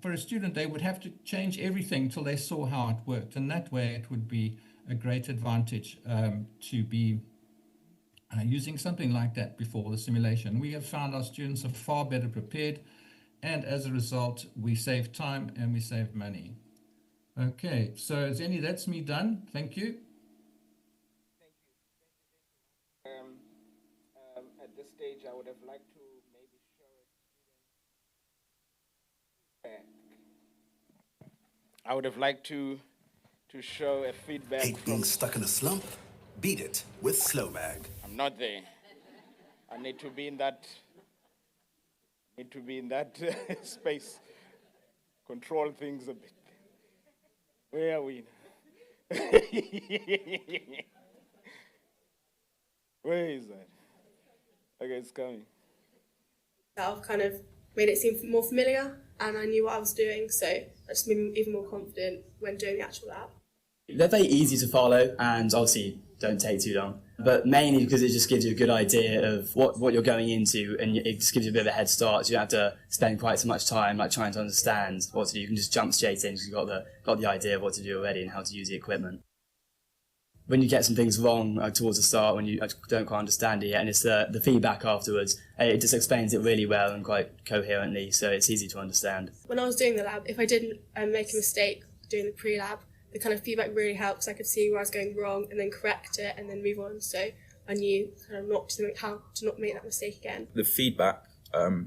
V: for a student, they would have to change everything till they saw how it worked. And that way, it would be a great advantage to be using something like that before the simulation. We have found our students are far better prepared. And as a result, we save time and we save money. Okay, so Zeni, that's me done. Thank you.
B: At this stage, I would have liked to maybe show I would have liked to show a feedback.
G: Hate being stuck in a slump? Beat it with Slowmag.
B: I'm not there. I need to be in that. Space. Control things a bit. Where are we? Where is that? Okay, it's coming.
H: Kind of made it seem more familiar, and I knew what I was doing, so I just made me even more confident when doing the actual lab.
O: They're very easy to follow and obviously don't take too long. But mainly because it just gives you a good idea of what you're going into, and it just gives you a bit of a head start. So you don't have to spend quite so much time like trying to understand what to do. You can just jump straight in because you've got the idea of what to do already and how to use the equipment. When you get some things wrong towards the start, when you don't quite understand it yet, and it's the feedback afterwards, it just explains it really well and quite coherently, so it's easy to understand.
H: When I was doing the lab, if I didn't make a mistake doing the pre-lab, the kind of feedback really helps. I could see where I was going wrong and then correct it and then move on. So I knew kind of how to not make that mistake again.
P: The feedback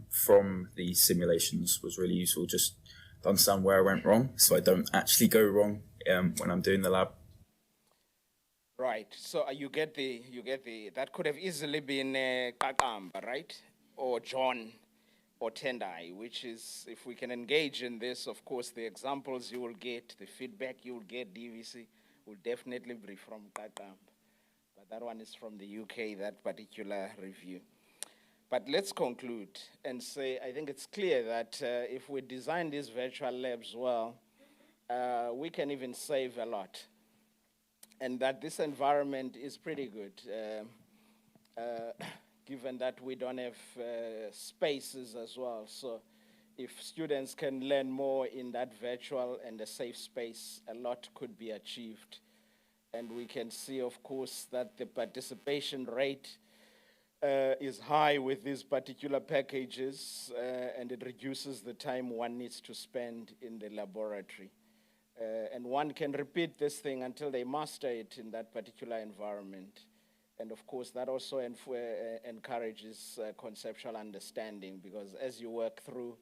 P: from the simulations was really useful, just to understand where I went wrong, so I don't actually go wrong when I'm doing the lab.
B: Right. So you get the that could have easily been Kakamba, right, or John, or Tendai, which is, if we can engage in this, of course, the examples you will get, the feedback you will get, DVC, will definitely be from Kakamba. But that one is from the UK, that particular review. But let's conclude and say, I think it's clear that if we design these virtual labs well, we can even save a lot. And that this environment is pretty good. Given that we don't have spaces as well. So if students can learn more in that virtual and a safe space, a lot could be achieved. And we can see, of course, that the participation rate is high with these particular packages, and it reduces the time one needs to spend in the laboratory. And one can repeat this thing until they master it in that particular environment. And of course, that also encourages conceptual understanding, because as you work through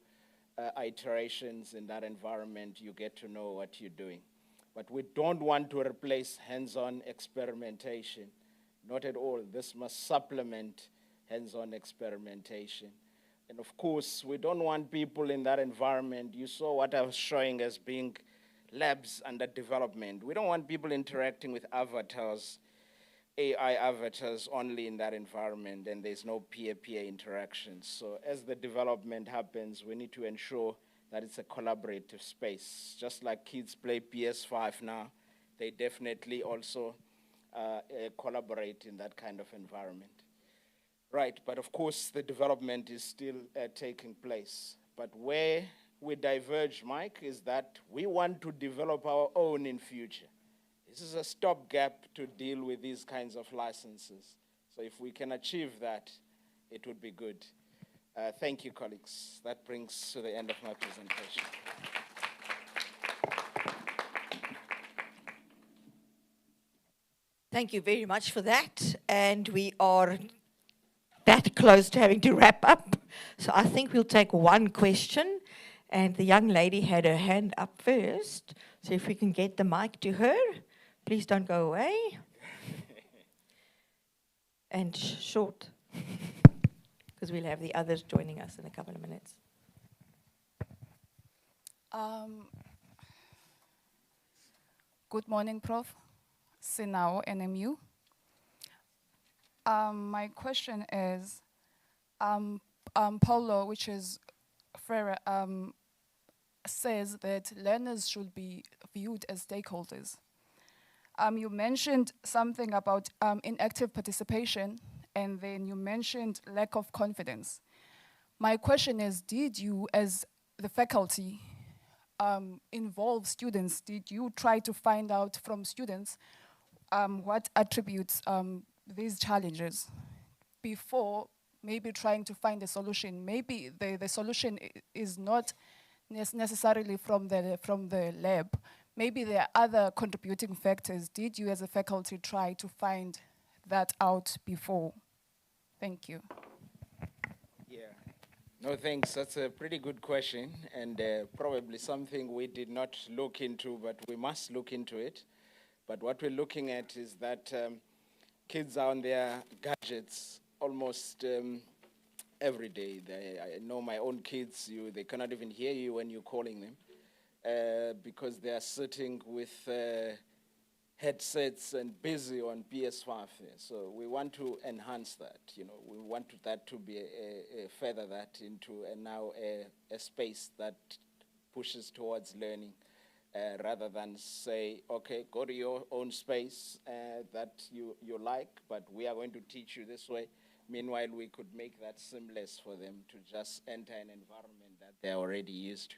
B: iterations in that environment, you get to know what you're doing. But we don't want to replace hands-on experimentation. Not at all. This must supplement hands-on experimentation. And of course, we don't want people in that environment. You saw what I was showing as being labs under development. We don't want people interacting with avatars, AI avatars only in that environment, and there's no peer-peer interaction. So as the development happens, we need to ensure that it's a collaborative space. Just like kids play PS5 now, they definitely also collaborate in that kind of environment. Right, but of course the development is still taking place. But where we diverge, Mike, is that we want to develop our own in future. This is a stopgap to deal with these kinds of licenses. So if we can achieve that, it would be good. Thank you, colleagues. That brings to the end of my presentation.
T: Thank you very much for that. And we are that close to having to wrap up. So I think we'll take one question. And the young lady had her hand up first. So if we can get the mic to her, please don't go away. And short, because we'll have the others joining us in a couple of minutes.
W: Good morning, Prof. Sinao, NMU. My question is, Paulo, which is Freire, says that learners should be viewed as stakeholders. You mentioned something about inactive participation, and then you mentioned lack of confidence. My question is, did you, as the faculty, involve students? Did you try to find out from students what attributes these challenges before maybe trying to find a solution? Maybe the solution is not necessarily from the lab. Maybe there are other contributing factors. Did you as a faculty try to find that out before? Thank you.
B: Yeah. No, thanks. That's a pretty good question, and probably something we did not look into, but we must look into it. But what we're looking at is that kids are on their gadgets almost every day. I know my own kids, they cannot even hear you when you're calling them because they are sitting with headsets and busy on PS5. So we want to enhance that. We want that to be further that into now a space that pushes towards learning rather than say, okay, go to your own space that you like, but we are going to teach you this way. Meanwhile, we could make that seamless for them to just enter an environment that they're already used to.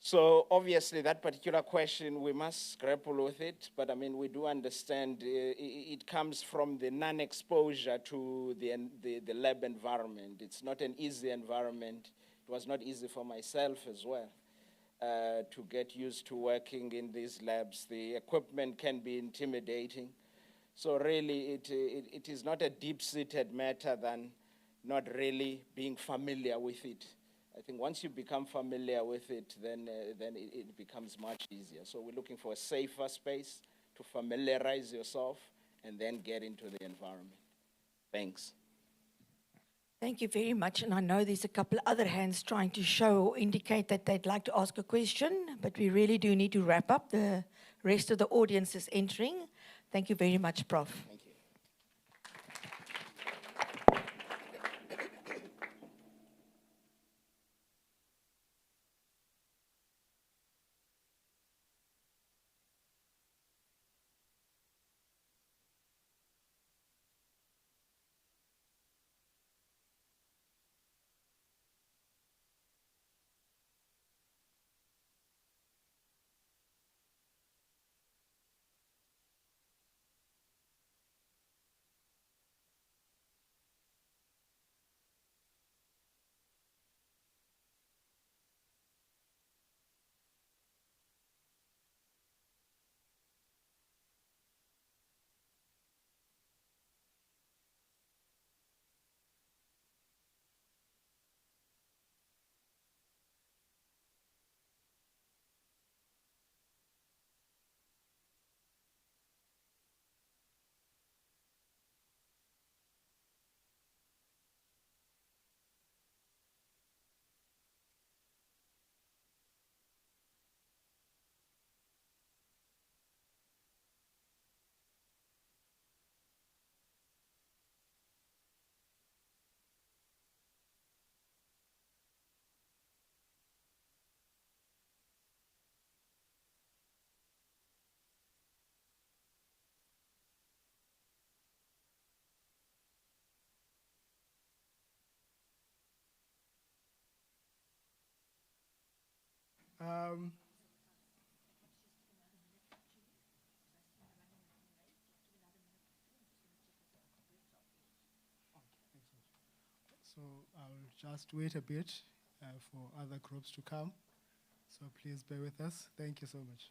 B: So obviously that particular question, we must grapple with it, but I mean, we do understand it comes from the non-exposure to the lab environment. It's not an easy environment. It was not easy for myself as well to get used to working in these labs. The equipment can be intimidating. So really, it is not a deep-seated matter than not really being familiar with it. I think once you become familiar with it, then it becomes much easier. So we're looking for a safer space to familiarize yourself and then get into the environment. Thanks.
K: Thank you very much. And I know there's a couple other hands trying to show or indicate that they'd like to ask a question, but we really do need to wrap up. The rest of the audience is entering. Thank you very much, Prof.
B: Thank you.
R: So I'll just wait a bit for other groups to come. So please bear with us. Thank you so much.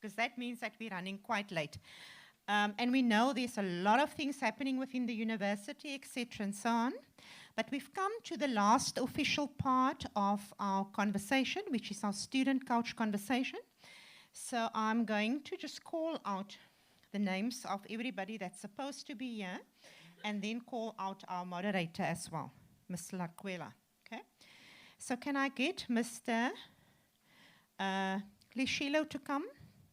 A: because that means that we're running quite late. And we know there's a lot of things happening within the university, etc., and so on. But we've come to the last official part of our conversation, which is our student couch conversation. So I'm going to just call out the names of everybody that's supposed to be here, and then call out our moderator as well, Ms. Laquela. Okay? So can I get Mr. Lishilo to come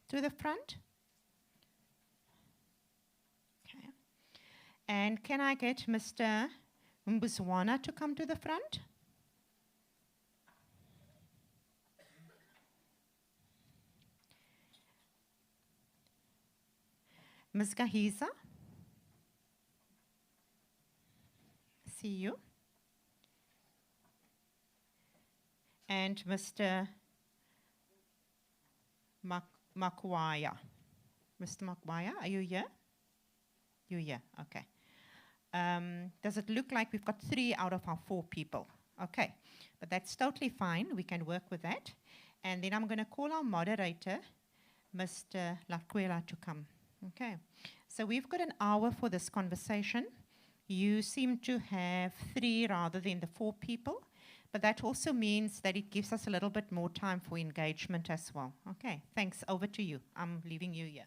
A: to the front? Okay. And can I get Mr. Mbuzwana to come to the front? Ms. Gahiza? See you. And Mr. Makwaya. Mr. Makwaya, are you here? You're here, okay. Does it look like we've got 3 out of our 4 people? Okay, but that's totally fine. We can work with that. And then I'm going to call our moderator, Mr. Laquela, to come. Okay, so we've got an hour for this conversation. You seem to have 3 rather than the 4 people, but that also means that it gives us a little bit more time for engagement as well. Okay, thanks. Over to you. I'm leaving you here.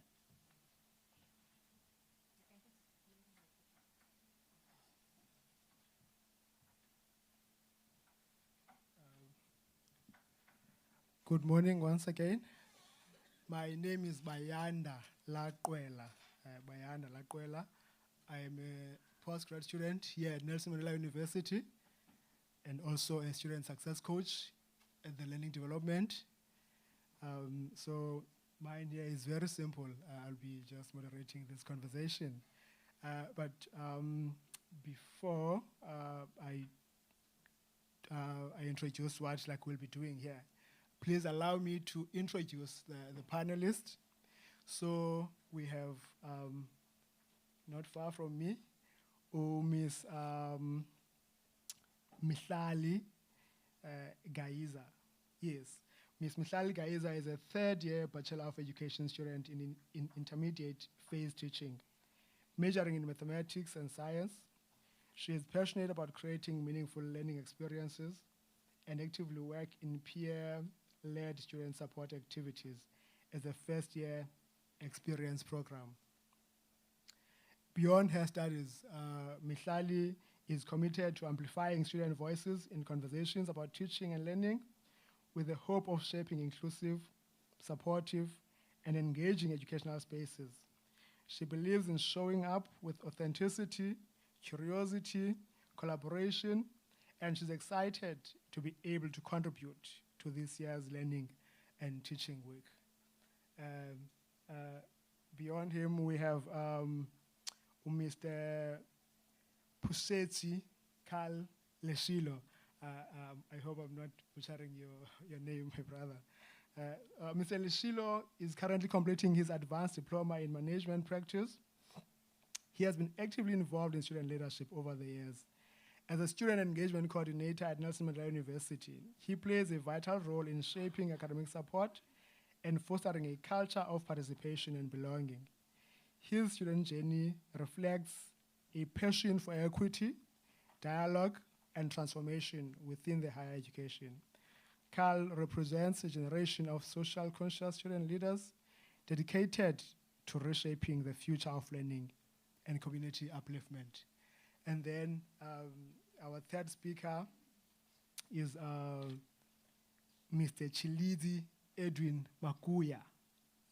R: Good morning once again. My name is Bayanda Laquela. Bayanda Laquela. I am a postgrad student here at Nelson Mandela University and also a student success coach at the Learning Development. So mine here is very simple. I'll be just moderating this conversation. But before I introduce what we'll be doing here, please allow me to introduce the panelists. So we have, not far from me, Miss Mihlali Gaiza. Yes, Miss Mihlali Gaiza is a 3rd-year Bachelor of Education student in intermediate phase teaching, majoring in mathematics and science. She is passionate about creating meaningful learning experiences and actively work in peer-led student support activities as a first-year experience program. Beyond her studies, Mihlali is committed to amplifying student voices in conversations about teaching and learning with the hope of shaping inclusive, supportive, and engaging educational spaces. She believes in showing up with authenticity, curiosity, collaboration, and she's excited to be able to contribute to this year's learning and teaching week. Beyond him, we have Mr. Pusetsi Karl Leshilo. I hope I'm not butchering your name, my brother. Mr. Leshilo is currently completing his advanced diploma in management practice. He has been actively involved in student leadership over the years. As a student engagement coordinator at Nelson Mandela University, he plays a vital role in shaping academic support and fostering a culture of participation and belonging. His student journey reflects a passion for equity, dialogue, and transformation within the higher education. Carl represents a generation of social conscious student leaders dedicated to reshaping the future of learning and community upliftment. And then our 3rd speaker is Mr. Chilizi Edwin Makuya.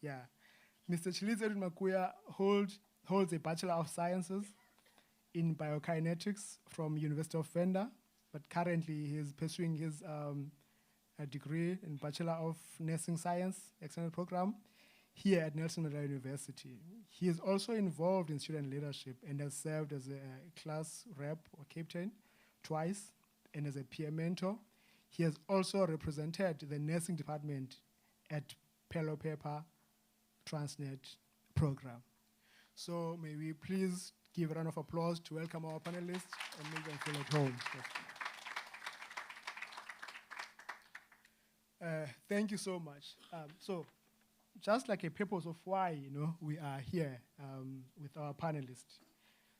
R: Yeah, Mr. Chilizi Edwin Makuya holds a Bachelor of Sciences in Biokinetics from University of Venda, but currently he is pursuing his a degree in Bachelor of Nursing Science external program here at Nelson Mandela University. He is also involved in student leadership and has served as a class rep or captain twice and as a peer mentor. He has also represented the nursing department at Pelo Paper Transnet program. So may we please give a round of applause to welcome our panelists and make them feel at home. Thank you so much. So just like a purpose of why we are here with our panelists.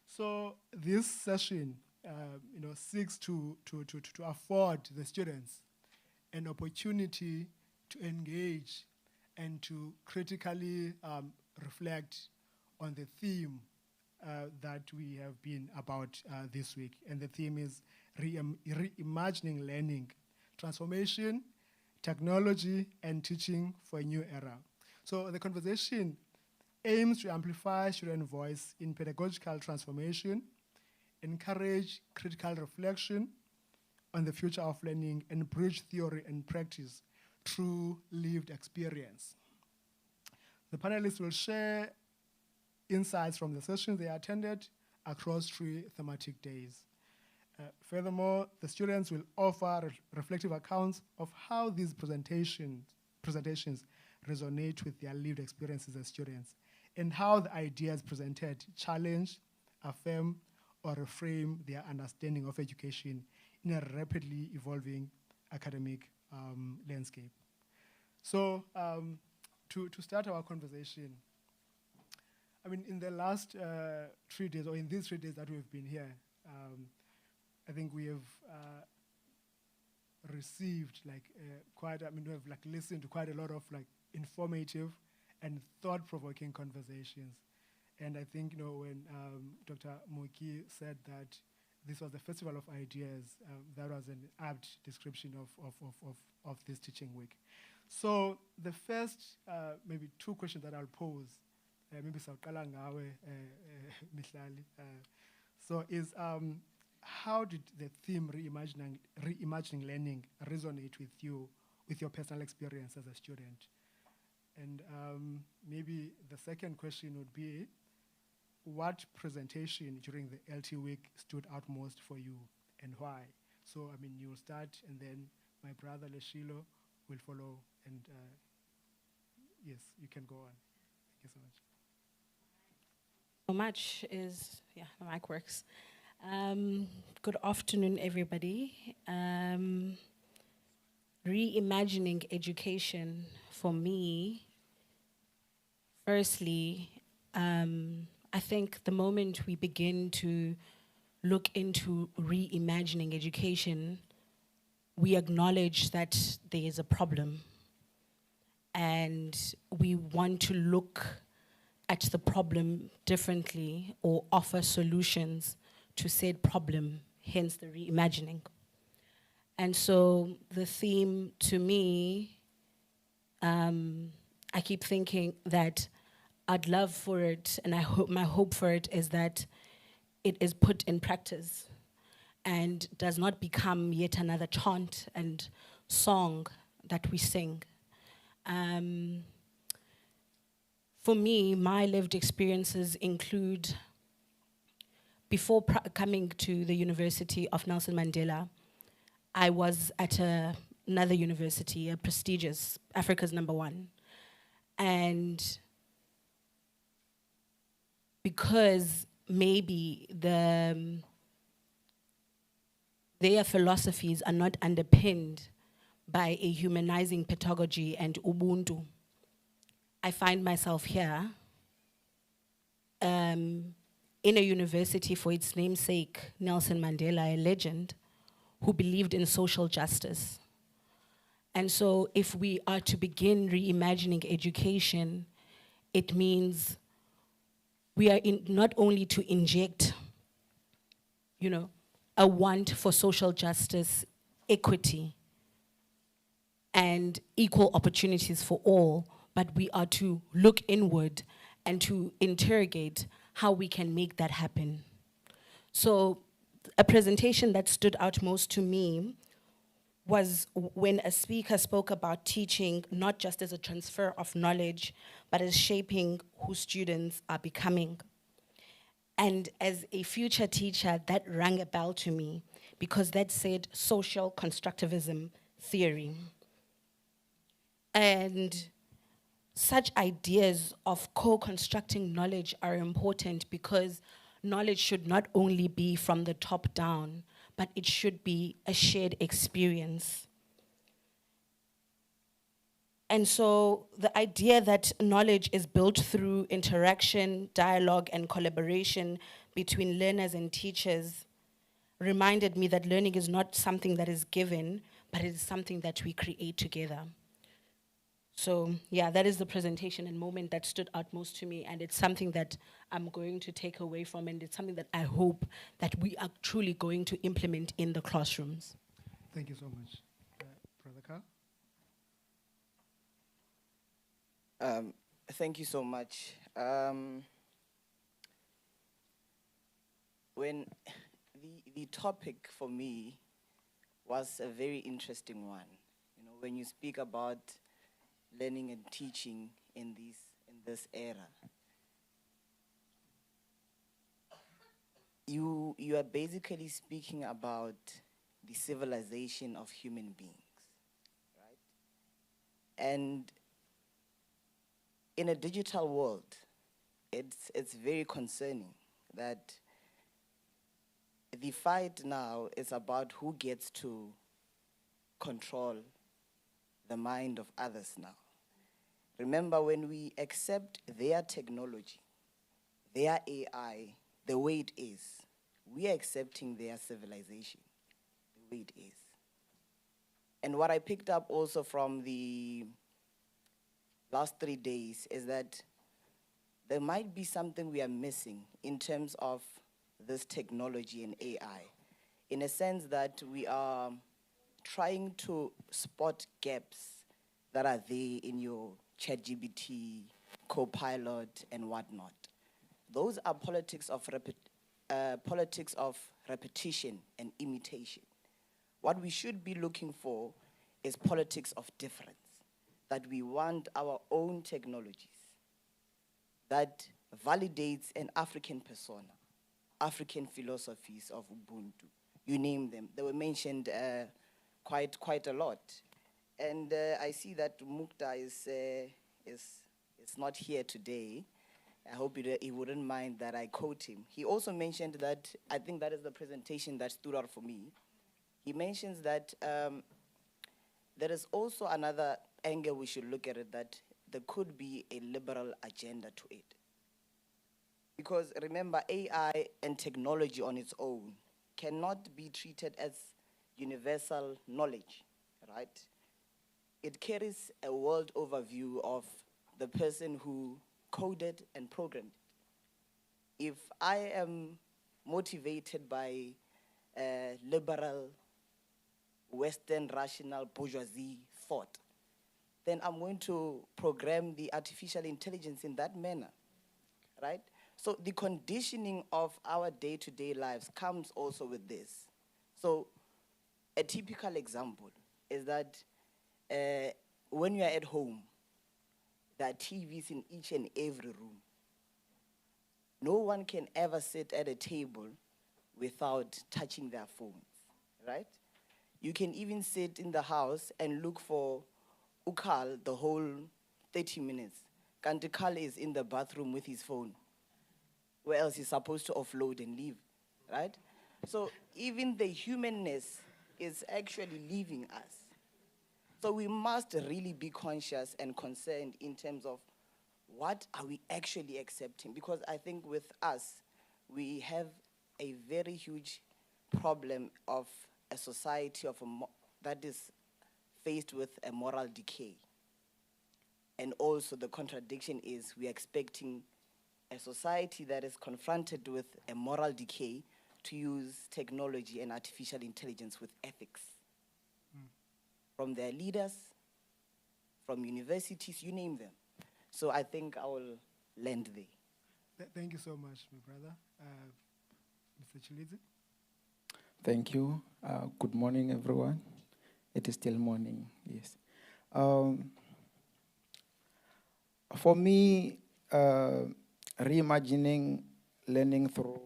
R: So this session seeks to afford the students an opportunity to engage and to critically reflect on the theme that we have been about this week. And the theme is reimagining learning, transformation, technology, and teaching for a new era. So the conversation aims to amplify student voice in pedagogical transformation, encourage critical reflection on the future of learning, and bridge theory and practice through lived experience. The panelists will share insights from the sessions they attended across 3 thematic days. Furthermore, the students will offer reflective accounts of how these presentations resonate with their lived experiences as students, and how the ideas presented challenge, affirm, or reframe their understanding of education in a rapidly evolving academic landscape. So to start our conversation, I mean, in the last 3 days, or in these 3 days that we've been here, I think we have received we have listened to quite a lot of informative and thought-provoking conversations. And I think, when Dr. Moki said that this was the Festival of Ideas, that was an apt description of this teaching week. So the first, maybe 2 questions that I'll pose, maybe sawuqala ngawe, Mihlali, so is, how did the theme reimagining learning resonate with you, with your personal experience as a student? And maybe the second question would be, what presentation during the LT week stood out most for you and why? So, I mean, you'll start and then my brother Leshilo will follow, and yes, you can go on. Thank you so much.
J: So much is, the mic works. Good afternoon, everybody. Reimagining education for me, firstly, I think the moment we begin to look into reimagining education, we acknowledge that there is a problem. And we want to look at the problem differently or offer solutions to said problem, hence the reimagining. And so the theme to me, I keep thinking that I'd love for it, and my hope for it is that it is put in practice and does not become yet another chant and song that we sing. For me, my lived experiences include, before coming to the University of Nelson Mandela, I was at another university, a prestigious, Africa's #1. And because maybe their philosophies are not underpinned by a humanizing pedagogy and Ubuntu, I find myself here in a university for its namesake, Nelson Mandela, a legend, who believed in social justice. And so if we are to begin reimagining education, it means we are not only to inject, a want for social justice, equity, and equal opportunities for all, but we are to look inward and to interrogate how we can make that happen. So a presentation that stood out most to me was when a speaker spoke about teaching not just as a transfer of knowledge, but as shaping who students are becoming. And as a future teacher, that rang a bell to me because that said social constructivism theory. And such ideas of co-constructing knowledge are important because knowledge should not only be from the top down, but it should be a shared experience. And so the idea that knowledge is built through interaction, dialogue, and collaboration between learners and teachers reminded me that learning is not something that is given, but it is something that we create together. So yeah, that is the presentation and moment that stood out most to me, and it's something that I'm going to take away from, and it's something that I hope that we are truly going to implement in the classrooms.
R: Thank you so much. Brother Carl?
C: Thank you so much. When the topic for me was a very interesting one. You know, when you speak about learning and teaching in this era, you are basically speaking about the civilization of human beings, right? And in a digital world, it's very concerning that the fight now is about who gets to control the mind of others now. Remember, when we accept their technology, their AI, the way it is, we are accepting their civilization, the way it is. And what I picked up also from the last 3 days is that there might be something we are missing in terms of this technology and AI, in a sense that we are trying to spot gaps that are there in your ChatGPT, Copilot, and whatnot. Those are politics of repetition and imitation. What we should be looking for is politics of difference, that we want our own technologies that validates an African persona, African philosophies of Ubuntu. You name them. They were mentioned quite a lot. And I see that Mukta is not here today. I hope he wouldn't mind that I quote him. He also mentioned that, I think that is the presentation that stood out for me. He mentions that there is also another angle we should look at it, that there could be a liberal agenda to it. Because remember, AI and technology on its own cannot be treated as universal knowledge, right? It carries a world overview of the person who coded and programmed. If I am motivated by liberal, Western, rational, bourgeoisie thought, then I'm going to program the artificial intelligence in that manner, right? So the conditioning of our day-to-day lives comes also with this. So a typical example is that when you're at home, there are TVs in each and every room. No one can ever sit at a table without touching their phones, right? You can even sit in the house and look for Ukal the whole 30 minutes. Kanti Kal is in the bathroom with his phone, where else he's supposed to offload and leave, right? So even the humanness is actually leaving us. So we must really be conscious and concerned in terms of what are we actually accepting? Because I think with us, we have a very huge problem of a society that is faced with a moral decay. And also the contradiction is we are expecting a society that is confronted with a moral decay to use technology and artificial intelligence with ethics. From their leaders, from universities, you name them. So I think I will land there.
R: Thank you so much, my brother. Mr. Chilizi?
D: Thank you. Good morning, everyone. It is still morning, yes. For me, reimagining learning through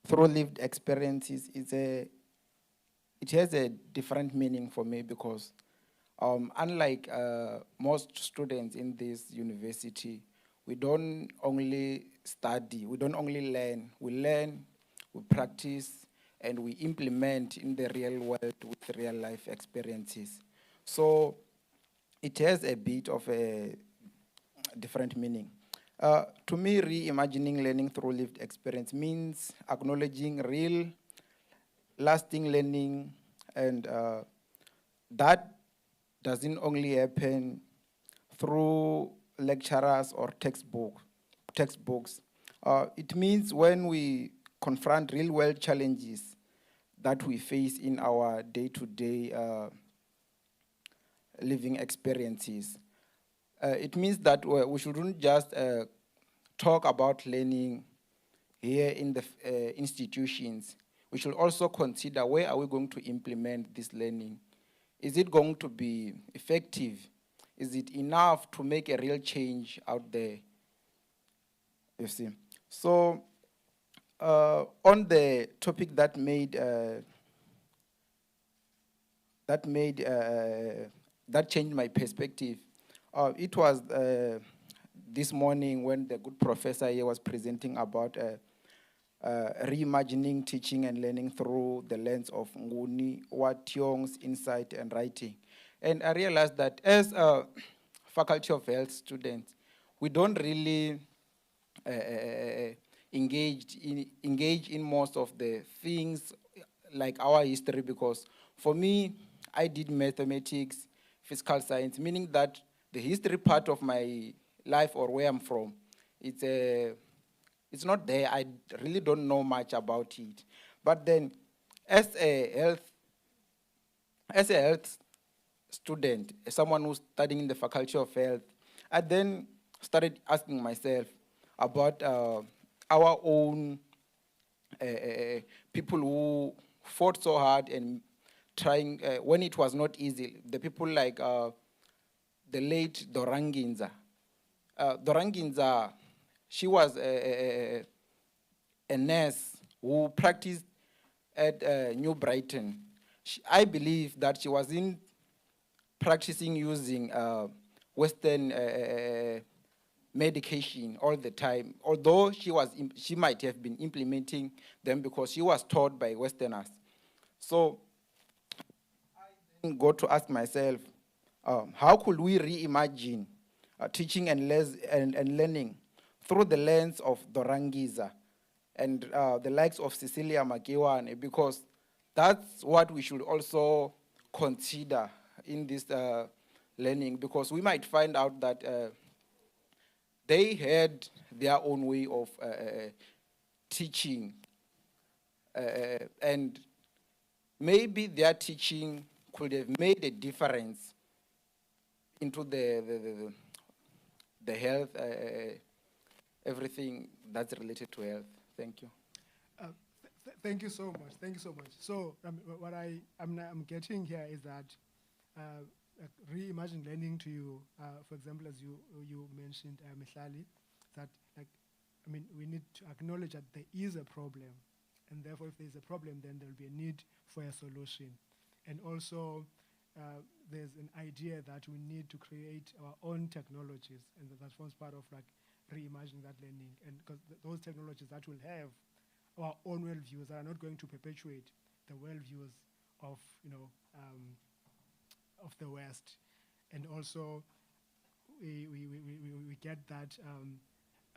D: lived experiences it has a different meaning for me, because unlike most students in this university, we don't only study, we don't only learn, we practice, and we implement in the real world with real life experiences. So it has a bit of a different meaning. To me, reimagining learning through lived experience means acknowledging real, lasting learning, and that doesn't only happen through lecturers or textbooks. It means when we confront real-world challenges that we face in our day-to-day living experiences. It means that we shouldn't just talk about learning here in the institutions. We should also consider where are we going to implement this learning. Is it going to be effective? Is it enough to make a real change out there? You see. So on the topic that changed my perspective, it was this morning when the good professor here was presenting about reimagining teaching and learning through the lens of Nguni, Wationg's insight and writing. And I realized that as a Faculty of Health students, we don't really engage in most of the things like our history, because for me, I did mathematics, physical science, meaning that the history part of my life or where I'm from, it's not there. I really don't know much about it. But then, as a health student, as someone who's studying in the Faculty of Health, I then started asking myself about our own people who fought so hard and trying, when it was not easy, the people like the late Doranginza. Doranginza, she was a nurse who practiced at New Brighton. I believe that she wasn't practicing using Western medication all the time, although she might have been implementing them because she was taught by Westerners. So I then got to ask myself, how could we reimagine teaching and learning through the lens of Dorangiza and the likes of Cecilia Makiwane, because that's what we should also consider in this learning, because we might find out that they had their own way of teaching, and maybe their teaching could have made a difference into the health, everything that's related to health. Thank you.
R: Thank you so much. Thank you so much. So what I'm getting here is that reimagine learning to you, for example, as you mentioned, Mihlali, that we need to acknowledge that there is a problem, and therefore if there's a problem, then there will be a need for a solution. And also there's an idea that we need to create our own technologies, and that forms part of reimagining that learning, and because those technologies that will have our own worldviews that are not going to perpetuate the worldviews of of the West. And also we get that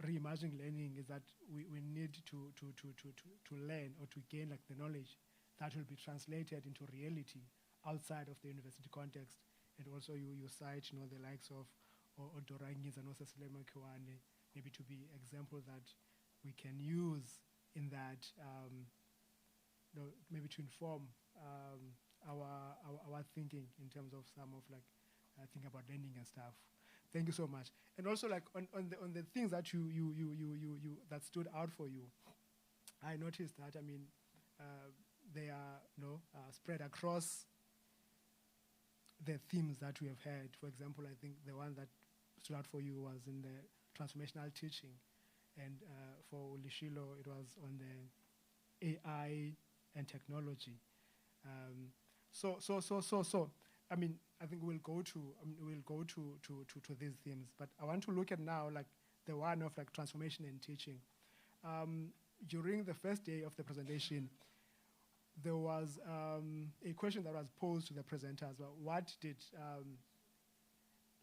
R: reimagining learning is that we need to learn or to gain the knowledge that will be translated into reality outside of the university context. And also you cite the likes of Dorangis and also Cecilia Makiwane, maybe to be examples that we can use in that, maybe to inform our thinking in terms of some of thinking about learning and stuff. Thank you so much. And also on the things that you that stood out for you, I noticed that they are spread across the themes that we have had. For example, I think the one that stood out for you was in the transformational teaching, and for Lishilo it was on the AI and technology. I think we'll go to these themes, but I want to look at now the one of transformation in teaching. During the first day of the presentation, there was a question that was posed to the presenters. Well, what did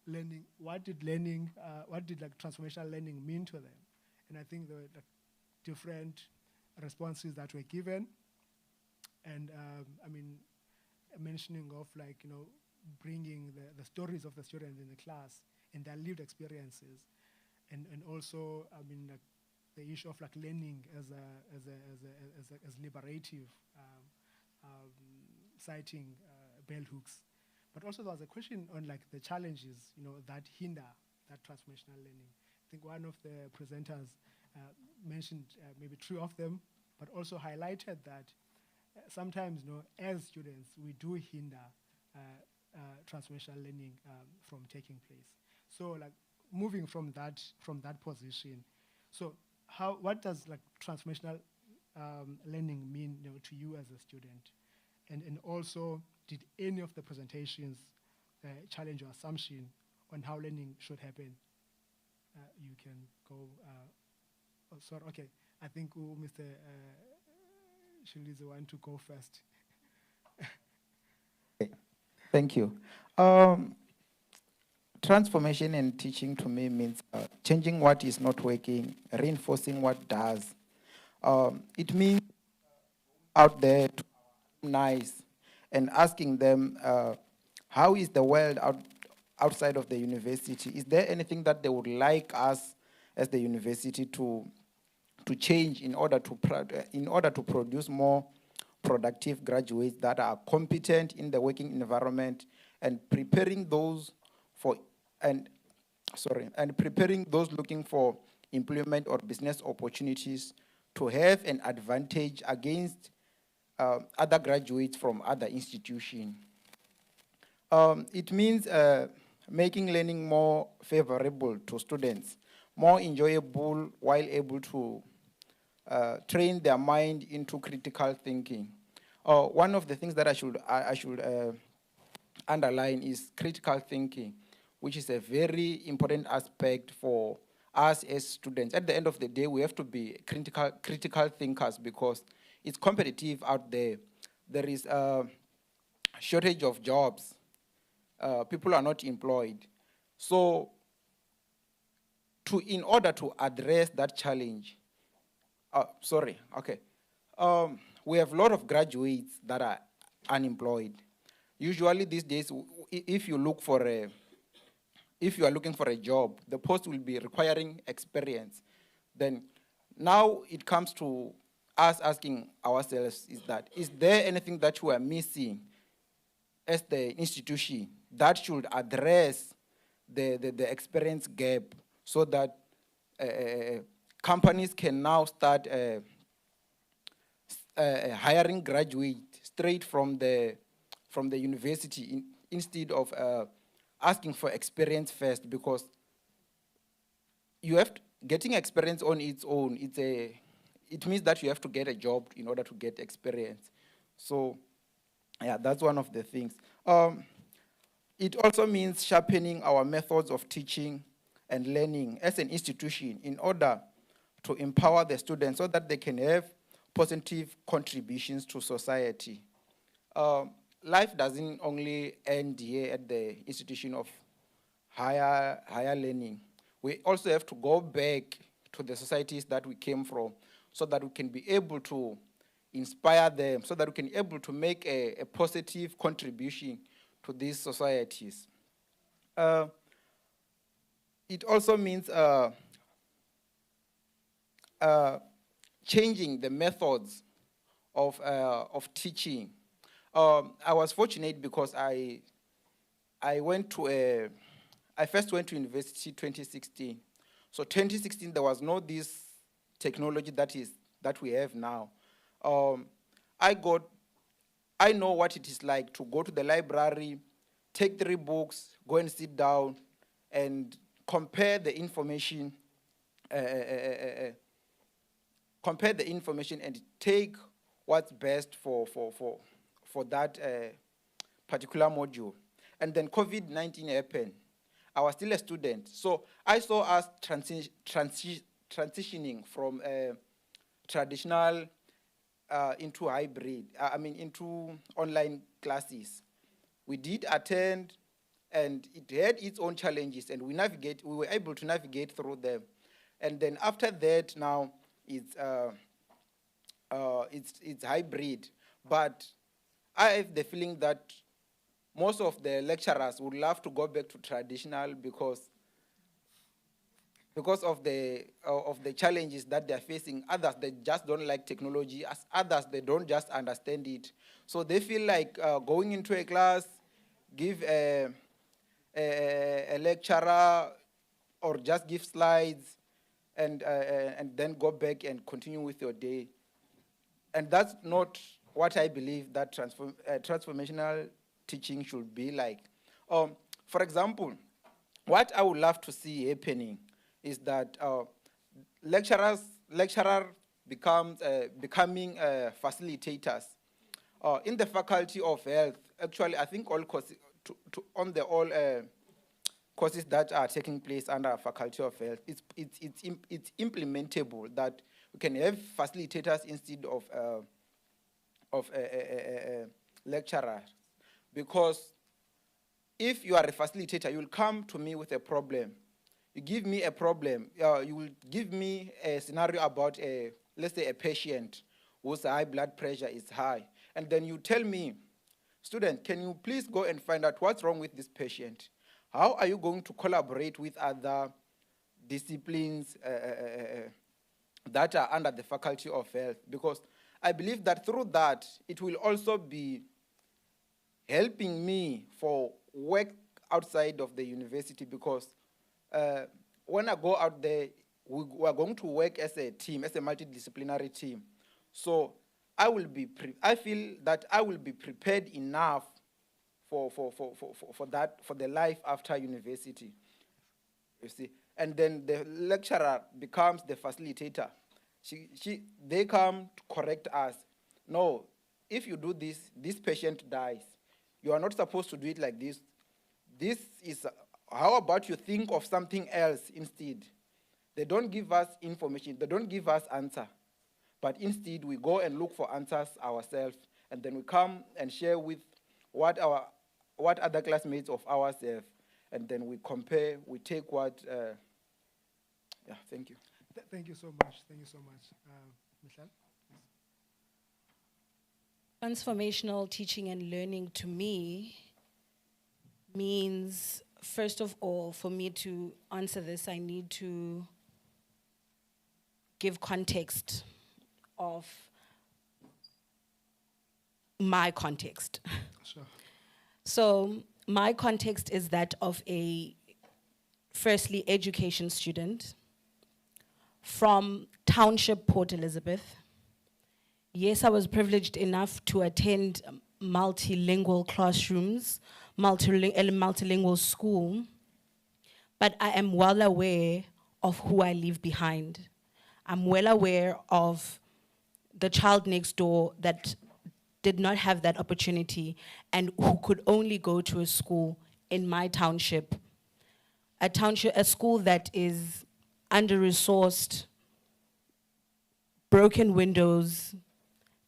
R: learning, what did like transformational learning mean to them? And I think there were like different responses that were given. And I mean, mentioning of like, bringing the stories of the students in the class and their lived experiences. And also, I mean, like the issue of like learning as liberative, citing bell hooks. But also there was a question on like the challenges, that hinder that transformational learning. I think one of the presenters mentioned maybe 3 of them, but also highlighted that sometimes, as students, we do hinder transformational learning from taking place. So, like moving from that position, so what does like transformational learning mean, to you as a student, and also did any of the presentations challenge your assumption on how learning should happen? You can go. Oh, sorry. Okay, I think Mr. Shili's the one to go first.
D: Thank you. Transformation and teaching to me means changing what is not working, reinforcing what does. It means out there to nice and asking them, how is the world outside of the university? Is there anything that they would like us as the university to change in order to produce more productive graduates that are competent in the working environment and preparing those looking for employment or business opportunities to have an advantage against other graduates from other institutions. It means making learning more favorable to students, more enjoyable while able to train their mind into critical thinking. One of the things that I should underline is critical thinking, which is a very important aspect for us as students. At the end of the day, we have to be critical thinkers because it's competitive out there. There is a shortage of jobs. People are not employed. So in order to address that challenge, we have a lot of graduates that are unemployed. Usually these days, if you are looking for a job, the post will be requiring experience. Then now it comes to us asking ourselves is there anything that we are missing as the institution that should address the experience gap so that companies can now start hiring graduates straight from the university instead of asking for experience first, because getting experience on its own, it means that you have to get a job in order to get experience. So yeah, that's one of the things. It also means sharpening our methods of teaching and learning as an institution in order to empower the students so that they can have positive contributions to society. Life doesn't only end here at the institution of higher learning. We also have to go back to the societies that we came from so that we can be able to inspire them, so that we can be able to make a positive contribution to these societies. It also means changing the methods of teaching. I was fortunate because I first went to university 2016. So 2016 there was no this technology that we have now. I know what it is like to go to the library, take 3 books, go and sit down, and compare the information. Compare the information and take what's best for that particular module. And then COVID-19 happened. I was still a student. So I saw us transitioning from traditional into hybrid, into online classes. We did attend and it had its own challenges, and we were able to navigate through them. And then after that, now it's hybrid. But I have the feeling that most of the lecturers would love to go back to traditional because of the challenges that they're facing. Others, they just don't like technology. As others, they don't just understand it. So they feel like going into a class, give a lecturer, or just give slides, and then go back and continue with your day. And that's not what I believe that transformational teaching should be like. For example, what I would love to see happening is that lecturer becoming facilitators. In the Faculty of Health, actually, I think all courses, all courses that are taking place under Faculty of Health, it's implementable that we can have facilitators instead of lecturers. Because if you are a facilitator, you'll come to me with a problem. You give me a problem. You will give me a scenario about let's say a patient whose high blood pressure is high. And then you tell me, student, can you please go and find out what's wrong with this patient? How are you going to collaborate with other disciplines that are under the Faculty of Health? Because I believe that through that, it will also be helping me for work outside of the university, because when I go out there, we are going to work as a team, as a multidisciplinary team. So I feel that I will be prepared enough for that, for the life after university. You see, and then the lecturer becomes the facilitator. They come to correct us. No, if you do this, this patient dies. You are not supposed to do it like this. This is, how about you think of something else instead? They don't give us information. They don't give us answer. But instead, we go and look for answers ourselves, and then we come and share with what other classmates of ours have, and then we compare, we take what, yeah, thank you.
R: Thank you so much. Thank you so much. Michelle?
J: Transformational teaching and learning to me means, first of all, for me to answer this, I need to give context of my context.
R: Sure.
J: So my context is that of a, firstly, education student from Township Port Elizabeth. Yes, I was privileged enough to attend multilingual classrooms, multilingual school, but I am well aware of who I leave behind. I'm well aware of the child next door that did not have that opportunity and who could only go to a school in my township, a school that is under-resourced, broken windows,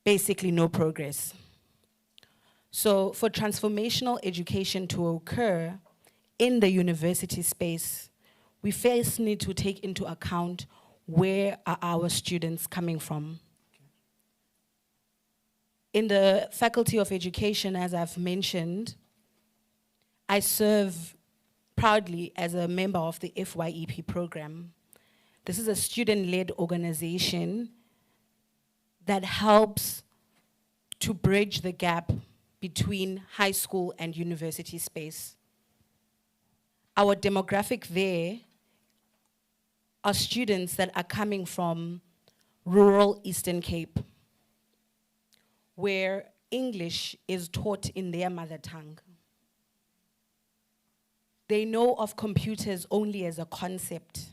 J: basically no progress. So for transformational education to occur in the university space, we first need to take into account where are our students coming from. In the Faculty of Education, as I've mentioned, I serve proudly as a member of the FYEP program. This is a student-led organization that helps to bridge the gap between high school and university space. Our demographic there are students that are coming from rural Eastern Cape, where English is taught in their mother tongue. They know of computers only as a concept.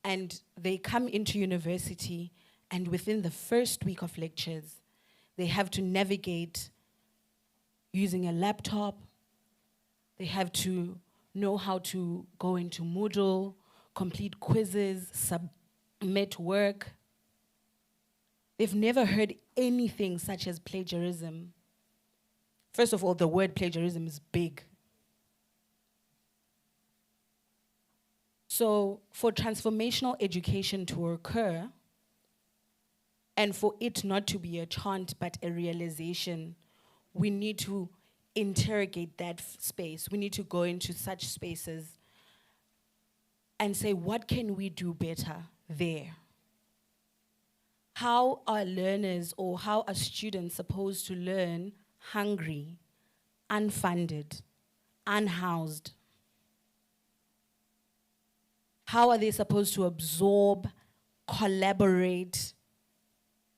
J: And they come into university, and within the first week of lectures, they have to navigate using a laptop. They have to know how to go into Moodle, complete quizzes, submit work. They've never heard anything such as plagiarism. First of all, the word plagiarism is big. So for transformational education to occur, and for it not to be a chant but a realization, we need to interrogate that space. We need to go into such spaces and say, what can we do better there? How are learners or how are students supposed to learn hungry, unfunded, unhoused? How are they supposed to absorb, collaborate,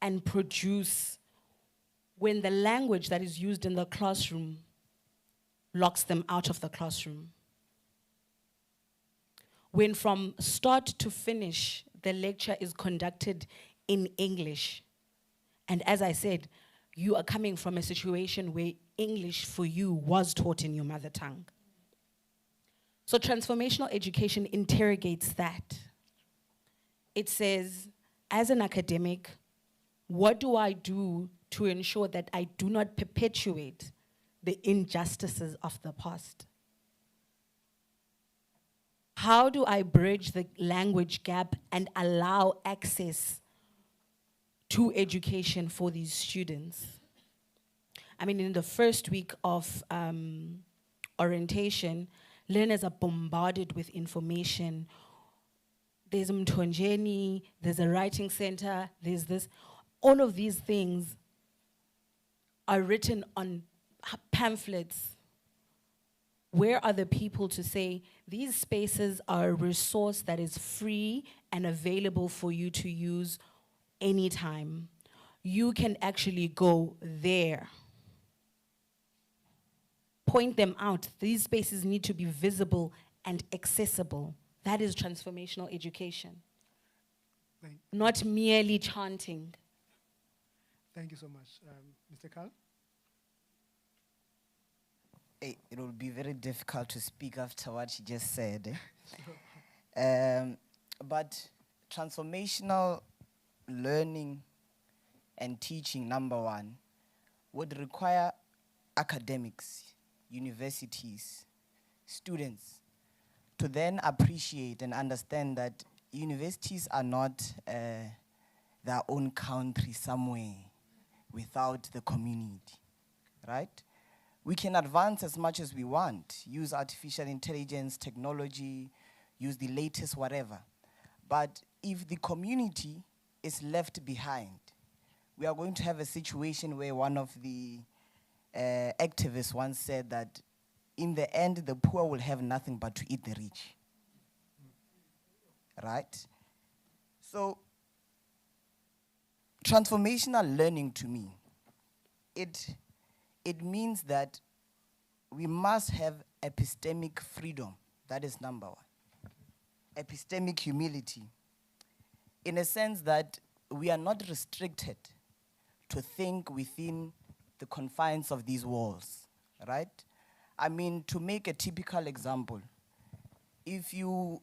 J: and produce when the language that is used in the classroom locks them out of the classroom? When from start to finish, the lecture is conducted in English. And as I said, you are coming from a situation where English for you was taught in your mother tongue. So transformational education interrogates that. It says, as an academic, what do I do to ensure that I do not perpetuate the injustices of the past? How do I bridge the language gap and allow access to education for these students? I mean, in the first week of orientation, learners are bombarded with information. There's Mtonjeni, there's a writing center, there's this. All of these things are written on pamphlets. Where are the people to say, these spaces are a resource that is free and available for you to use anytime? You can actually go there. Point them out. These spaces need to be visible and accessible. That is transformational education. Not merely chanting.
R: Thank you so much. Mr. Carl?
C: It will be very difficult to speak after what she just said. But transformational learning and teaching, number one, would require academics, universities, students to then appreciate and understand that universities are not their own country somewhere without the community, right? We can advance as much as we want, use artificial intelligence, technology, use the latest whatever. But if the community is left behind, we are going to have a situation where one of the activists once said that in the end, the poor will have nothing but to eat the rich. Right? So, transformational learning to me, it means that we must have epistemic freedom. That is number one. Epistemic humility. In a sense that we are not restricted to think within the confines of these walls, right? I mean, to make a typical example, if you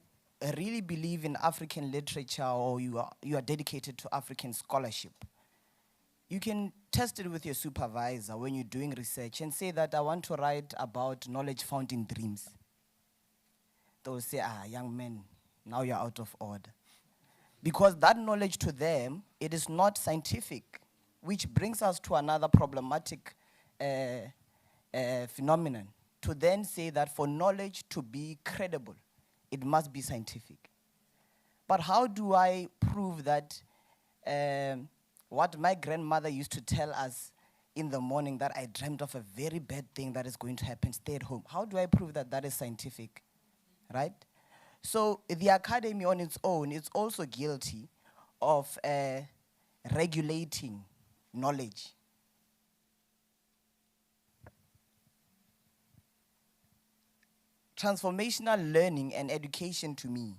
C: really believe in African literature or you are dedicated to African scholarship, you can test it with your supervisor when you're doing research and say that I want to write about knowledge found in dreams. They'll say, young man, now you're out of order. Because that knowledge to them, it is not scientific, which brings us to another problematic phenomenon. To then say that for knowledge to be credible, it must be scientific. But how do I prove that what my grandmother used to tell us in the morning, that I dreamt of a very bad thing that is going to happen, stay at home? How do I prove that that is scientific, right? So the academy on its own is also guilty of regulating knowledge. Transformational learning and education to me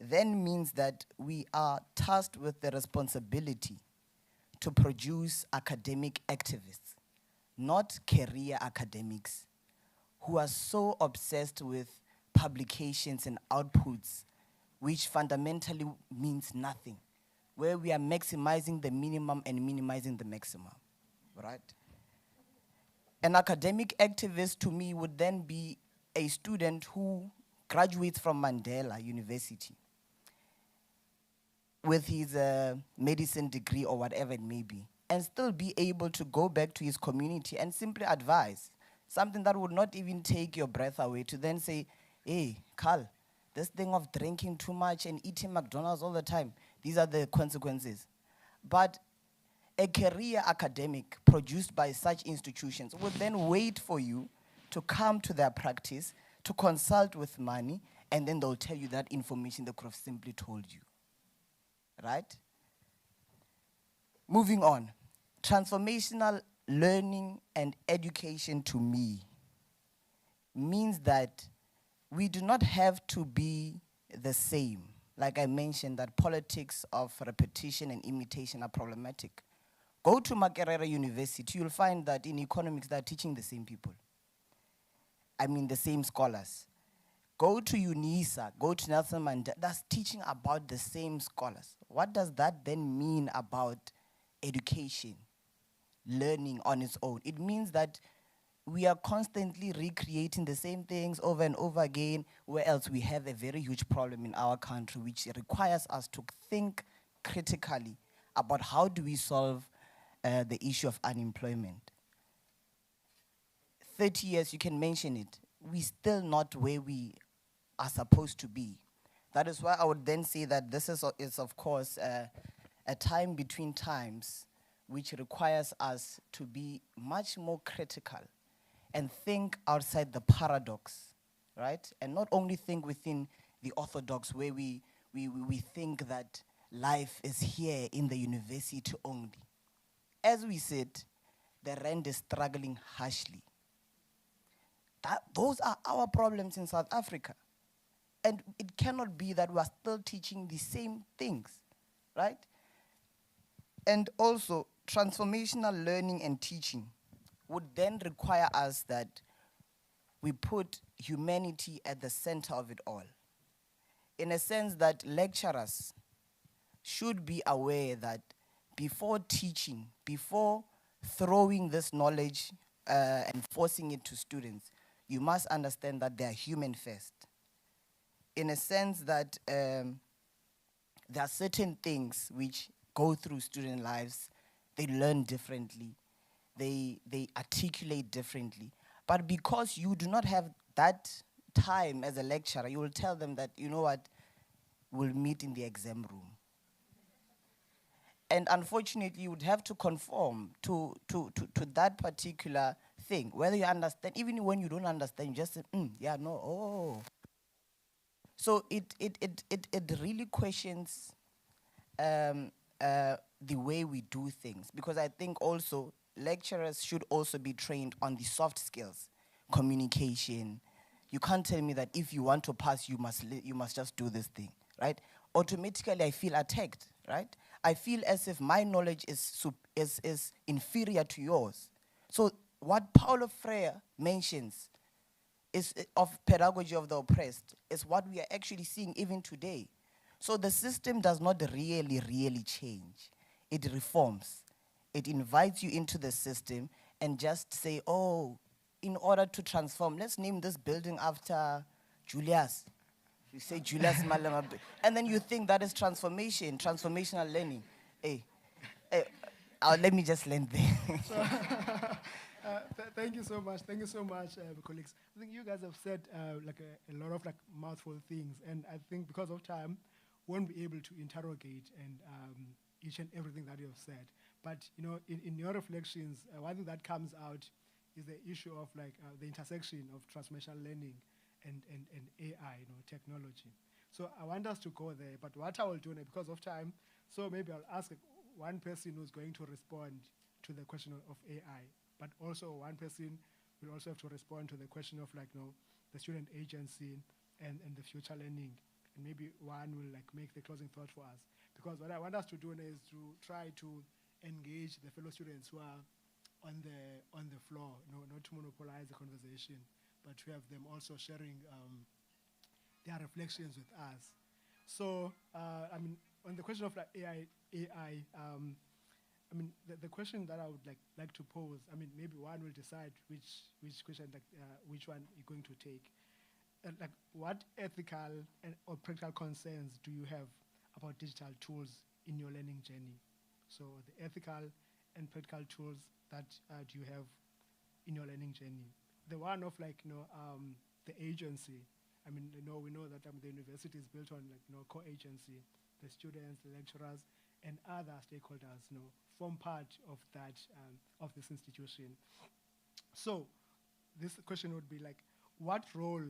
C: then means that we are tasked with the responsibility to produce academic activists, not career academics, who are so obsessed with publications and outputs, which fundamentally means nothing, where we are maximizing the minimum and minimizing the maximum, right? An academic activist to me would then be a student who graduates from Mandela University with his medicine degree or whatever it may be, and still be able to go back to his community and simply advise something that would not even take your breath away, to then say, hey, Carl, this thing of drinking too much and eating McDonald's all the time, these are the consequences. But a career academic produced by such institutions would then wait for you to come to their practice, to consult with money, and then they'll tell you that information they could have simply told you. Right? Moving on. Transformational learning and education to me means that we do not have to be the same. Like I mentioned, that politics of repetition and imitation are problematic. Go to Makerere University, you'll find that in economics they're teaching the same people. I mean the same scholars. Go to UNISA, go to Nelson Mandela, that's teaching about the same scholars. What does that then mean about education, learning on its own? It means that we are constantly recreating the same things over and over again, where else we have a very huge problem in our country, which requires us to think critically about how do we solve the issue of unemployment. 30 years, you can mention it, we're still not where we are supposed to be. That is why I would then say that this is of course, a time between times, which requires us to be much more critical and think outside the paradox, right? And not only think within the orthodox, where we think that life is here in the university only. As we said, the rand is struggling harshly. Those are our problems in South Africa. And it cannot be that we are still teaching the same things, right? And also, transformational learning and teaching would then require us that we put humanity at the center of it all. In a sense that lecturers should be aware that before teaching, before throwing this knowledge and forcing it to students, you must understand that they are human first. In a sense that there are certain things which go through student lives, they learn differently, they articulate differently. But because you do not have that time as a lecturer, you will tell them that, you know what, we'll meet in the exam room. And unfortunately, you would have to conform to that particular thing. Whether you understand, even when you don't understand, you just say, yeah, no, oh. So it really questions the way we do things. Because I think also lecturers should also be trained on the soft skills, communication. You can't tell me that if you want to pass, you must just do this thing, right? Automatically, I feel attacked, right? I feel as if my knowledge is inferior to yours. So what Paulo Freire mentions is of pedagogy of the oppressed is what we are actually seeing even today. So the system does not really change. It reforms. It invites you into the system and just say, oh, in order to transform, let's name this building after Julius. You say Julius Malema, and then you think that is transformation, transformational learning. Hey, let me just land there.
R: So, thank you so much. Thank you so much, colleagues. I think you guys have said like a lot of like mouthful things, and I think because of time, won't be able to interrogate and each and everything that you have said. But you know, in your reflections, one thing that comes out is the issue of like the intersection of transformational learning and AI, you know, technology. So I want us to go there, but what I will do now, because of time, so maybe I'll ask one person who's going to respond to the question of AI, but also one person will also have to respond to the question of like, you know, the student agency and the future learning. And maybe one will like make the closing thought for us. Because what I want us to do now is to try to engage the fellow students who are on the floor, not to monopolize the conversation, but to have them also sharing their reflections with us. So, I mean, on the question of like AI, I mean, the question that I would like to pose, I mean, maybe one will decide which question, which one you're going to take. like what ethical and or practical concerns do you have about digital tools in your learning journey? So the ethical and practical tools that do you have in your learning journey? The one of like, the agency. I mean, we know that the university is built on like, co-agency. The students, the lecturers, and other stakeholders, form part of that, of this institution. So this question would be like, what role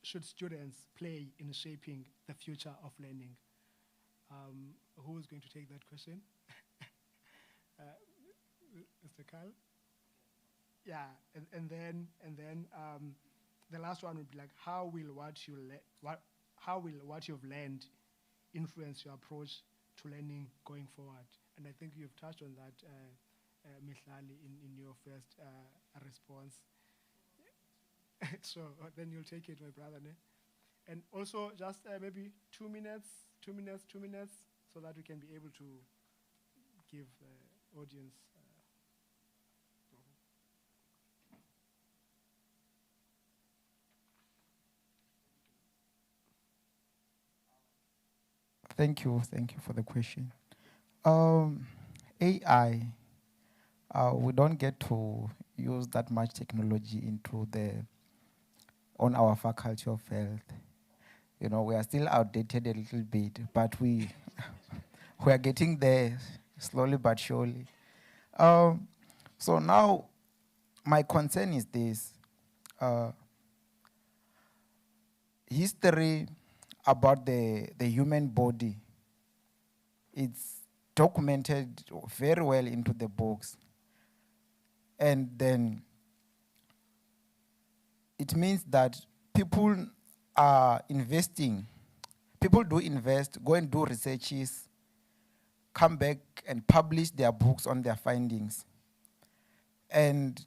R: should students play in shaping the future of learning? Who is going to take that question? Mr. Carl? Yeah, and then the last one would be like, how will what you've learned influence your approach to learning going forward? And I think you've touched on that, Mihlali, in your first response. So then you'll take it, my brother. Ne? And also just maybe 2 minutes, so that we can be able to give the audience.
D: Thank you for the question. AI, we don't get to use that much technology on our faculty of health. We are still outdated a little bit, but we are getting there slowly but surely. So now, my concern is this. History about the human body, it's documented very well into the books. And then it means that people are investing. People do invest, go and do researches, come back and publish their books on their findings. And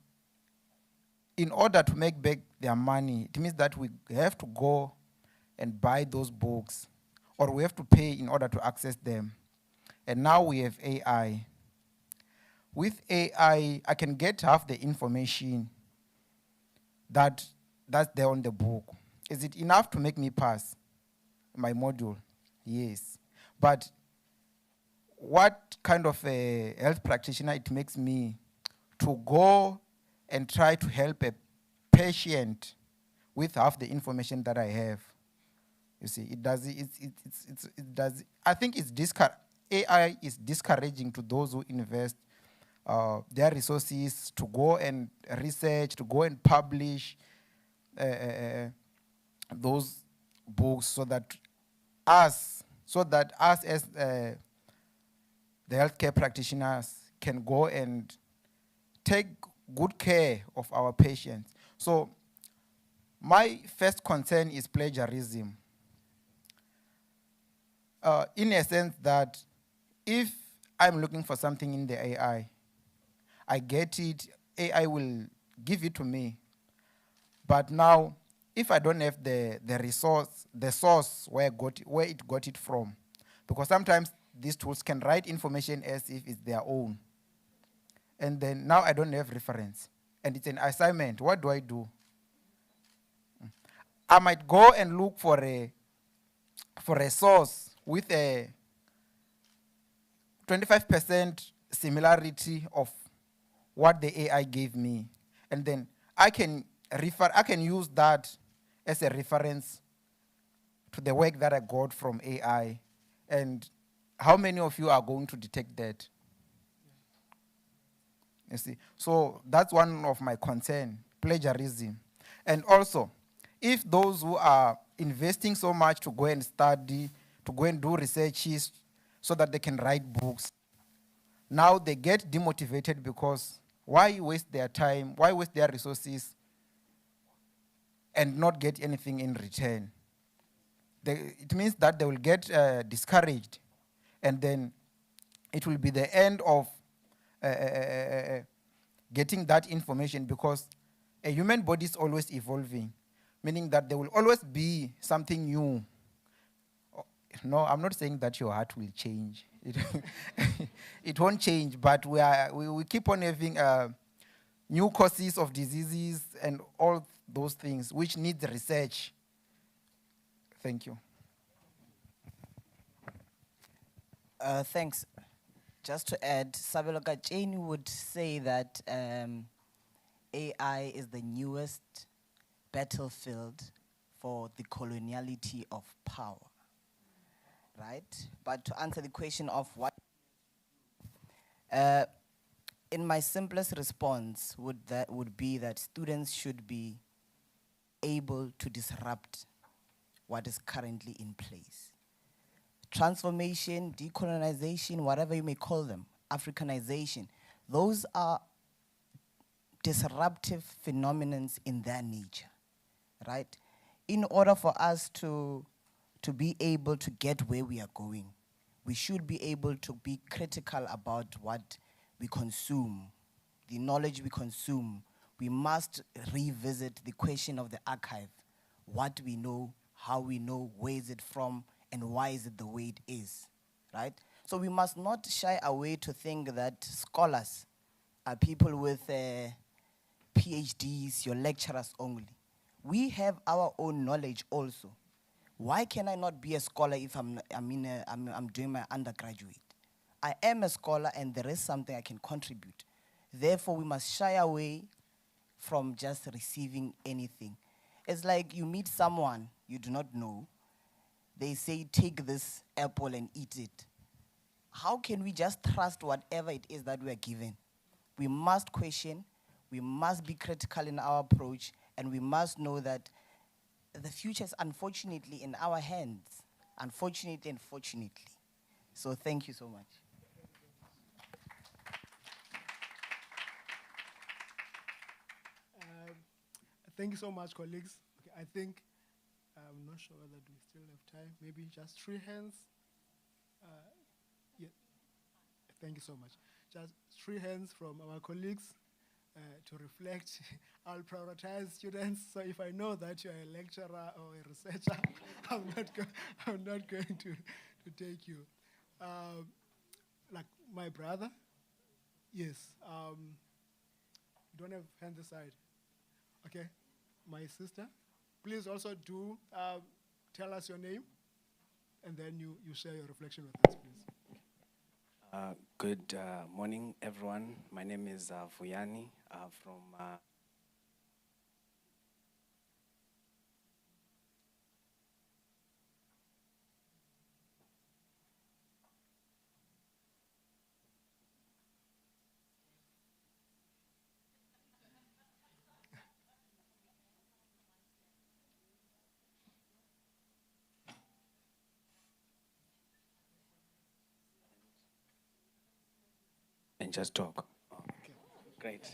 D: in order to make back their money, it means that we have to go and buy those books, or we have to pay in order to access them. And now we have AI. With AI, I can get half the information that's there on the book. Is it enough to make me pass my module? Yes. But what kind of a health practitioner it makes me to go and try to help a patient with half the information that I have? You see, it does. It does. I think AI is discouraging to those who invest their resources to go and research, to go and publish those books, so that us as the healthcare practitioners can go and take good care of our patients. So my first concern is plagiarism. In a sense that if I'm looking for something in the AI, I get it, AI will give it to me. But now, if I don't have the source where it got it from, because sometimes these tools can write information as if it's their own. And then now I don't have reference. And it's an assignment. What do I do? I might go and look for a source with a 25% similarity of what the AI gave me. And then I can use that as a reference to the work that I got from AI. And how many of you are going to detect that? You see, so that's one of my concern, plagiarism. And also, if those who are investing so much to go and study, to go and do researches so that they can write books, now they get demotivated because why waste their time, why waste their resources and not get anything in return? It means that they will get discouraged, and then it will be the end of getting that information, because a human body is always evolving, meaning that there will always be something new. No, I'm not saying that your heart will change. It won't change, but we keep on having new causes of diseases and all those things which need research Thank you.
C: Thanks. Just to add, Sabelo Kacheni would say that AI is the newest battlefield for the coloniality of power, right? But to answer the question of what, in my simplest response would be that students should be able to disrupt what is currently in place. Transformation, decolonization, whatever you may call them, Africanization, those are disruptive phenomena in their nature, right? In order for us to be able to get where we are going, we should be able to be critical about what we consume, the knowledge we consume. We must revisit the question of the archive, what we know, how we know, where is it from, and why is it the way it is, right? So we must not shy away to think that scholars are people with PhDs, your lecturers only. We have our own knowledge also. Why can I not be a scholar if I'm doing my undergraduate? I am a scholar and there is something I can contribute. Therefore, we must shy away from just receiving anything. It's like you meet someone you do not know. They say, take this apple and eat it. How can we just trust whatever it is that we are given? We must question, we must be critical in our approach, and we must know that the future is unfortunately in our hands. Unfortunately and fortunately. So thank you so much.
R: Thank you so much, colleagues. Okay, I think, I'm not sure whether we still have time. Maybe just 3 hands. Yeah. Thank you so much. Just 3 hands from our colleagues to reflect. I'll prioritize students. So if I know that you're a lecturer or a researcher, I'm not going to take you. Like my brother, yes. You don't have hands aside. Okay. My sister, please also do tell us your name, and then you share your reflection with us, please.
L: Good morning, everyone. My name is Vuyani from... and just talk. Oh, okay. Great.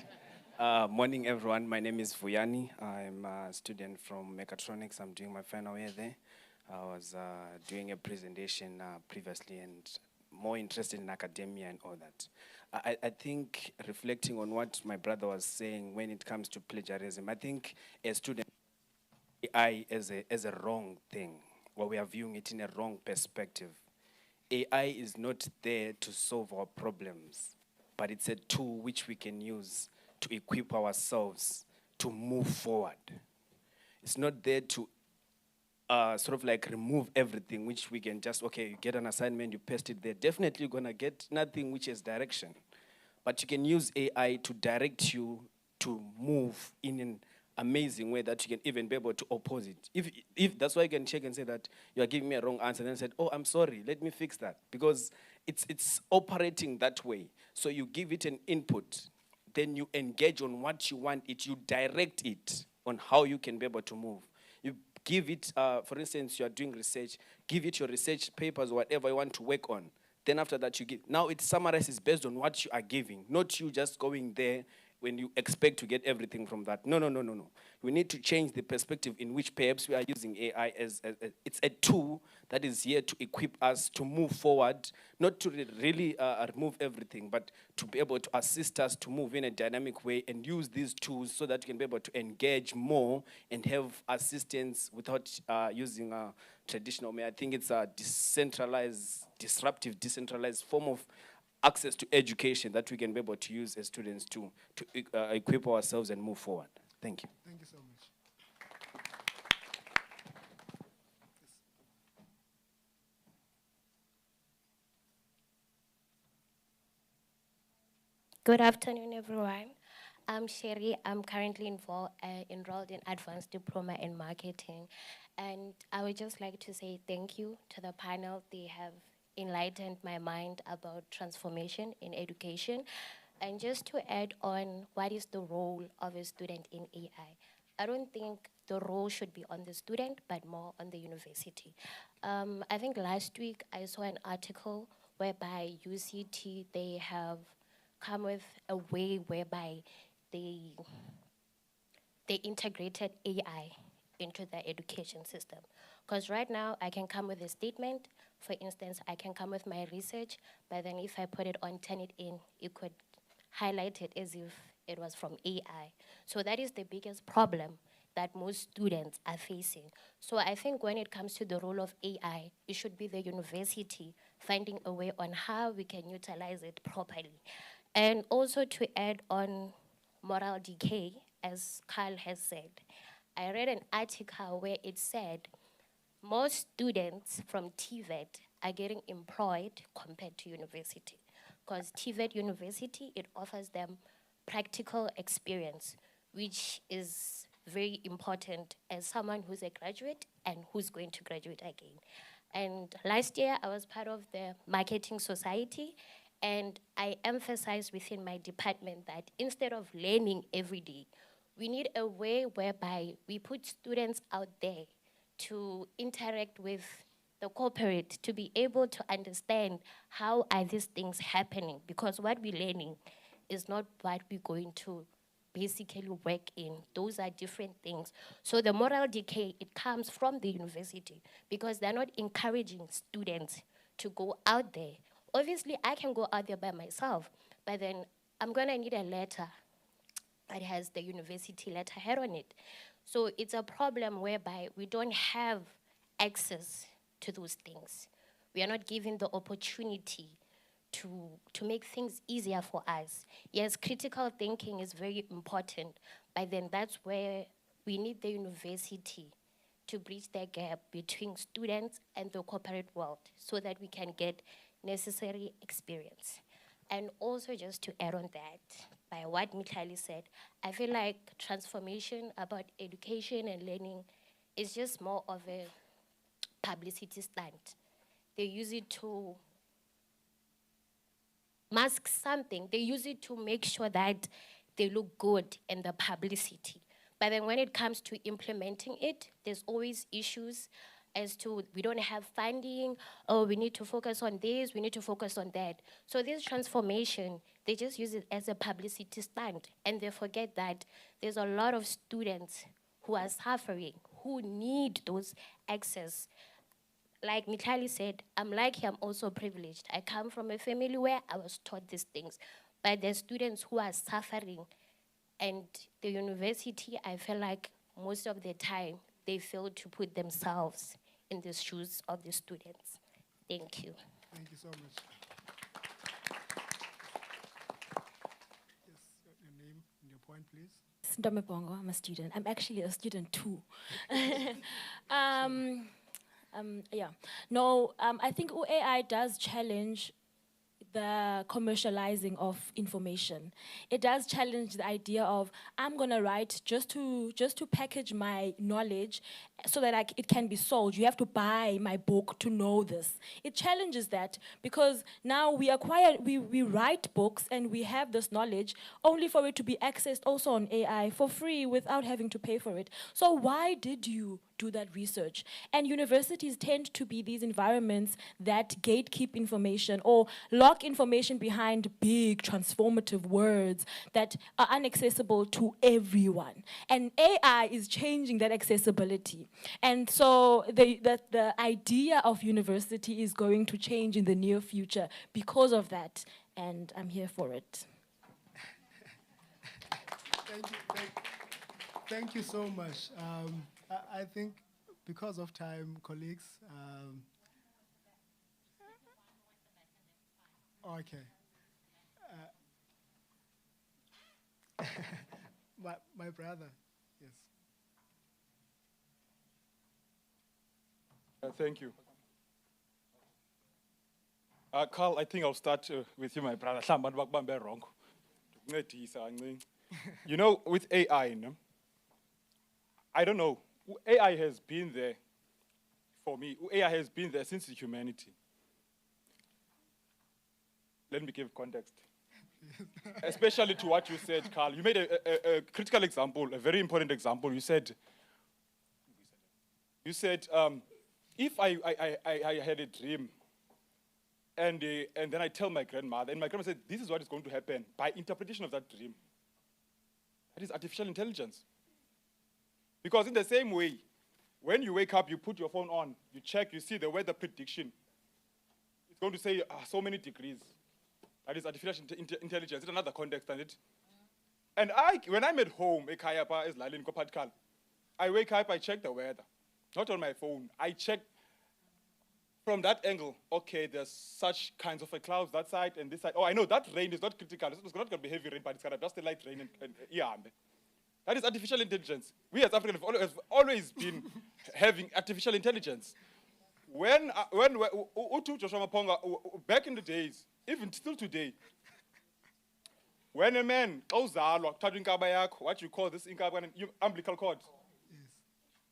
L: Morning, everyone. My name is Vuyani. I'm a student from Mechatronics. I'm doing my final year there. I was doing a presentation previously and more interested in academia and all that. I think reflecting on what my brother was saying when it comes to plagiarism, I think as student, AI as a wrong thing, or we are viewing it in a wrong perspective. AI is not there to solve our problems, but it's a tool which we can use to equip ourselves to move forward. It's not there to sort of like remove everything, which we can just, okay, you get an assignment, you paste it there. Definitely you're gonna get nothing which is direction. But you can use AI to direct you to move in an amazing way that you can even be able to oppose it. If that's why you can check and say that you are giving me a wrong answer, and then said, oh, I'm sorry, let me fix that. Because it's operating that way. So you give it an input, then you engage on what you want it, you direct it on how you can be able to move. You give it, for instance, you are doing research, give it your research papers, whatever you want to work on. Then after that you give. Now it summarizes based on what you are giving, not you just going there when you expect to get everything from that. No. We need to change the perspective in which perhaps we are using AI as it's a tool that is here to equip us to move forward, not to really remove everything, but to be able to assist us to move in a dynamic way and use these tools so that we can be able to engage more and have assistance without using traditional. I think it's a decentralized, disruptive, decentralized form of access to education that we can be able to use as students to equip ourselves and move forward. Thank you.
R: Thank you so much.
N: Good afternoon, everyone. I'm Sherry. I'm currently enrolled in Advanced Diploma in Marketing. And I would just like to say thank you to the panel. They have enlightened my mind about transformation in education. And just to add on, what is the role of a student in AI? I don't think the role should be on the student, but more on the university. I think last week I saw an article whereby UCT, they have come with a way whereby they integrated AI into the education system. Because right now I can come with a statement. For instance, I can come with my research, but then if I put it on Turnitin, it could highlight it as if it was from AI. So that is the biggest problem that most students are facing. So I think when it comes to the role of AI, it should be the university finding a way on how we can utilize it properly. And also to add on moral decay, as Carl has said, I read an article where it said most students from TVET are getting employed compared to university. Because TVET University, it offers them practical experience, which is very important as someone who's a graduate and who's going to graduate again. And last year, I was part of the marketing society, and I emphasized within my department that instead of learning every day, we need a way whereby we put students out there to interact with the corporate, to be able to understand how are these things happening, because what we're learning is not what we're going to basically work in. Those are different things. So the moral decay, it comes from the university because they're not encouraging students to go out there. Obviously, I can go out there by myself, but then I'm gonna need a letter that has the university letterhead on it. So it's a problem whereby we don't have access to those things. We are not given the opportunity to make things easier for us. Yes, critical thinking is very important, but then that's where we need the university to bridge the gap between students and the corporate world so that we can get necessary experience. And also just to add on that, by what Mikhali said, I feel like transformation about education and learning is just more of a publicity stunt. They use it to mask something. They use it to make sure that they look good in the publicity. But then when it comes to implementing it, there's always issues as to we don't have funding, or we need to focus on this, we need to focus on that. So this transformation, they just use it as a publicity stunt, and they forget that there's a lot of students who are suffering, who need those access. Like Mikhali said, I'm lucky, I'm also privileged. I come from a family where I was taught these things, but there's students who are suffering, and the university, I feel like most of the time, they fail to put themselves in the shoes of the students. Thank you.
R: Thank you so much. Yes, your name and your point, please.
M: Ndome Bongo, I'm a student. I'm actually a student too. Yeah. No, I think AI does challenge the commercializing of information. It does challenge the idea of I'm gonna write just to package my knowledge so that it can be sold. You have to buy my book to know this. It challenges that because now we write books and we have this knowledge only for it to be accessed also on AI for free without having to pay for it. So why did you do that research? And universities tend to be these environments that gatekeep information or lock information behind big transformative words that are inaccessible to everyone. And AI is changing that accessibility. And so the idea of university is going to change in the near future because of that. And I'm here for it.
R: Thank you so much. I think because of time, colleagues. Okay. My brother, yes.
I: Thank you. Carl, I think I'll start with you, my brother. Wrong. You know, with AI, no? I don't know. AI has been there for me. AI has been there since humanity. Let me give context. Especially to what you said, Carl. You made a critical example, a very important example. You said, if I had a dream, and then I tell my grandmother, and my grandmother said, this is what is going to happen by interpretation of that dream. That is artificial intelligence. Because in the same way, when you wake up, you put your phone on, you check, you see the weather prediction. It's going to say so many degrees. That is artificial intelligence. It's another context, isn't it? And when I'm at home, I wake up, I check the weather. Not on my phone. I check from that angle. Okay, there's such kinds of clouds that side and this side. Oh, I know that rain is not critical. It's not going to be heavy rain, but it's going to be just a light rain. That is artificial intelligence. We as Africans have always been having artificial intelligence. When Joshua Maponga, back in the days, even still today, when a man goes what you call this umbilical cord,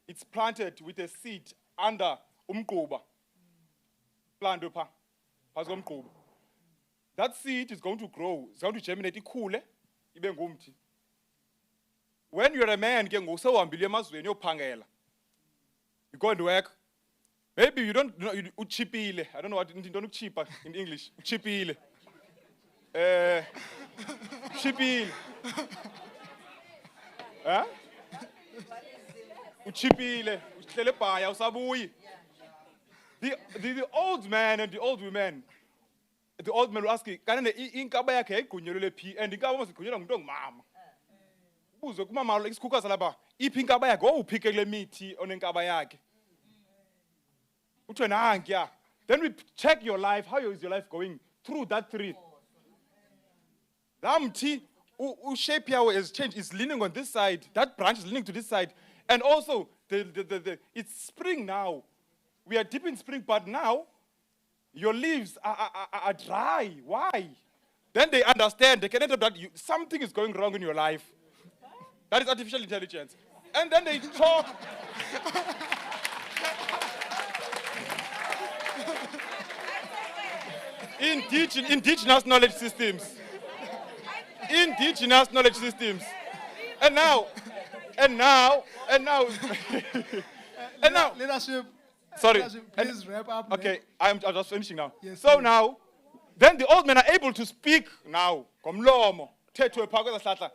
I: it's planted with a seed under umquba. That seed is going to grow. It's going to germinate. When you're a man, you go and work. Maybe you don't know, uchipile. I don't know what, don't cheaper in English. Uchipile. Uchipile. Huh? Uchipile. Uchilepaya, usabuyi. The old man and the old woman, the old man will ask, and the inkaba yake kunyelele pi, and the inkaba must kunyela ngdong mama. Uzo kumama isikhuka salaba, ipinkaba yake go upikele miti on inkaba yake. Then we check your life. How is your life going through that tree? That mti, shape here has changed. It's leaning on this side. That branch is leaning to this side. And also, it's spring now. We are deep in spring, but now your leaves are dry. Why? Then they understand. They can enter that something is going wrong in your life. That is artificial intelligence. And then they talk. Indigenous knowledge systems. Indigenous knowledge systems. And now.
R: Leadership.
I: Sorry.
R: Leadership, please wrap up.
I: Okay, I'm just finishing now.
R: Yes,
I: so
R: please.
I: now, then the old men are able to speak now. Komlomo. Thethu ephakwe sahla.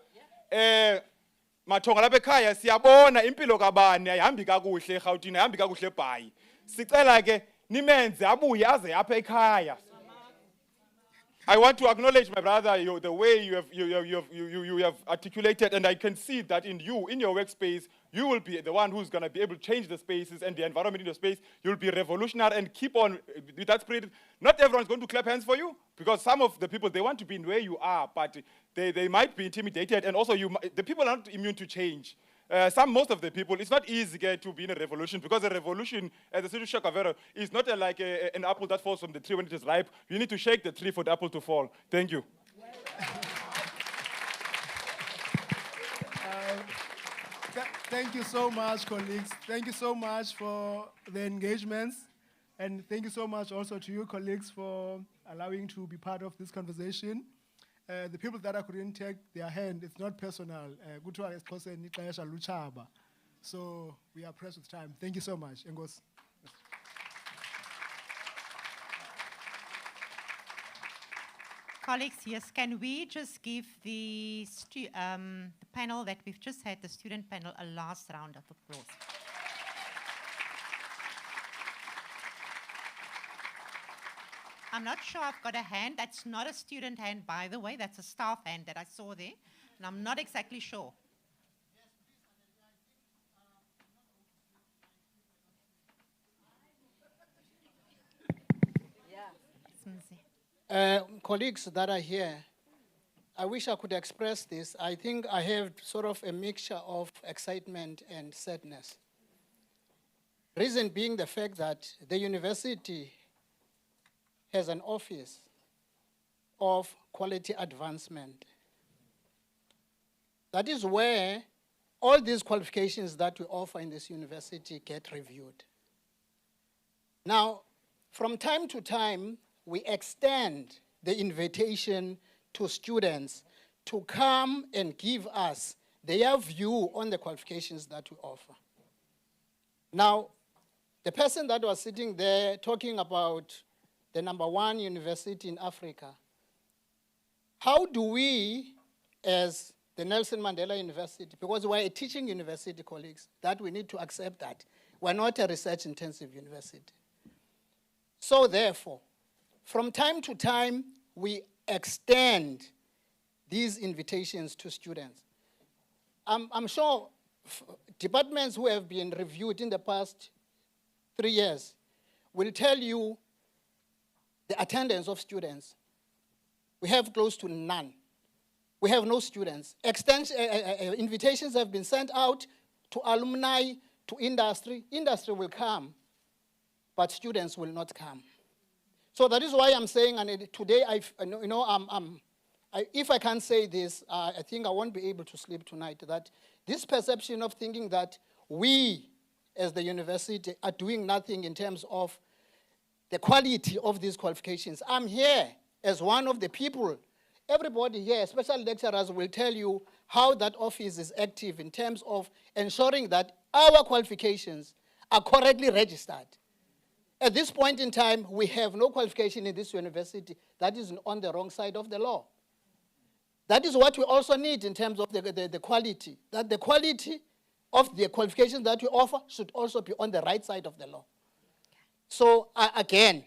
I: Mathonga lapha ekhaya siyabona impilo kabani ayihambi kakuhle eGauteng ayihambi kakuhle eBhayi. Sicela ke nimenze abuye aze apha ekhaya. I want to acknowledge, my brother, the way you have articulated, and I can see that in you, in your workspace, you will be the one who's going to be able to change the spaces and the environment in your space. You'll be revolutionary and keep on with that spirit. Not everyone's going to clap hands for you, because some of the people, they want to be in where you are, but they might be intimidated, and also the people are not immune to change. Most of the people, it's not easy to be in a revolution, because a revolution, as the city Shakavero, is not like an apple that falls from the tree when it is ripe. You need to shake the tree for the apple to fall. Thank you.
R: Thank you so much, colleagues. Thank you so much for the engagements. And thank you so much also to you, colleagues, for allowing to be part of this conversation. The people that I couldn't take their hand, it's not personal. So we are pressed with time. Thank you so much. Engos.
A: Colleagues, yes, can we just give the panel that we've just had, the student panel, a last round of applause? I'm not sure I've got a hand. That's not a student hand, by the way. That's a staff hand that I saw there. And I'm not exactly sure.
Q: Colleagues that are here, I wish I could express this. I think I have sort of a mixture of excitement and sadness. Reason being the fact that the university has an office of quality advancement. that is where all these qualifications that we offer in this university get reviewed. Now, from time to time, we extend the invitation to students to come and give us their view on the qualifications that we offer. Now, the person that was sitting there talking about the #1 university in Africa, how do we, as the Nelson Mandela University, because we're a teaching university, colleagues, that we need to accept that. We're not a research-intensive university. So therefore, from time to time, we extend these invitations to students. I'm sure departments who have been reviewed in the past 3 years will tell you the attendance of students. We have close to none. We have no students. Invitations have been sent out to alumni, to industry. Industry will come, but students will not come. So that is why I'm saying, and today, if I can't say this, I think I won't be able to sleep tonight, that this perception of thinking that we, as the university, are doing nothing in terms of the quality of these qualifications. I'm here as one of the people. Everybody here, especially lecturers, will tell you how that office is active in terms of ensuring that our qualifications are correctly registered. At this point in time, we have no qualification in this university that is on the wrong side of the law. That is what we also need in terms of the quality, that the quality of the qualifications that we offer should also be on the right side of the law. So again,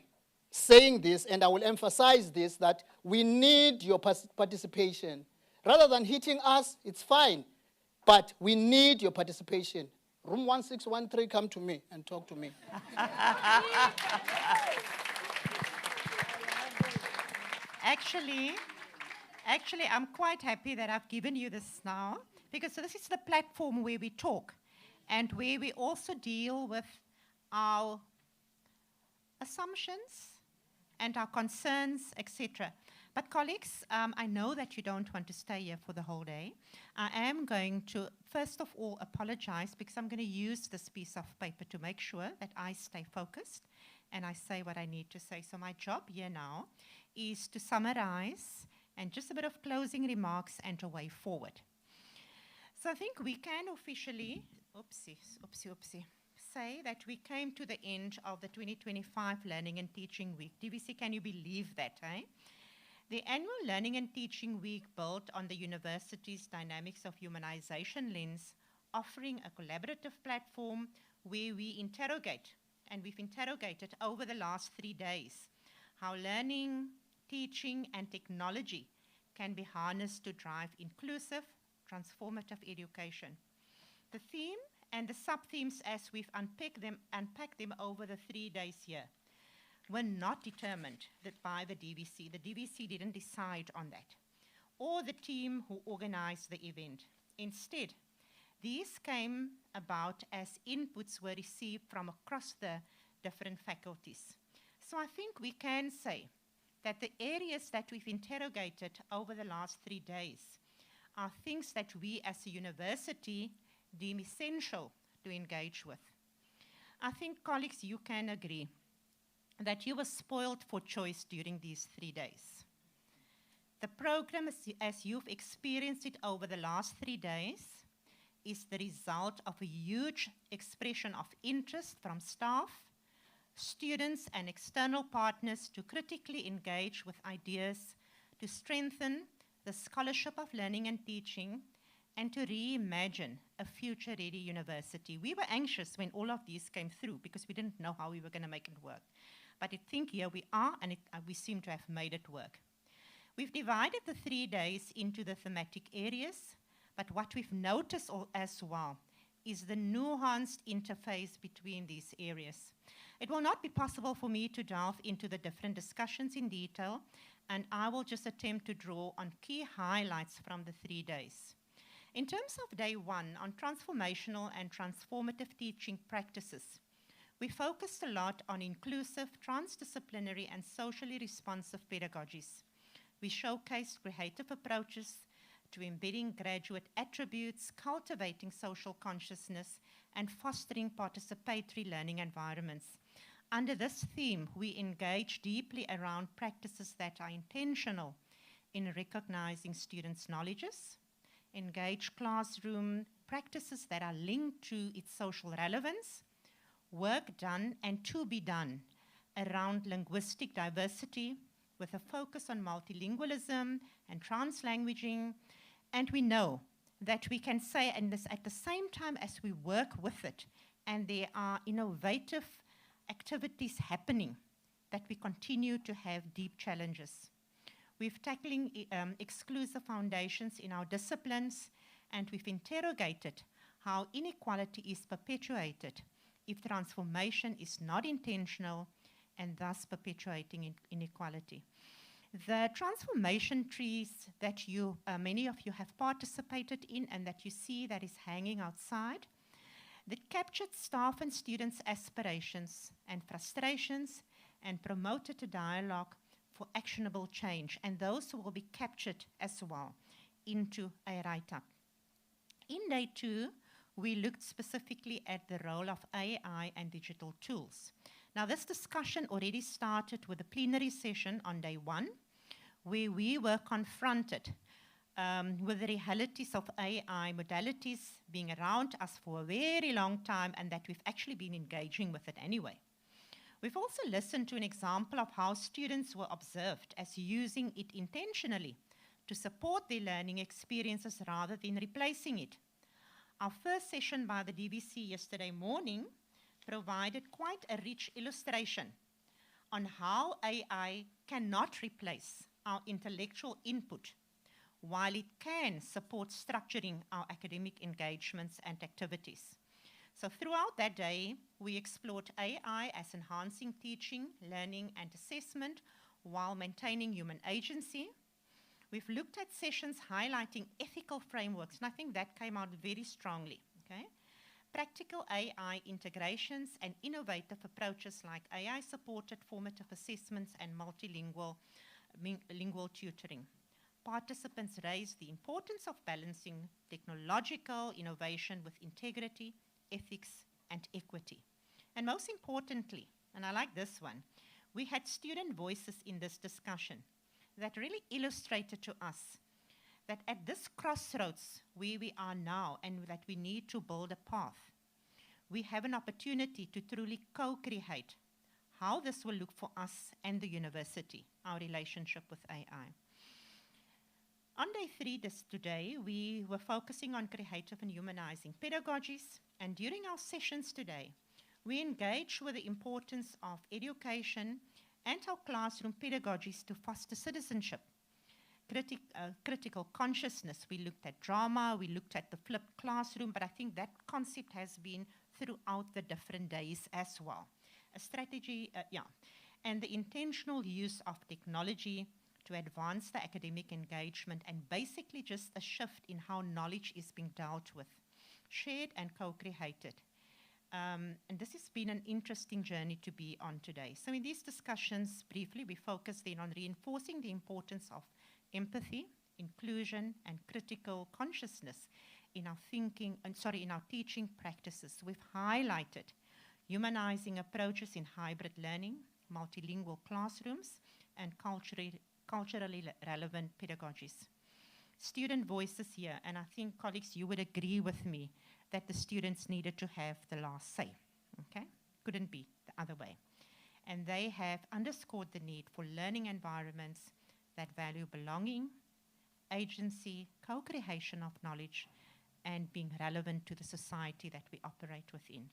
Q: saying this, and I will emphasize this, that we need your participation. Rather than hitting us, it's fine, but we need your participation. Room 1613, come to me and talk to me.
A: Actually, I'm quite happy that I've given you this now, because this is the platform where we talk and where we also deal with our assumptions and our concerns, etc. But colleagues, I know that you don't want to stay here for the whole day. I am going to, first of all, apologize, because I'm going to use this piece of paper to make sure that I stay focused and I say what I need to say. So my job here now is to summarize and just a bit of closing remarks and a way forward. So I think we can officially, say that we came to the end of the 2025 Learning and Teaching Week. DVC, can you believe that, eh? The annual Learning and Teaching Week built on the university's Dynamics of Humanization lens, offering a collaborative platform where we interrogate, and we've interrogated over the last 3 days, how learning, teaching, and technology can be harnessed to drive inclusive, transformative education. The theme and the sub-themes, as we've unpacked them over the 3 days here, were not determined by the DVC. The DVC didn't decide on that, or the team who organized the event. Instead, these came about as inputs were received from across the different faculties. So I think we can say that the areas that we've interrogated over the last 3 days are things that we as a university deem essential to engage with. I think, colleagues, you can agree that you were spoiled for choice during these 3 days. The program, as you've experienced it over the last 3 days, is the result of a huge expression of interest from staff, students, and external partners to critically engage with ideas to strengthen the scholarship of learning and teaching and to reimagine a future-ready university. We were anxious when all of these came through because we didn't know how we were going to make it work. But I think here we are, and we seem to have made it work. We've divided the 3 days into the thematic areas, but what we've noticed as well is the nuanced interface between these areas. It will not be possible for me to delve into the different discussions in detail, and I will just attempt to draw on key highlights from the 3 days. In terms of day 1, on transformational and transformative teaching practices, we focused a lot on inclusive, transdisciplinary, and socially responsive pedagogies. We showcased creative approaches to embedding graduate attributes, cultivating social consciousness, and fostering participatory learning environments. Under this theme, we engage deeply around practices that are intentional in recognizing students' knowledges, engage classroom practices that are linked to its social relevance, work done and to be done around linguistic diversity with a focus on multilingualism and translanguaging. And we know that we can say, and this at the same time as we work with it, and there are innovative activities happening, that we continue to have deep challenges. We've tackling exclusive foundations in our disciplines, and we've interrogated how inequality is perpetuated if transformation is not intentional, and thus perpetuating inequality. The transformation trees that many of you have participated in and that you see that is hanging outside, that captured staff and students' aspirations and frustrations and promoted a dialogue for actionable change, and those will be captured as well into a write-up. In day 2, we looked specifically at the role of AI and digital tools. Now, this discussion already started with a plenary session on day 1, where we were confronted with the realities of AI modalities being around us for a very long time, and that we've actually been engaging with it anyway. We've also listened to an example of how students were observed as using it intentionally to support their learning experiences rather than replacing it. Our first session by the DVC yesterday morning provided quite a rich illustration on how AI cannot replace our intellectual input, while it can support structuring our academic engagements and activities. So throughout that day, we explored AI as enhancing teaching, learning, and assessment while maintaining human agency. We've looked at sessions highlighting ethical frameworks, and I think that came out very strongly. Okay? Practical AI integrations and innovative approaches like AI-supported formative assessments and multilingual lingual tutoring. Participants raised the importance of balancing technological innovation with integrity, ethics, and equity. And most importantly, and I like this one, we had student voices in this discussion that really illustrated to us that at this crossroads where we are now and that we need to build a path, we have an opportunity to truly co-create how this will look for us and the university, our relationship with AI. On day 3 today, we were focusing on creative and humanizing pedagogies, and during our sessions today, we engaged with the importance of education and our classroom pedagogies to foster citizenship, critical consciousness. We looked at drama, we looked at the flipped classroom, but I think that concept has been throughout the different days as well. A strategy, and the intentional use of technology to advance the academic engagement, and basically just a shift in how knowledge is being dealt with, shared and co-created. And this has been an interesting journey to be on today. So in these discussions, briefly, we focused then on reinforcing the importance of empathy, inclusion, and critical consciousness in our in our teaching practices. We've highlighted humanizing approaches in hybrid learning, multilingual classrooms, and culturally relevant pedagogies. Student voices here, and I think, colleagues, you would agree with me that the students needed to have the last say, okay? Couldn't be the other way. And they have underscored the need for learning environments that value belonging, agency, co-creation of knowledge, and being relevant to the society that we operate within.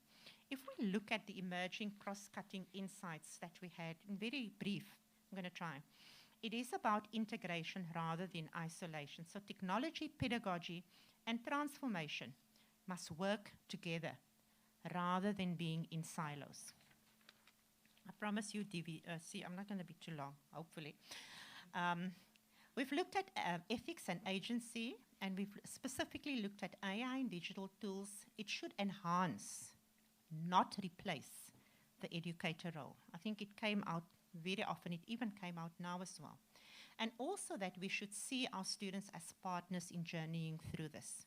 A: If we look at the emerging cross-cutting insights that we had, in very brief, I'm going to try. It is about integration rather than isolation. So technology, pedagogy, and transformation must work together rather than being in silos. I promise you, see, I'm not going to be too long, hopefully. We've looked at ethics and agency, and we've specifically looked at AI and digital tools. It should enhance, not replace, the educator role. I think it came out very often. It even came out now as well. and also that we should see our students as partners in journeying through this.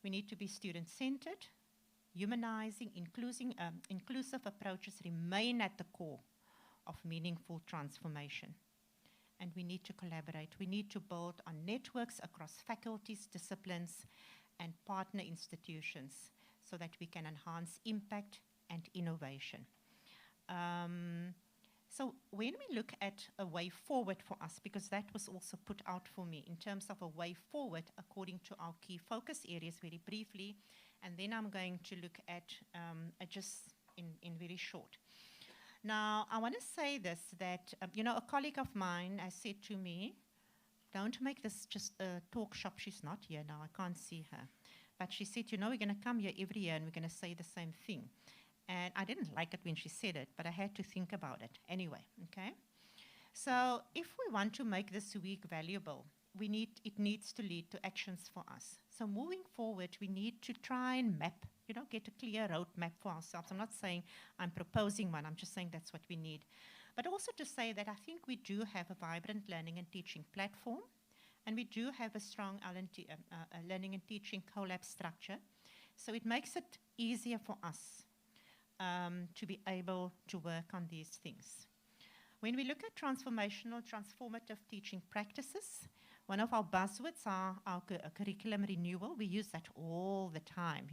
A: We need to be student-centered, humanizing, inclusive approaches remain at the core of meaningful transformation. And we need to collaborate. We need to build on networks across faculties, disciplines, and partner institutions so that we can enhance impact and innovation. So when we look at a way forward for us, because that was also put out for me in terms of a way forward according to our key focus areas very briefly, and then I'm going to look at just in very short. Now, I want to say this, that, a colleague of mine has said to me, don't make this just a talk shop. She's not here now, I can't see her. But she said, we're going to come here every year and we're going to say the same thing. And I didn't like it when she said it, but I had to think about it anyway, okay? So if we want to make this week valuable, it needs to lead to actions for us. So moving forward, we need to try and map, get a clear roadmap for ourselves. I'm not saying I'm proposing one, I'm just saying that's what we need. But also to say that I think we do have a vibrant learning and teaching platform, and we do have a strong learning and teaching collab structure. So it makes it easier for us to be able to work on these things. When we look at transformative teaching practices, one of our buzzwords are our curriculum renewal. We use that all the time,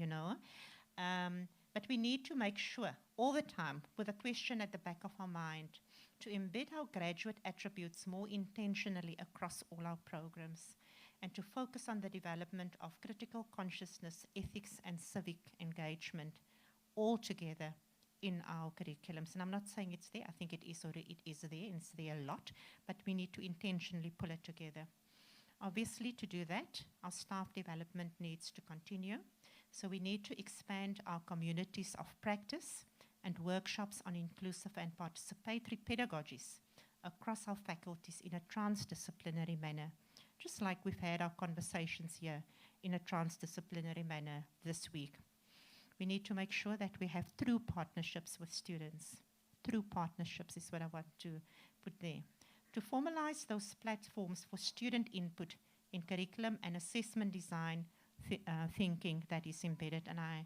A: but we need to make sure all the time, with a question at the back of our mind, to embed our graduate attributes more intentionally across all our programs, and to focus on the development of critical consciousness, ethics, and civic engagement all together in our curriculums. And I'm not saying it's there. I think it is there, and it's there a lot, but we need to intentionally pull it together. Obviously, to do that, our staff development needs to continue. So we need to expand our communities of practice and workshops on inclusive and participatory pedagogies across our faculties in a transdisciplinary manner, just like we've had our conversations here in a transdisciplinary manner this week. We need to make sure that we have true partnerships with students. True partnerships is what I want to put there. To formalize those platforms for student input in curriculum and assessment design thinking that is embedded. And I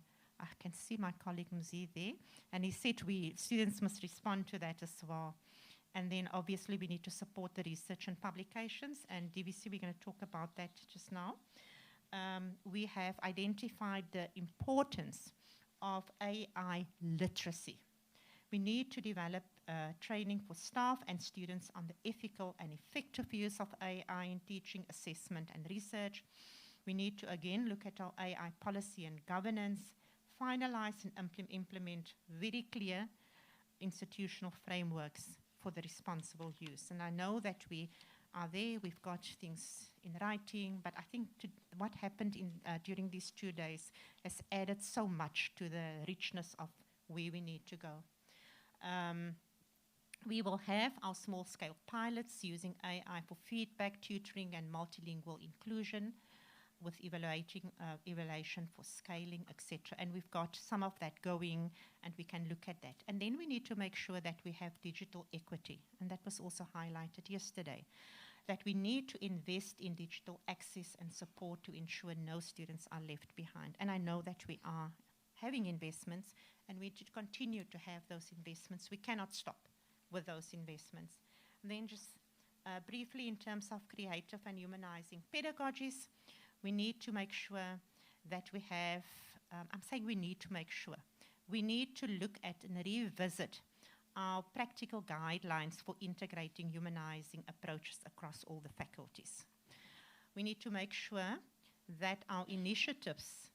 A: can see my colleague Muzi there, and he said students must respond to that as well. And then obviously we need to support the research and publications, and DVC, we're going to talk about that just now. We have identified the importance of AI literacy. We need to develop training for staff and students on the ethical and effective use of AI in teaching, assessment, and research. We need to again look at our AI policy and governance, finalize and implement very clear institutional frameworks for the responsible use. And I know that we are there, we've got things in writing, but I think what happened during these 2 days has added so much to the richness of where we need to go. We will have our small-scale pilots using AI for feedback, tutoring, and multilingual inclusion, with evaluation for scaling, etc. And we've got some of that going, and we can look at that. And then we need to make sure that we have digital equity, and that was also highlighted yesterday, that we need to invest in digital access and support to ensure no students are left behind. And I know that we are having investments, and we need to continue to have those investments. We cannot stop with those investments. And then just briefly, in terms of creative and humanizing pedagogies, we need to make sure that we have, I'm saying we need to make sure, we need to look at and revisit our practical guidelines for integrating humanizing approaches across all the faculties. We need to make sure that our initiatives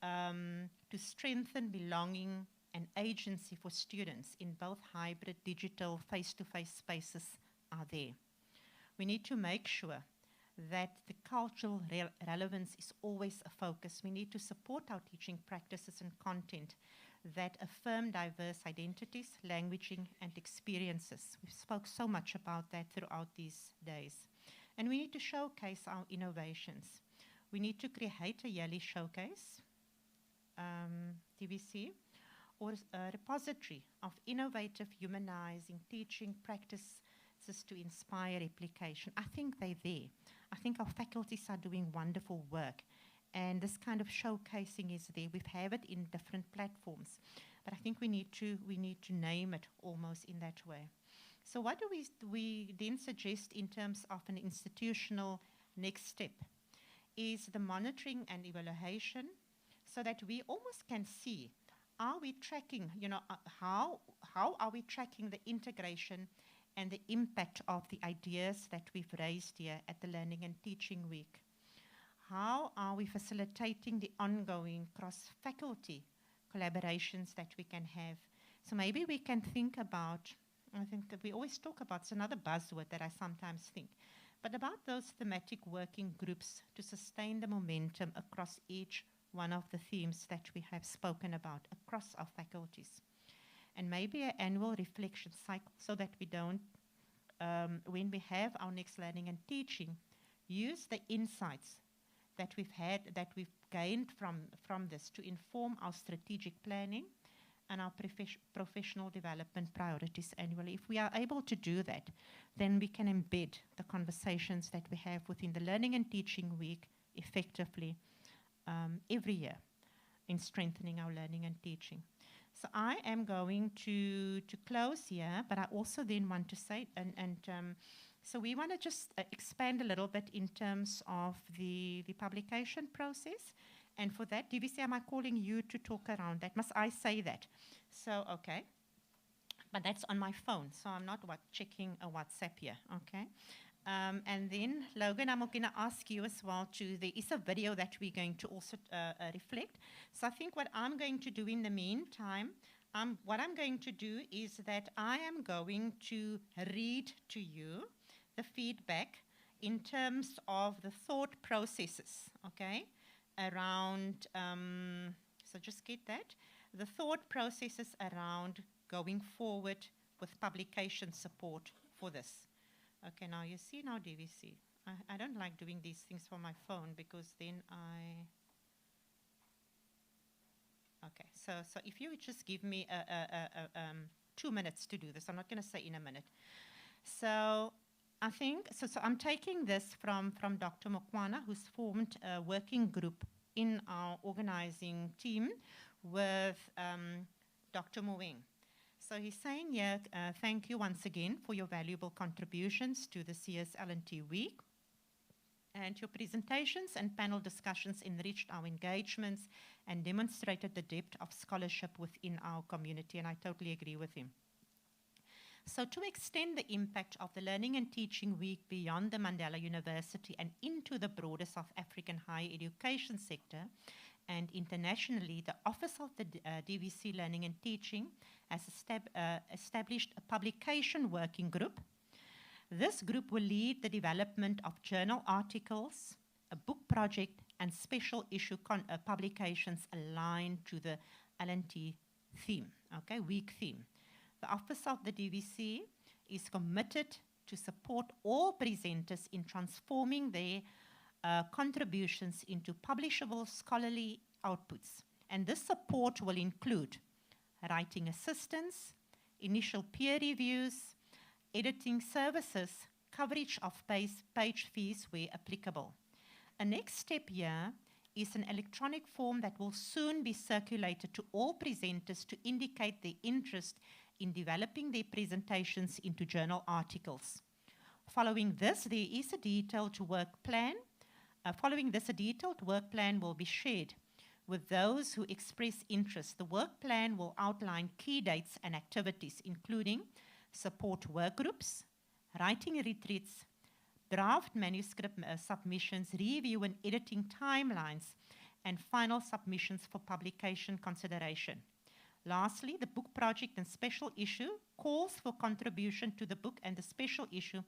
A: to strengthen belonging and agency for students in both hybrid, digital, face-to-face spaces are there. We need to make sure that the cultural relevance is always a focus. We need to support our teaching practices and content that affirm diverse identities, languaging, and experiences. We've spoke so much about that throughout these days. And we need to showcase our innovations. We need to create a yearly showcase, TVC, or a repository of innovative humanizing teaching practices resources to inspire replication. I think they're there. I think our faculties are doing wonderful work. And this kind of showcasing is there. We have it in different platforms. But I think we need to name it almost in that way. So what do we then suggest in terms of an institutional next step is the monitoring and evaluation, so that we almost can see, are we tracking, how are we tracking the integration and the impact of the ideas that we've raised here at the Learning and Teaching Week? How are we facilitating the ongoing cross-faculty collaborations that we can have? So maybe we can think about, I think that we always talk about, it's another buzzword that I sometimes think, but about those thematic working groups to sustain the momentum across each one of the themes that we have spoken about across our faculties. And maybe an annual reflection cycle, so that we don't, when we have our next learning and teaching, use the insights that we've gained from this to inform our strategic planning and our professional development priorities annually. If we are able to do that, then we can embed the conversations that we have within the Learning and Teaching Week effectively every year in strengthening our learning and teaching. So I am going to close here, but I also then want to say, so we want to just expand a little bit in terms of the publication process. And for that, DVC, am I calling you to talk around that? Must I say that? So, okay. But that's on my phone, so I'm not checking a WhatsApp here, okay? And then, Logan, I'm going to ask you as well there is a video that we're going to also reflect. So I think what I'm going to do in the meantime, what I'm going to do is that I am going to read to you the feedback in terms of the thought processes, okay, around, so just get that, the thought processes around going forward with publication support for this. Okay, now you see now DVC. I don't like doing these things for my phone because then okay, so if you would just give me 2 minutes to do this, I'm not going to say in a minute. So I think, so I'm taking this from Dr. Mokwana, who's formed a working group in our organizing team with Dr. Moeng. So he's saying here, thank you once again for your valuable contributions to the CSL&T Week. And your presentations and panel discussions enriched our engagements and demonstrated the depth of scholarship within our community, and I totally agree with him. So to extend the impact of the Learning and Teaching Week beyond the Mandela University and into the broader South African higher education sector and internationally, the Office of the DVC Learning and Teaching has established a publication working group. This group will lead the development of journal articles, a book project, and special issue publications aligned to the L&T theme, okay, week theme. The Office of the DVC is committed to support all presenters in transforming their contributions into publishable scholarly outputs. And this support will include writing assistance, initial peer reviews, editing services, coverage of page fees where applicable. A next step here is an electronic form that will soon be circulated to all presenters to indicate their interest in developing their presentations into journal articles. Following this, there is a detailed work plan. Following this, a detailed work plan will be shared with those who express interest. The work plan will outline key dates and activities, including support work groups, writing retreats, draft manuscript submissions, review and editing timelines, and final submissions for publication consideration. Lastly, the book project and special issue calls for contribution to the book and the special issue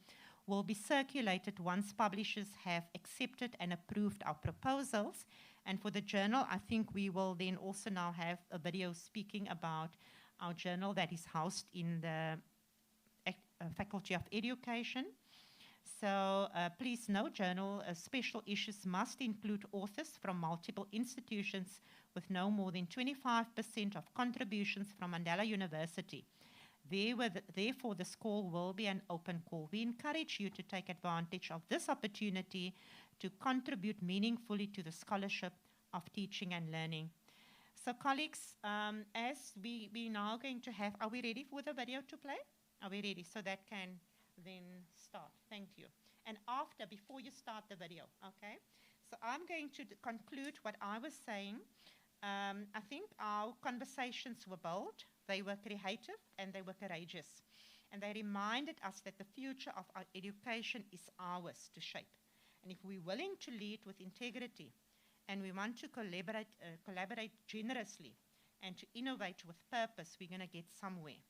A: will be circulated once publishers have accepted and approved our proposals. And for the journal, I think we will then also now have a video speaking about our journal that is housed in the Faculty of Education. So please note, journal special issues must include authors from multiple institutions with no more than 25% of contributions from Mandela University. Therefore, this call will be an open call. We encourage you to take advantage of this opportunity to contribute meaningfully to the scholarship of teaching and learning. So colleagues, as we now going to have, are we ready for the video to play? Are we ready? So that can then start. Thank you. And after, before you start the video, okay? So I'm going to conclude what I was saying. I think our conversations were bold, they were creative, and they were courageous. And they reminded us that the future of our education is ours to shape. And if we're willing to lead with integrity, and we want to collaborate generously and to innovate with purpose, we're going to get somewhere.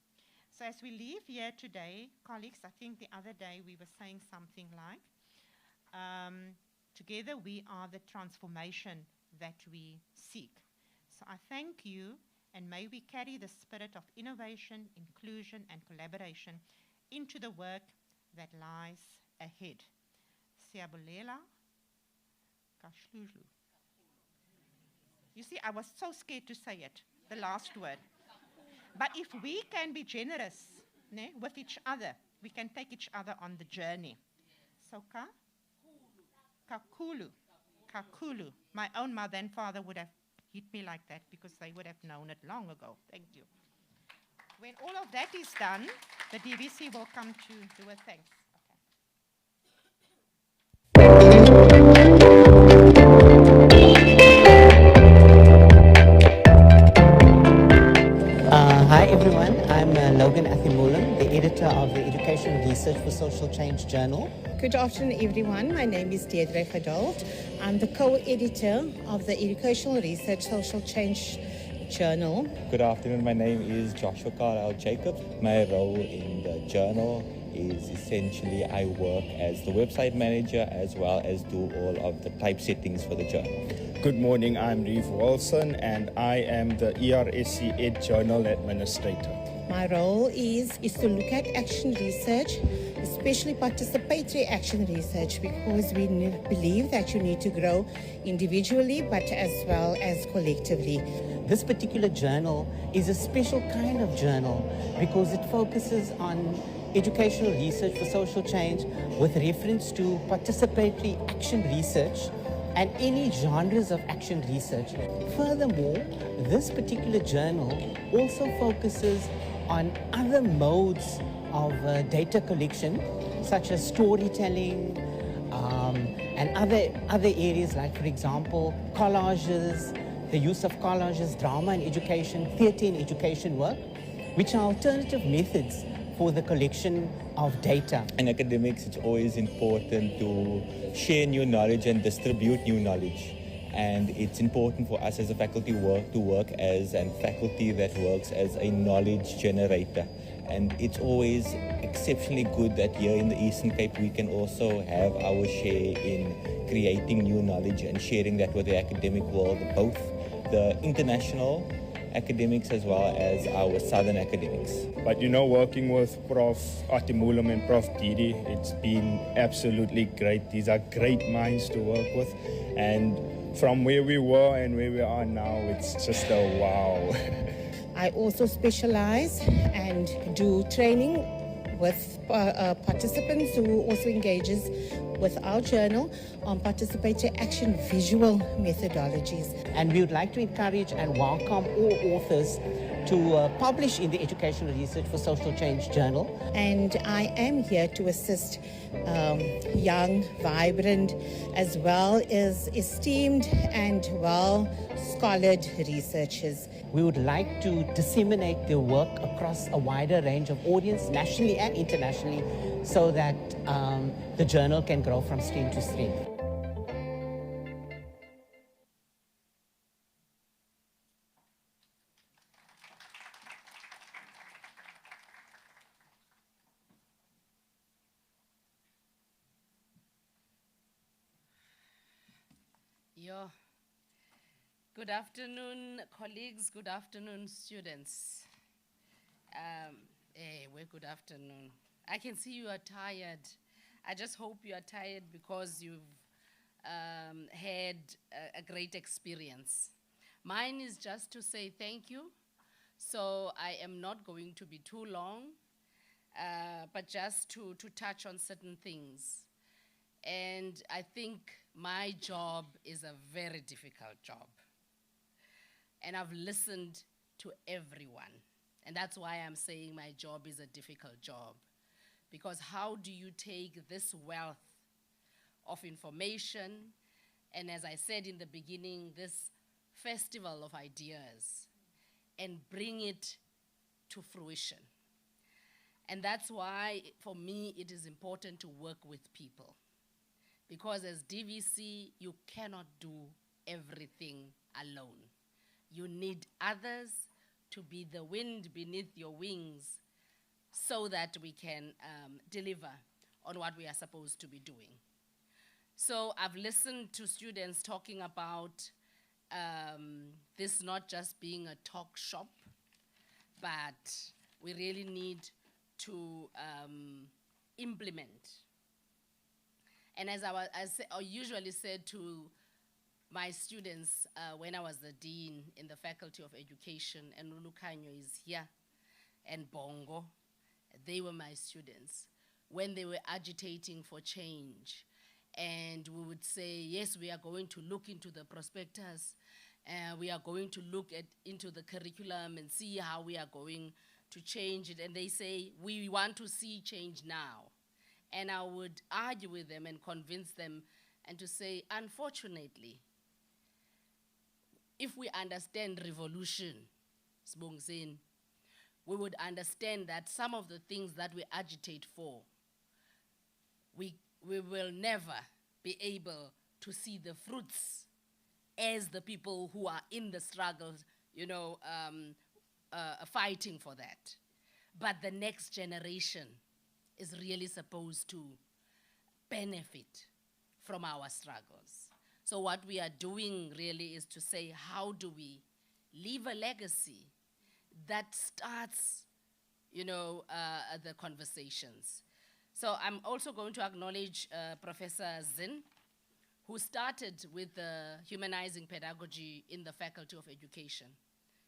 A: So as we leave here today, colleagues, I think the other day we were saying something like, together we are the transformation that we seek. So I thank you, and may we carry the spirit of innovation, inclusion, and collaboration into the work that lies ahead. Siyabulela Kahlulu. You see, I was so scared to say it, the last word. But if we can be generous with each other, we can take each other on the journey. So Kakulu. My own mother and father would have hit me like that because they would have known it long ago. Thank you. When all of that is done, the DVC will come to do a thanks.
E: Hi everyone, I'm Logan Athimulan, the editor of the Educational Research for Social Change Journal.
S: Good afternoon everyone, my name is Deirdre Geduld. I'm the co-editor of the Educational Research Social Change Journal.
U: Good afternoon, my name is Joshua Carlisle Jacob. My role in the journal is essentially I work as the website manager as well as do all of the typesettings for the journal.
X: Good morning, I'm Reeve Wilson and I am the ERSC Ed Journal Administrator.
S: My role is to look at action research, especially participatory action research, because we believe that you need to grow individually but as well as collectively.
E: This particular journal is a special kind of journal because it focuses on educational research for social change with reference to participatory action research and any genres of action research. Furthermore, this particular journal also focuses on other modes of data collection, such as storytelling and other areas like, for example, collages, the use of collages, drama in education, theatre in education work, which are alternative methods for the collection of data.
U: In academics, it's always important to share new knowledge and distribute new knowledge. And it's important for us as a faculty to work as a faculty that works as a knowledge generator. And it's always exceptionally good that here in the Eastern Cape we can also have our share in creating new knowledge and sharing that with the academic world, both the international academics as well as our southern academics.
X: But you know, working with Prof. Atimulam and Prof. Didi, it's been absolutely great. These are great minds to work with. And from where we were and where we are now, it's just a wow.
S: I also specialize and do training with participants who also engages with our journal on participatory action visual methodologies.
E: And we would like to encourage and welcome all authors to publish in the Educational Research for Social Change Journal.
S: And I am here to assist young, vibrant, as well as esteemed and well-scholared researchers.
E: We would like to disseminate their work across a wider range of audience, nationally and internationally, so that the journal can grow from strength to strength.
Y: Good afternoon, colleagues. Good afternoon, students. Good afternoon. I can see you are tired. I just hope you are tired because you've had a great experience. Mine is just to say thank you So I am not going to be too long, but just to touch on certain things. And I think my job is a very difficult job. And I've listened to everyone. And that's why I'm saying my job is a difficult job. Because how do you take this wealth of information, and as I said in the beginning, this festival of ideas, and bring it to fruition? And that's why, for me, it is important to work with people. Because as DVC, you cannot do everything alone. You need others to be the wind beneath your wings so that we can deliver on what we are supposed to be doing. So I've listened to students talking about this not just being a talk shop, but we really need to implement. And as I usually said to my students when I was the dean in the Faculty of Education, and Lulukanyo is here, and Bongo, they were my students, when they were agitating for change. And we would say, yes, we are going to look into the prospectus, we are going to look into the curriculum and see how we are going to change it. And they say, we want to see change now. And I would argue with them and convince them and to say, unfortunately, if we understand revolution, we would understand that some of the things that we agitate for, we will never be able to see the fruits as the people who are in the struggles, fighting for that. But the next generation is really supposed to benefit from our struggles. So what we are doing really is to say, how do we leave a legacy that starts, the conversations? So I'm also going to acknowledge Professor Zinn, who started with humanizing pedagogy in the Faculty of Education.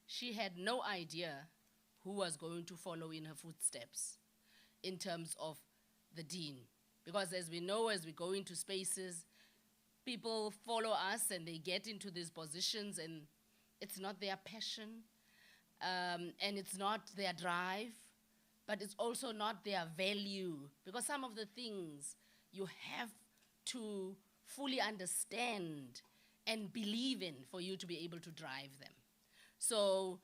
Y: She had no idea who was going to follow in her footsteps in terms of the dean. Because as we know, as we go into spaces, people follow us and they get into these positions, and it's not their passion, and it's not their drive, but it's also not their value. Because some of the things you have to fully understand and believe in for you to be able to drive them. So,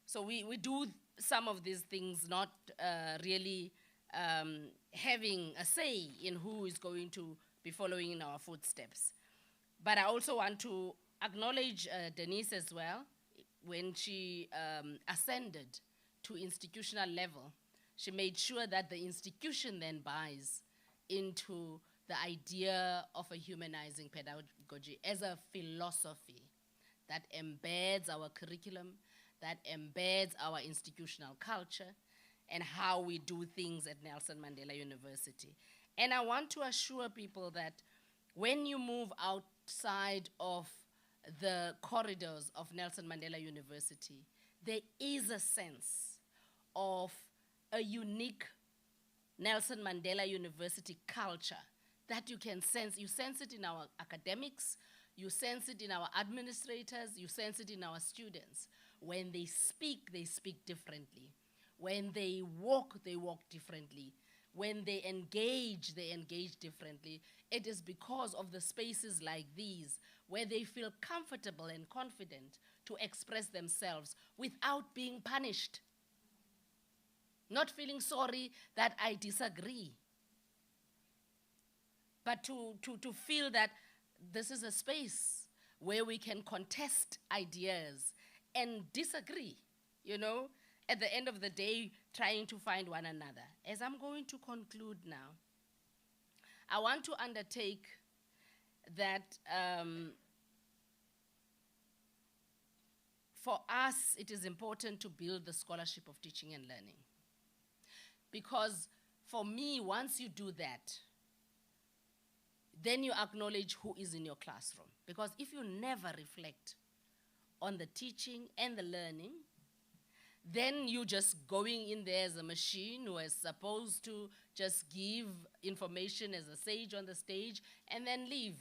Y: so we do some of these things not really having a say in who is going to be following in our footsteps. But I also want to acknowledge Denise as well. When she ascended to institutional level, she made sure that the institution then buys into the idea of a humanizing pedagogy as a philosophy that embeds our curriculum, that embeds our institutional culture, and how we do things at Nelson Mandela University. And I want to assure people that when you move outside of the corridors of Nelson Mandela University, there is a sense of a unique Nelson Mandela University culture that you can sense. You sense it in our academics, you sense it in our administrators, you sense it in our students. When they speak differently. When they walk differently. When they engage differently. It is because of the spaces like these where they feel comfortable and confident to express themselves without being punished. Not feeling sorry that I disagree, but to feel that this is a space where we can contest ideas and disagree, at the end of the day, trying to find one another. As I'm going to conclude now, I want to undertake that for us, it is important to build the scholarship of teaching and learning. Because for me, once you do that, then you acknowledge who is in your classroom. Because if you never reflect on the teaching and the learning, then you just going in there as a machine who is supposed to just give information as a sage on the stage and then leave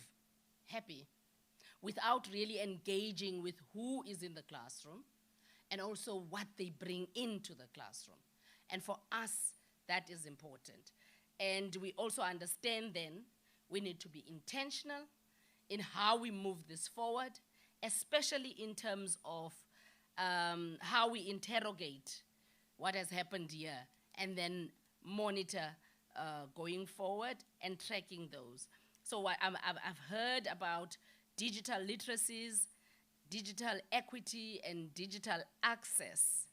Y: happy without really engaging with who is in the classroom and also what they bring into the classroom. And for us, that is important. And we also understand then we need to be intentional in how we move this forward, especially in terms of how we interrogate what has happened here and then monitor going forward and tracking those. So I've heard about digital literacies, digital equity, and digital access,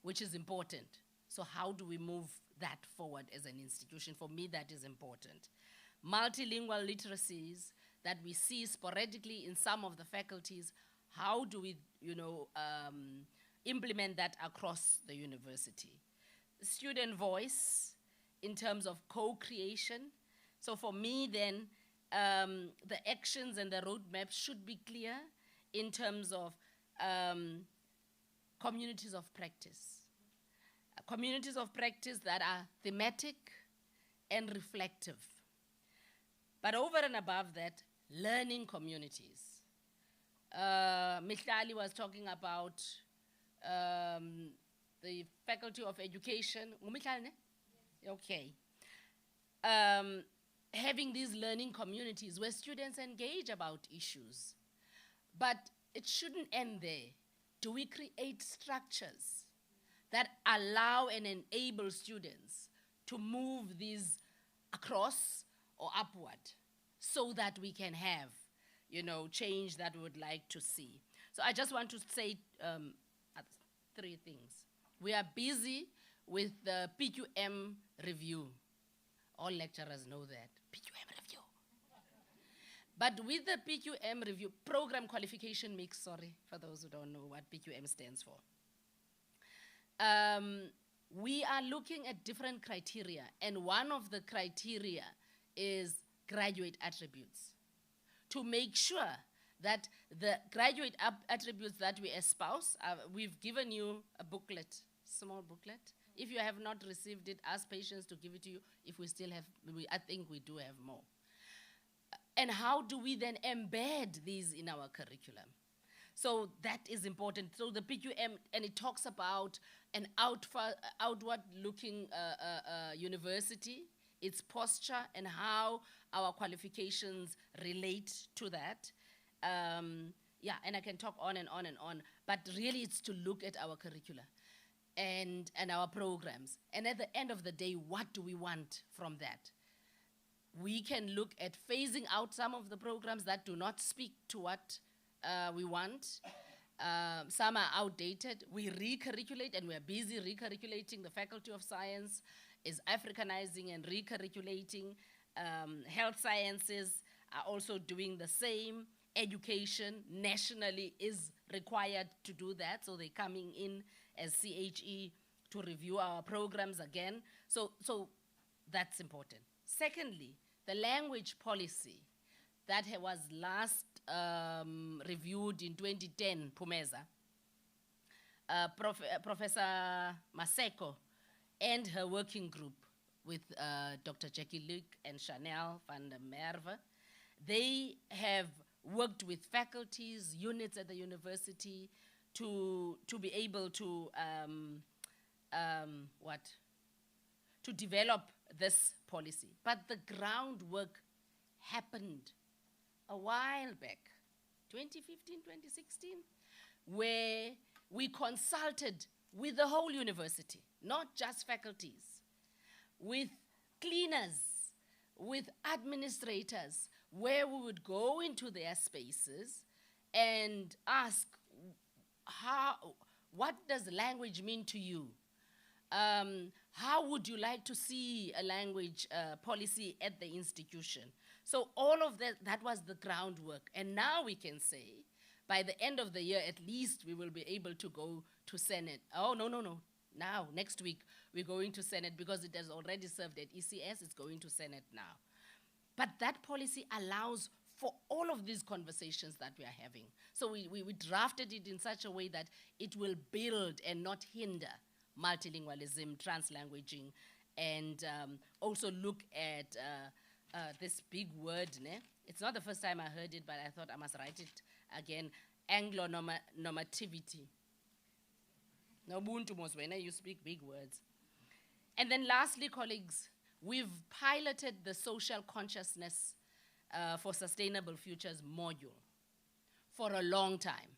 Y: which is important. So how do we move that forward as an institution? For me, that is important. Multilingual literacies that we see sporadically in some of the faculties, how do we, implement that across the university? Student voice in terms of co-creation. So for me then, the actions and the roadmaps should be clear in terms of communities of practice. Communities of practice that are thematic and reflective. But over and above that, learning communities. Mihlali was talking about the Faculty of Education. Okay. Having these learning communities where students engage about issues. But it shouldn't end there. Do we create structures that allow and enable students to move these across or upward so that we can have, change that we would like to see? So I just want to say three things. We are busy with the PQM review. All lecturers know that. PQM review. But with the PQM review, program qualification mix, sorry, for those who don't know what PQM stands for. We are looking at different criteria, and one of the criteria is graduate attributes, to make sure that the graduate attributes that we espouse, we've given you a booklet, small booklet. If you have not received it, ask patients to give it to you. If we still have, I think we do have more. And how do we then embed these in our curriculum? So that is important. So the PQM, and it talks about an outward-looking university, its posture, and how our qualifications relate to that. Yeah, and I can talk on and on and on, but really it's to look at our curricula and our programs. And at the end of the day, what do we want from that? We can look at phasing out some of the programs that do not speak to what we want. Some are outdated. We recurriculate, and we're busy recurriculating. The Faculty of Science is Africanizing and recurriculating. Health sciences are also doing the same. Education nationally is required to do that, so they're coming in as CHE to review our programs again. So that's important. Secondly, the language policy that was last reviewed in 2010, Pumeza, Professor Maseko and her working group with Dr. Jackie Luke and Chanel van der Merwe, they have worked with faculties, units at the university to be able to to develop this policy. But the groundwork happened a while back, 2015, 2016, where we consulted with the whole university, not just faculties, with cleaners, with administrators, where we would go into their spaces and ask, what does language mean to you? How would you like to see a language policy at the institution? So all of that was the groundwork. And now we can say, by the end of the year, at least we will be able to go to Senate. Oh, no. Now, next week, we're going to Senate because it has already served at ECS, it's going to Senate now. But that policy allows for all of these conversations that we are having. So we drafted it in such a way that it will build and not hinder multilingualism, translanguaging, and also look at this big word. Ne? It's not the first time I heard it, but I thought I must write it again, Anglo-normativity. Nobuntu mos wena, you speak big words. And then lastly, colleagues, we've piloted the social consciousness for Sustainable Futures module for a long time.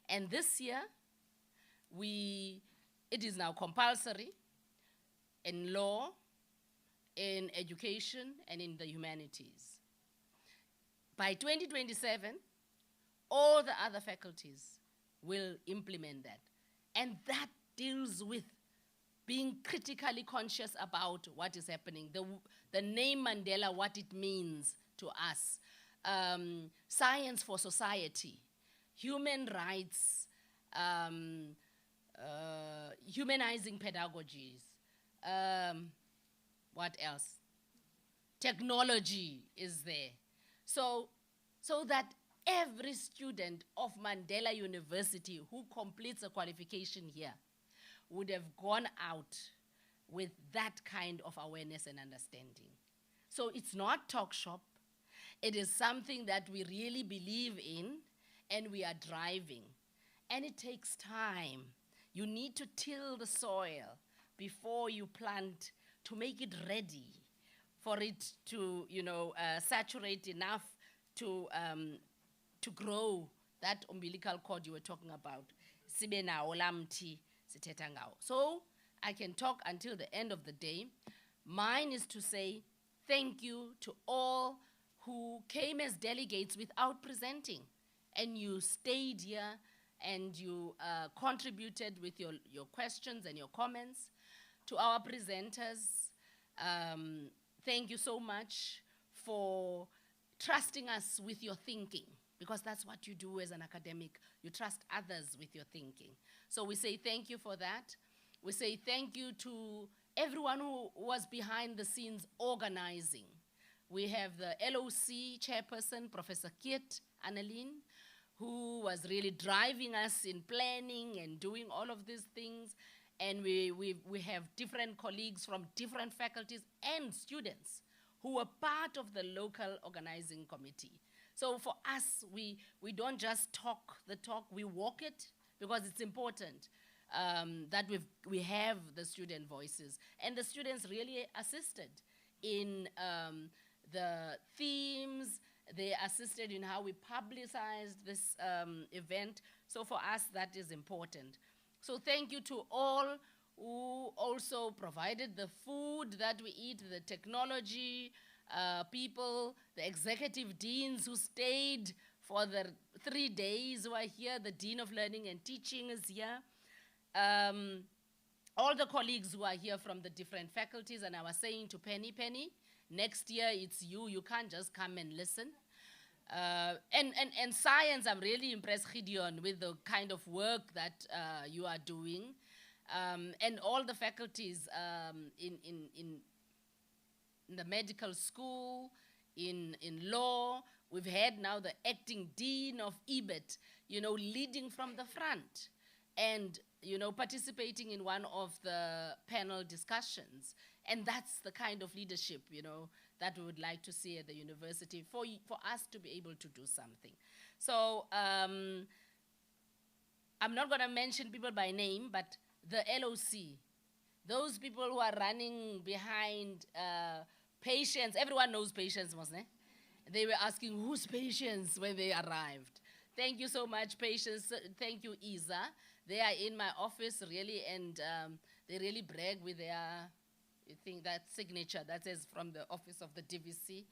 Y: And this year, it is now compulsory in law, in education, and in the humanities. By 2027, all the other faculties will implement that. And that deals with being critically conscious about what is happening. The name Mandela, what it means to us. Science for society, human rights, humanizing pedagogies. What else? Technology is there. So that every student of Mandela University who completes a qualification here would have gone out with that kind of awareness and understanding. So it's not talk shop. It is something that we really believe in and we are driving. And it takes time. You need to till the soil before you plant to make it ready for it to, saturate enough to grow that umbilical cord you were talking about. Sibe nawo lamthi sithetha ngawo. So I can talk until the end of the day. Mine is to say thank you to all who came as delegates without presenting. And you stayed here and you contributed with your questions and your comments. To our presenters, thank you so much for trusting us with your thinking, because that's what you do as an academic. You trust others with your thinking. So we say thank you for that. We say thank you to everyone who was behind the scenes organizing. We have the LOC chairperson, Professor Kit Annelien, who was really driving us in planning and doing all of these things. And we have different colleagues from different faculties and students who were part of the local organizing committee. So for us, we don't just talk the talk, we walk it, because it's important that we have the student voices. And the students really assisted in the themes, they assisted in how we publicized this event. So for us, that is important. So thank you to all who also provided the food that we eat, the technology people, the executive deans who stayed for the 3 days who are here. The Dean of Learning and Teaching is here. All the colleagues who are here from the different faculties, and I was saying to Penny, next year it's you. You can't just come and listen. And science, I'm really impressed, Gideon, with the kind of work that you are doing. And all the faculties in the medical school, in law. We've had now the acting dean of EBIT, leading from the front and, participating in one of the panel discussions. And that's the kind of leadership, that we would like to see at the university for us to be able to do something. So I'm not going to mention people by name, but the LOC, those people who are running behind patients, everyone knows patients, wasn't it? They were asking who's patients when they arrived. Thank you so much, patients. Thank you, Isa. They are in my office, really, and they really brag with their, that signature that says from the office of the DVC.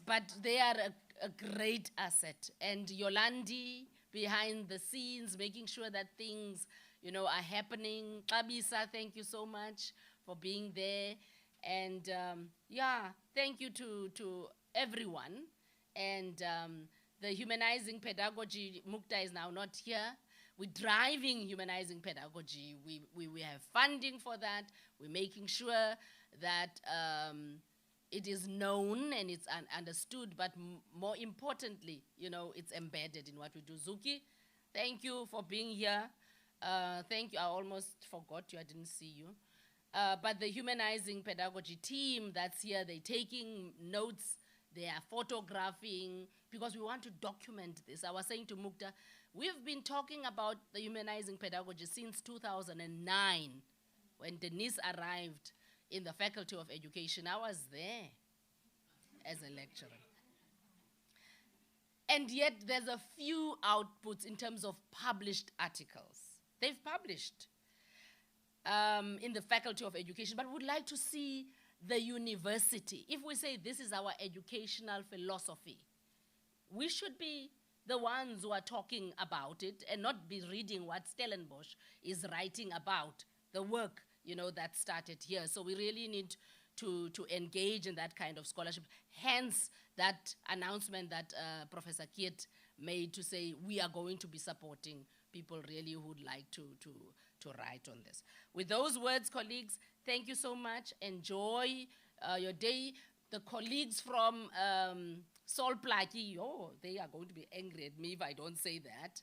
Y: But they are a great asset. And Yolandi, behind the scenes, making sure that things, are happening. Kabisa, thank you so much for being there. And thank you to everyone. And the humanizing pedagogy, Mukta is now not here. We're driving humanizing pedagogy. We have funding for that. We're making sure that it is known and it's understood, but more importantly, you know, it's embedded in what we do. Zuki, thank you for being here. Thank you, I almost forgot you, I didn't see you. But the humanizing pedagogy team that's here, they're taking notes, they are photographing, because we want to document this. I was saying to Mukta, we've been talking about the humanizing pedagogy since 2009, when Denise arrived in the Faculty of Education. I was there as a lecturer. And yet there's a few outputs in terms of published articles. They've published in the Faculty of Education, but would like to see the university. If we say this is our educational philosophy, we should be the ones who are talking about it and not be reading what Stellenbosch is writing about, the work, you know, that started here. So we really need to engage in that kind of scholarship. Hence, that announcement that Professor Kiet made to say we are going to be supporting people really who would like to write on this. With those words, colleagues, thank you so much. Enjoy your day. The colleagues from Sol Plaatje, oh, they are going to be angry at me if I don't say that.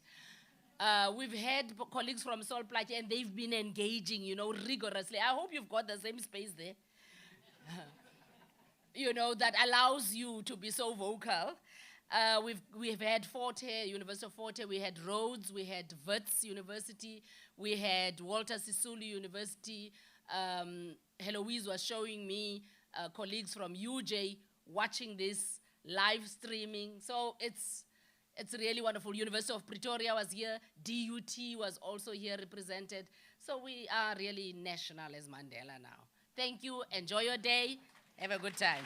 Y: We've had colleagues from Sol Plaatje and they've been engaging, you know, rigorously. I hope you've got the same space there. You know, that allows you to be so vocal. We've had Forte, University of Forte, we had Rhodes, we had Wits University, we had Walter Sisulu University. Heloise was showing me colleagues from UJ watching this live streaming. So it's really wonderful. University of Pretoria was here, DUT was also here represented. So we are really national as Mandela now. Thank you, enjoy your day, have a good time.